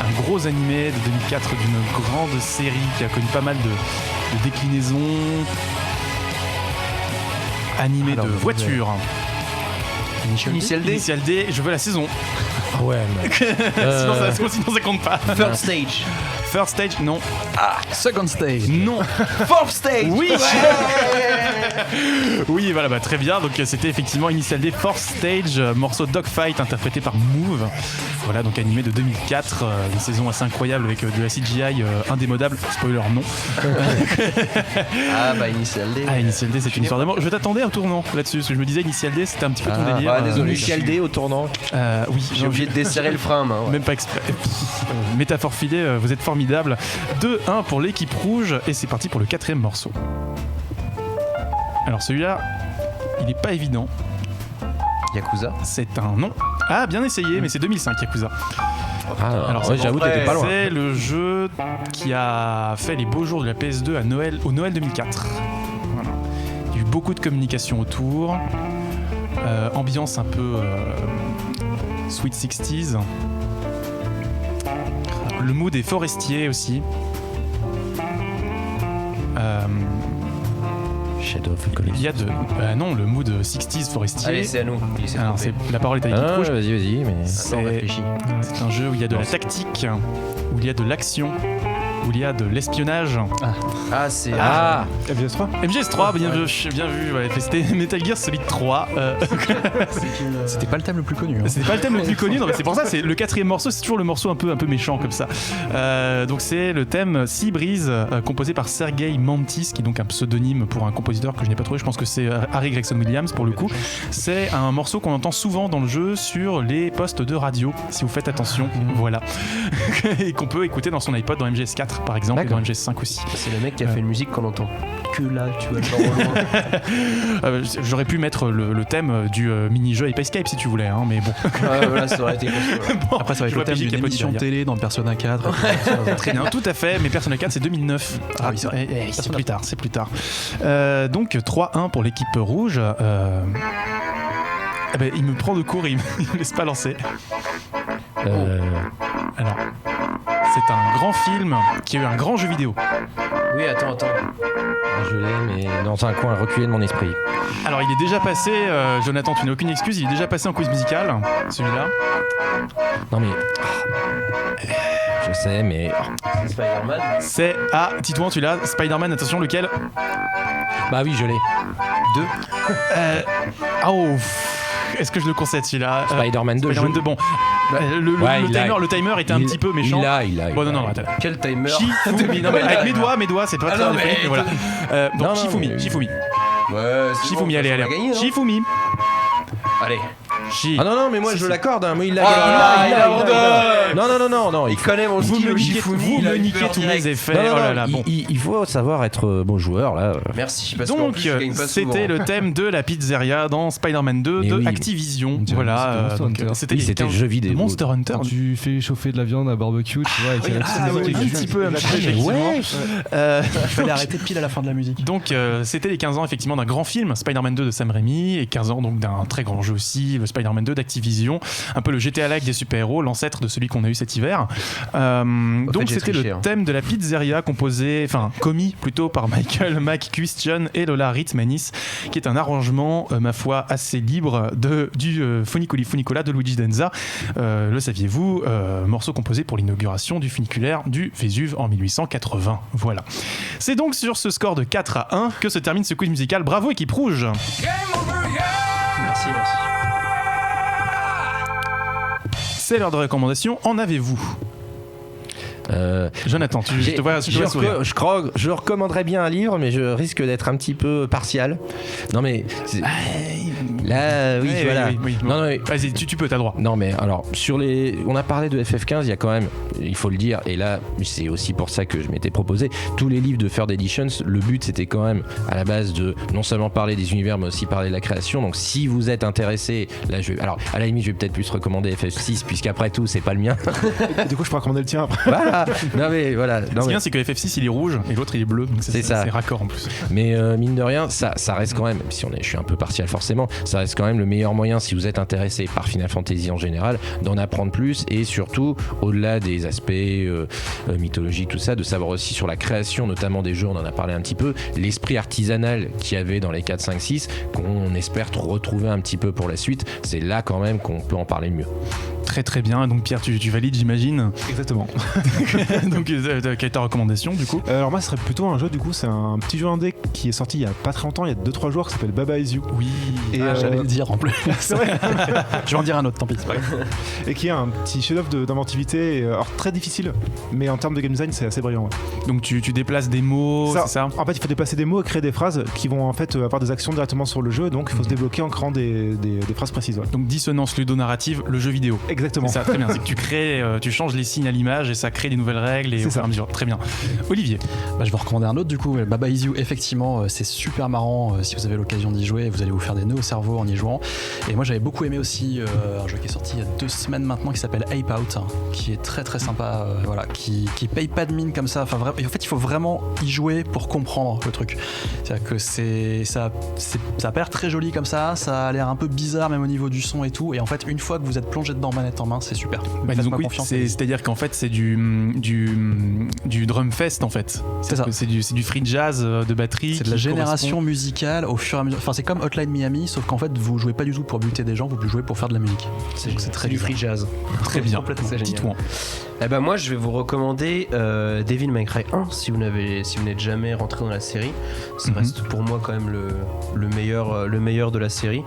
Un gros animé de 2004 d'une grande série qui a connu pas mal de déclinaisons. Animé Alors, de voitures. Initial D. Initial D, je veux la saison. Ah ouais, mec. sinon ça compte pas. Third stage. First stage, non. Second stage. Non. Fourth stage. Oui. Oui, voilà, bah, très bien. Donc c'était effectivement Initial D Fourth Stage, morceau Dogfight interprété par Move. Voilà, donc animé de 2004, une saison assez incroyable avec de la CGI indémodable. Spoiler, non. Initial D. Initial D, c'est une histoire d'amour. Je t'attendais un tournant là-dessus, parce que je me disais Initial D, c'était un petit peu ton délire. Désolé. Initial D au tournant. Oui, J'ai oublié de desserrer le frein, main. Même pas exprès. Métaphore filée, vous êtes formidable. 2-1 pour l'équipe rouge, et c'est parti pour le quatrième morceau. Alors celui-là, il est pas évident. Yakuza. C'est un nom. Ah, bien essayé, mais c'est 2005 Yakuza. Alors ouais, j'avoue, t'étais pas loin. C'est le jeu qui a fait les beaux jours de la PS2 au Noël 2004. Voilà. Il y a eu beaucoup de communication autour. Ambiance un peu Sweet 60s. Le mood est forestier aussi. Shadow of the Colossus. Il y a de... non, le mood 60s forestier. Allez, c'est à nous. Alors, la parole est à l'équipe rouge. Vas-y, mais... C'est un jeu où il y a de la tactique, où il y a de l'action, où il y a de l'espionnage. C'est... MGS3 MGS3, bien vu. Ouais. C'était Metal Gear Solid 3. C'était pas le thème le plus connu. C'était pas le thème le plus connu, non, mais c'est pour ça, c'est le quatrième morceau, c'est toujours le morceau un peu méchant comme ça. Donc c'est le thème Sea Breeze, composé par Sergei Mantis, qui est donc un pseudonyme pour un compositeur que je n'ai pas trouvé, je pense que c'est Harry Gregson Williams pour le coup. C'est un morceau qu'on entend souvent dans le jeu sur les postes de radio, si vous faites attention, voilà. Et qu'on peut écouter dans son iPod dans MGS4 par exemple, et dans MGS5 aussi. C'est le mec qui a fait une musique qu'on entend que là, tu vois, genre au loin. J'aurais pu mettre le thème du mini-jeu Ape Escape si tu voulais, hein, mais bon. Voilà, ça aurait été Bon, Après, ça va être le thème d'une émission télé dans Persona 4. Très bien, tout à fait, mais Persona 4 c'est 2009. Ah oui, c'est vrai. C'est plus tard. Donc 3-1 pour l'équipe rouge. Il me prend de court et il me laisse pas lancer. Alors, c'est un grand film qui a eu un grand jeu vidéo. Oui, attends. Je l'ai, mais dans un coin reculé de mon esprit. Alors, il est déjà passé, Jonathan, tu n'as aucune excuse, il est déjà passé en quiz musical, celui-là. Non mais... Je sais, mais... C'est Spider-Man. C'est... Ah, Titouan, tu l'as. Spider-Man, attention, lequel? Bah oui, je l'ai. 2. Est-ce que je le concède celui-là? Spider-Man 2. Spider-Man 2, bon. Le timer était un petit peu méchant. Il a. Bon, non, attends. Quel timer? Shifumi. Non, mais avec mes doigts, c'est pas très radiophonique, mais voilà. Donc, Shifumi. Ouais, Shifumi, allez. Gagné, Shifumi. Allez. Ah non, mais moi je l'accorde, hein. Moi, il l'a. Non, Il connaît mon Vous style me Shifumi. niquez tous mes effets. Non, Oh là là, bon. il faut savoir être bon joueur là. Merci, parce qu'en Donc, plus, je gagne pas c'était souvent. le thème de la pizzeria dans Spider-Man 2 Mais de oui. Activision. C'était Voilà. Monster Donc, Hunter. c'était le jeu vidéo. Monster Hunter. Quand tu fais chauffer de la viande à barbecue, tu vois, avec Un petit peu, effectivement. Il fallait arrêter pile à la fin de la musique. Donc c'était les 15 ans effectivement d'un grand film, Spider-Man 2 de Sam Raimi, et 15 ans donc d'un très grand jeu aussi, le Spider-Man 2 d'Activision, un peu le GTA-like des super-héros, l'ancêtre de celui qu'on a eu cet hiver. Donc c'était le thème de la pizzeria commis plutôt par Michael McCuistion et Lola Ritmanis, qui est un arrangement, ma foi, assez libre du Funiculi Funicola de Luigi Denza. Le saviez-vous, morceau composé pour l'inauguration du funiculaire du Vésuve en 1880. Voilà. C'est donc sur ce score de 4-1 que se termine ce quiz musical. Bravo équipe rouge. Merci. C'est l'heure de recommandation. En avez-vous Jonathan, je te vois sourire. Je recommanderais bien un livre, mais je risque d'être un petit peu partial. Non mais là, oui, voilà. Oui. Non, mais... Vas-y, tu peux, t'as droit. Non mais alors on a parlé de FF15, il y a quand même, il faut le dire, et là c'est aussi pour ça que je m'étais proposé, tous les livres de Third Editions, le but c'était quand même à la base de non seulement parler des univers, mais aussi parler de la création. Donc si vous êtes intéressé, là alors à la limite je vais peut-être plus recommander FF6 puisqu'après tout c'est pas le mien. Et du coup je peux recommander le tien après. Voilà. Non mais voilà. Ce qui est bien, c'est que FF6 il est rouge et l'autre il est bleu, donc c'est raccord en plus. Mais mine de rien, ça reste quand même, si je suis un peu partial forcément, ça reste quand même le meilleur moyen, si vous êtes intéressé par Final Fantasy en général, d'en apprendre plus, et surtout au-delà des aspects mythologiques, tout ça, de savoir aussi sur la création notamment des jeux. On en a parlé un petit peu, l'esprit artisanal qu'il y avait dans les 4, 5, 6 qu'on espère retrouver un petit peu pour la suite. C'est là quand même qu'on peut en parler le mieux. Très très bien. Donc Pierre, tu valides, j'imagine. Exactement. Donc quelle est ta recommandation du coup? Alors moi ce serait plutôt un jeu, du coup c'est un petit jeu indé qui est sorti il y a pas très longtemps, il y a 2-3 jours, qui s'appelle Baba Is You. Oui. Et j'allais le dire en plus. C'est vrai. Je vais en dire un autre, tant pis, c'est pas grave. Et qui est un petit chef-d'œuvre d'inventivité, alors très difficile, mais en termes de game design c'est assez brillant. Ouais. Donc tu déplaces des mots, c'est ça? En fait il faut déplacer des mots et créer des phrases qui vont en fait avoir des actions directement sur le jeu, donc il faut se débloquer en créant des phrases précises. Ouais. Donc dissonance ludonarrative, le jeu vidéo. Exactement. C'est ça, très bien. C'est que tu crées, tu changes les signes à l'image et ça crée des nouvelles règles et au fur et à mesure. Très bien. Olivier. Je vais recommander un autre du coup. Baba Is You, effectivement, c'est super marrant. Si vous avez l'occasion d'y jouer, vous allez vous faire des nœuds au cerveau en y jouant. Et moi j'avais beaucoup aimé aussi un jeu qui est sorti il y a 2 semaines maintenant qui s'appelle Ape Out, qui est très très sympa, voilà, qui paye pas de mine comme ça. Enfin, et en fait il faut vraiment y jouer pour comprendre le truc. C'est-à-dire que ça a l'air très joli comme ça a l'air un peu bizarre même au niveau du son et tout. Et en fait une fois que vous êtes plongé dedans manette en main, c'est super. Disons oui, c'est-à-dire qu'en fait c'est du drum fest en fait. C'est ça. C'est du free jazz de batterie. C'est de la génération musicale au fur et à mesure. Enfin c'est comme Hotline Miami, sauf qu'en fait vous jouez pas du tout pour buter des gens, vous jouez pour faire de la musique. C'est très du free jazz. Très bien. C'est génial. Eh ben moi je vais vous recommander Devil May Cry 1 si vous n'êtes jamais rentré dans la série. Ça reste pour moi quand même le meilleur de la série.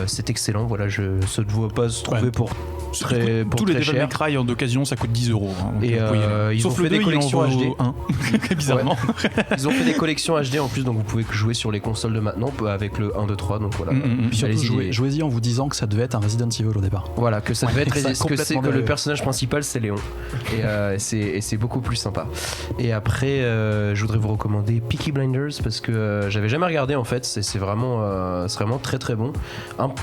C'est excellent. Voilà, ça ne doit pas se trouver pour très tous les Devil cher. May Cry en occasion ça coûte 10€. Hein, et ils ont fait des collections HD. Bizarrement. Ouais. Ils ont fait des collections HD en plus, donc vous pouvez jouer sur les consoles de maintenant avec le 1, 2, 3. Donc voilà. Puis surtout jouez-y en vous disant que ça devait être un Resident Evil au départ. Voilà, que ça devait être que le personnage principal c'est Léon. Et c'est beaucoup plus sympa. Et après, je voudrais vous recommander Peaky Blinders parce que j'avais jamais regardé en fait. C'est vraiment très très bon.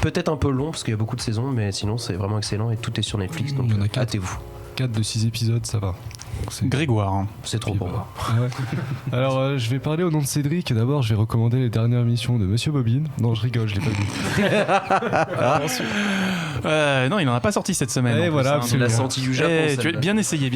Peut-être un peu long parce qu'il y a beaucoup de saisons, mais sinon c'est vraiment excellent et tout est sur Netflix. Donc hâtez-vous. 4 de 6 épisodes, ça va. Grégoire. C'est trop pour moi. Ah ouais. Alors, je vais parler au nom de Cédric. D'abord, je vais recommander les dernières émissions de Monsieur Bobine. Non, je rigole, je l'ai pas vu. Non, il n'en a pas sorti cette semaine. Et voilà, c'est la sortie du Japon. Tu as bien essayé.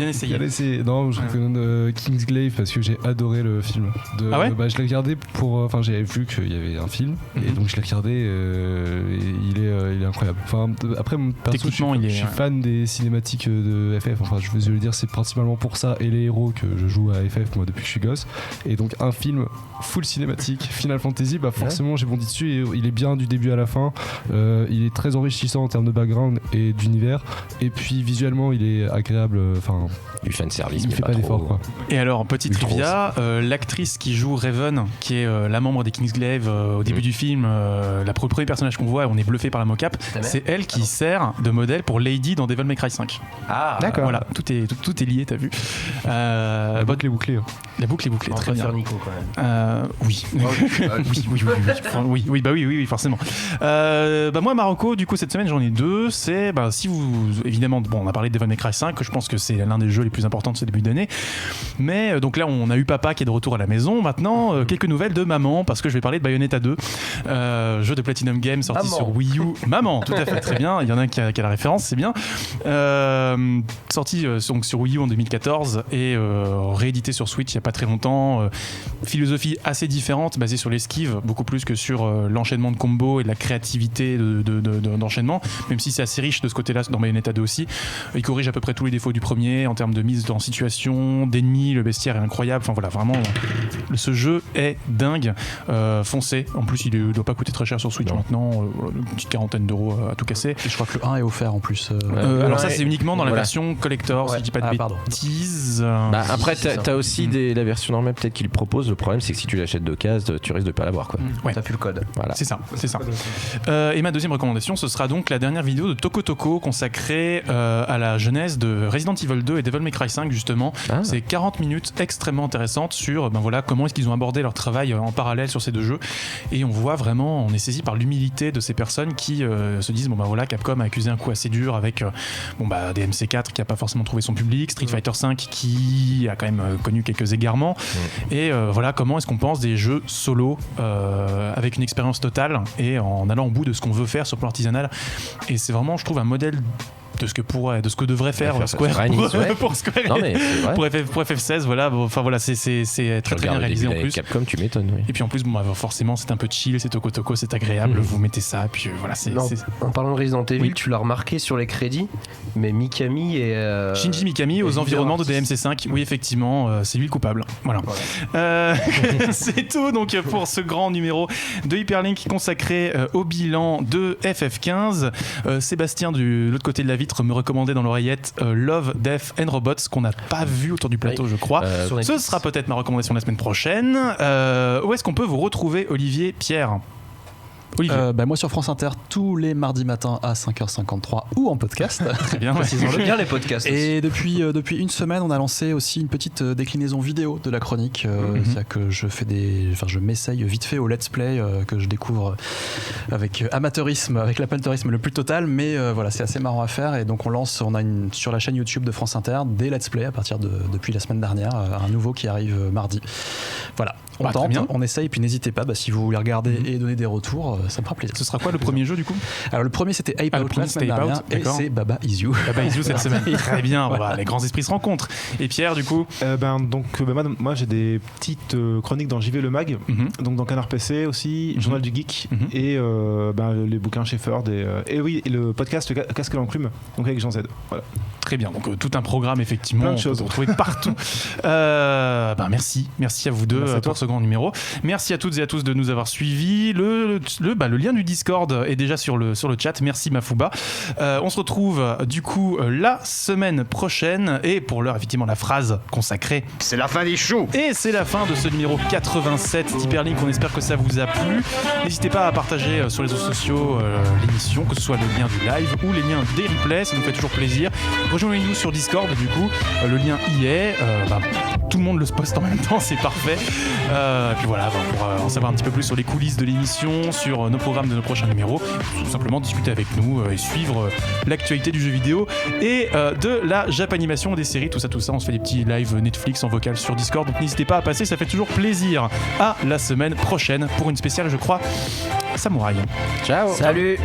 Non, je recommande Kingsglaive parce que j'ai adoré le film. Ah ouais? Je l'ai regardé enfin, j'avais vu qu'il y avait un film et donc je l'ai regardé. Et il est incroyable. Enfin, après, perso, je suis fan des cinématiques de FF. Enfin, je veux dire, c'est principalement pour ça et les héros que je joue à FF moi depuis que je suis gosse. Et donc un film full cinématique Final Fantasy, forcément j'ai bondi dessus et il est bien du début à la fin. Il est très enrichissant en termes de background et d'univers, et puis visuellement il est agréable. Enfin, du fanservice, il fait pas d'effort quoi. Et alors petite trivia, l'actrice qui joue Raven, qui est la membre des Kingsglaive au début du film, le premier personnage qu'on voit, on est bluffé par la mocap, c'est elle qui sert de modèle pour Lady dans Devil May Cry 5. Ah d'accord. Voilà, tout est lié, t'as vu. La boucle est bouclée. La boucle est bouclée, très bien. Nico quand même. Oui. Oui, forcément. Moi, Marocco, du coup, cette semaine, j'en ai 2. C'est, si vous, évidemment, on a parlé de Devil May Cry 5, je pense que c'est l'un des jeux les plus importants de ce début d'année. Mais donc là, on a eu papa qui est de retour à la maison. Maintenant, quelques nouvelles de maman, parce que je vais parler de Bayonetta 2, jeu de Platinum Games sorti sur Wii U. Maman, tout à fait, très bien. Il y en a un qui a la référence, c'est bien. Sorti donc sur Wii U en 2014. Collectors et réédité sur Switch il y a pas très longtemps. Philosophie assez différente, basée sur l'esquive, beaucoup plus que sur l'enchaînement de combos et de la créativité d'enchaînement, même si c'est assez riche de ce côté-là dans Bayonetta 2 aussi. Il corrige à peu près tous les défauts du premier en termes de mise en situation, d'ennemis, le bestiaire est incroyable. Enfin voilà, vraiment, ce jeu est dingue. Foncez. En plus, il ne doit pas coûter très cher sur Switch maintenant, une petite quarantaine d'euros à tout casser. Et je crois que le 1 est offert en plus. Alors ça, c'est uniquement dans la version collector, si je dis pas de bêtises. Après, t'as aussi la version normale peut-être qu'ils proposent. Le problème, c'est que si tu l'achètes d'occasion, tu risques de pas l'avoir, quoi. T'as plus le code. Voilà. C'est ça. Et ma deuxième recommandation, ce sera donc la dernière vidéo de Toko Toko consacrée à la genèse de Resident Evil 2 et Devil May Cry 5 justement. C'est 40 minutes extrêmement intéressantes sur comment est-ce qu'ils ont abordé leur travail en parallèle sur ces deux jeux, et on voit vraiment, on est saisi par l'humilité de ces personnes qui se disent Capcom a accusé un coup assez dur avec DMC4 qui a pas forcément trouvé son public, Street Fighter 5 qui a quand même connu quelques égarements, et comment est-ce qu'on pense des jeux solo avec une expérience totale et en allant au bout de ce qu'on veut faire sur le plan artisanal. Et c'est vraiment, je trouve, un modèle de ce que devrait faire Square pour Square, pour FF16. C'est très bien réalisé en plus. Capcom, tu m'étonnes. Oui. Et puis en plus, forcément, c'est un peu chill, c'est Toko Toko, c'est agréable. Vous mettez ça, et puis voilà. En parlant de Resident Evil, tu l'as remarqué sur les crédits, mais Mikami et Shinji Mikami aux environnements de DMC5. Oui, effectivement, c'est lui le coupable. Voilà. C'est tout donc pour ce grand numéro de Hyperlink consacré au bilan de FF15. Sébastien de l'autre côté de la vitre me recommandait dans l'oreillette Love, Death and Robots, qu'on n'a pas vu autour du plateau, je crois. Ce sera peut-être ma recommandation la semaine prochaine. Où est-ce qu'on peut vous retrouver, Olivier, Pierre ? Moi sur France Inter tous les mardis matins à 5h53 ou en podcast. Très bien, précisons-le bien les podcasts. Et depuis une semaine, on a lancé aussi une petite déclinaison vidéo de la chronique. C'est-à-dire que je m'essaye vite fait au let's play que je découvre avec amateurisme, avec l'amateurisme le plus total, mais c'est assez marrant à faire. Et donc on a sur la chaîne YouTube de France Inter des let's play à partir depuis la semaine dernière, un nouveau qui arrive mardi. Voilà. On tente, on essaye, puis n'hésitez pas, si vous voulez regarder et donner des retours, ça me fera plaisir. Ce sera quoi le premier jeu du coup ? Alors le premier c'était Ape Out la semaine dernière, et c'est Baba Is You. Baba Is You cette semaine. Très bien, les grands esprits se rencontrent. Et Pierre du coup moi j'ai des petites chroniques dans JV Le Mag, donc dans Canard PC aussi, Journal du Geek, et les bouquins chez Ford, et le podcast Le Casque et l'Enclume, donc avec Jean Z. Voilà. Très bien, donc tout un programme effectivement. Plein de choses. Vous retrouvez partout. Merci à vous deux pour ce grand numéro. Merci à toutes et à tous de nous avoir suivis. Le lien du Discord est déjà sur le chat. Merci Mafouba. On se retrouve du coup la semaine prochaine, et pour l'heure effectivement la phrase consacrée. C'est la fin des choux. Et c'est la fin de ce numéro 87 d'Hyperlink. On espère que ça vous a plu. N'hésitez pas à partager sur les réseaux sociaux l'émission, que ce soit le lien du live ou les liens des replays, ça nous fait toujours plaisir. Rejoignez-nous sur Discord du coup, le lien y est. Tout le monde le poste en même temps, c'est parfait. Puis voilà, pour en savoir un petit peu plus sur les coulisses de l'émission, sur nos programmes de nos prochains numéros, tout simplement discuter avec nous et suivre l'actualité du jeu vidéo et de la Japanimation, des séries, tout ça. On se fait des petits lives Netflix en vocal sur Discord, donc n'hésitez pas à passer, ça fait toujours plaisir. À la semaine prochaine pour une spéciale, je crois, Samouraï. Ciao. Salut.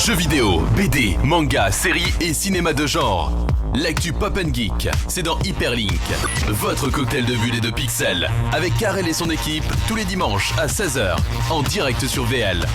Jeux vidéo, BD, manga, séries et cinéma de genre. L'actu Pop & Geek, c'est dans Hyperlink, votre cocktail de bulles et de pixels, avec Karel et son équipe, tous les dimanches à 16h, en direct sur VL.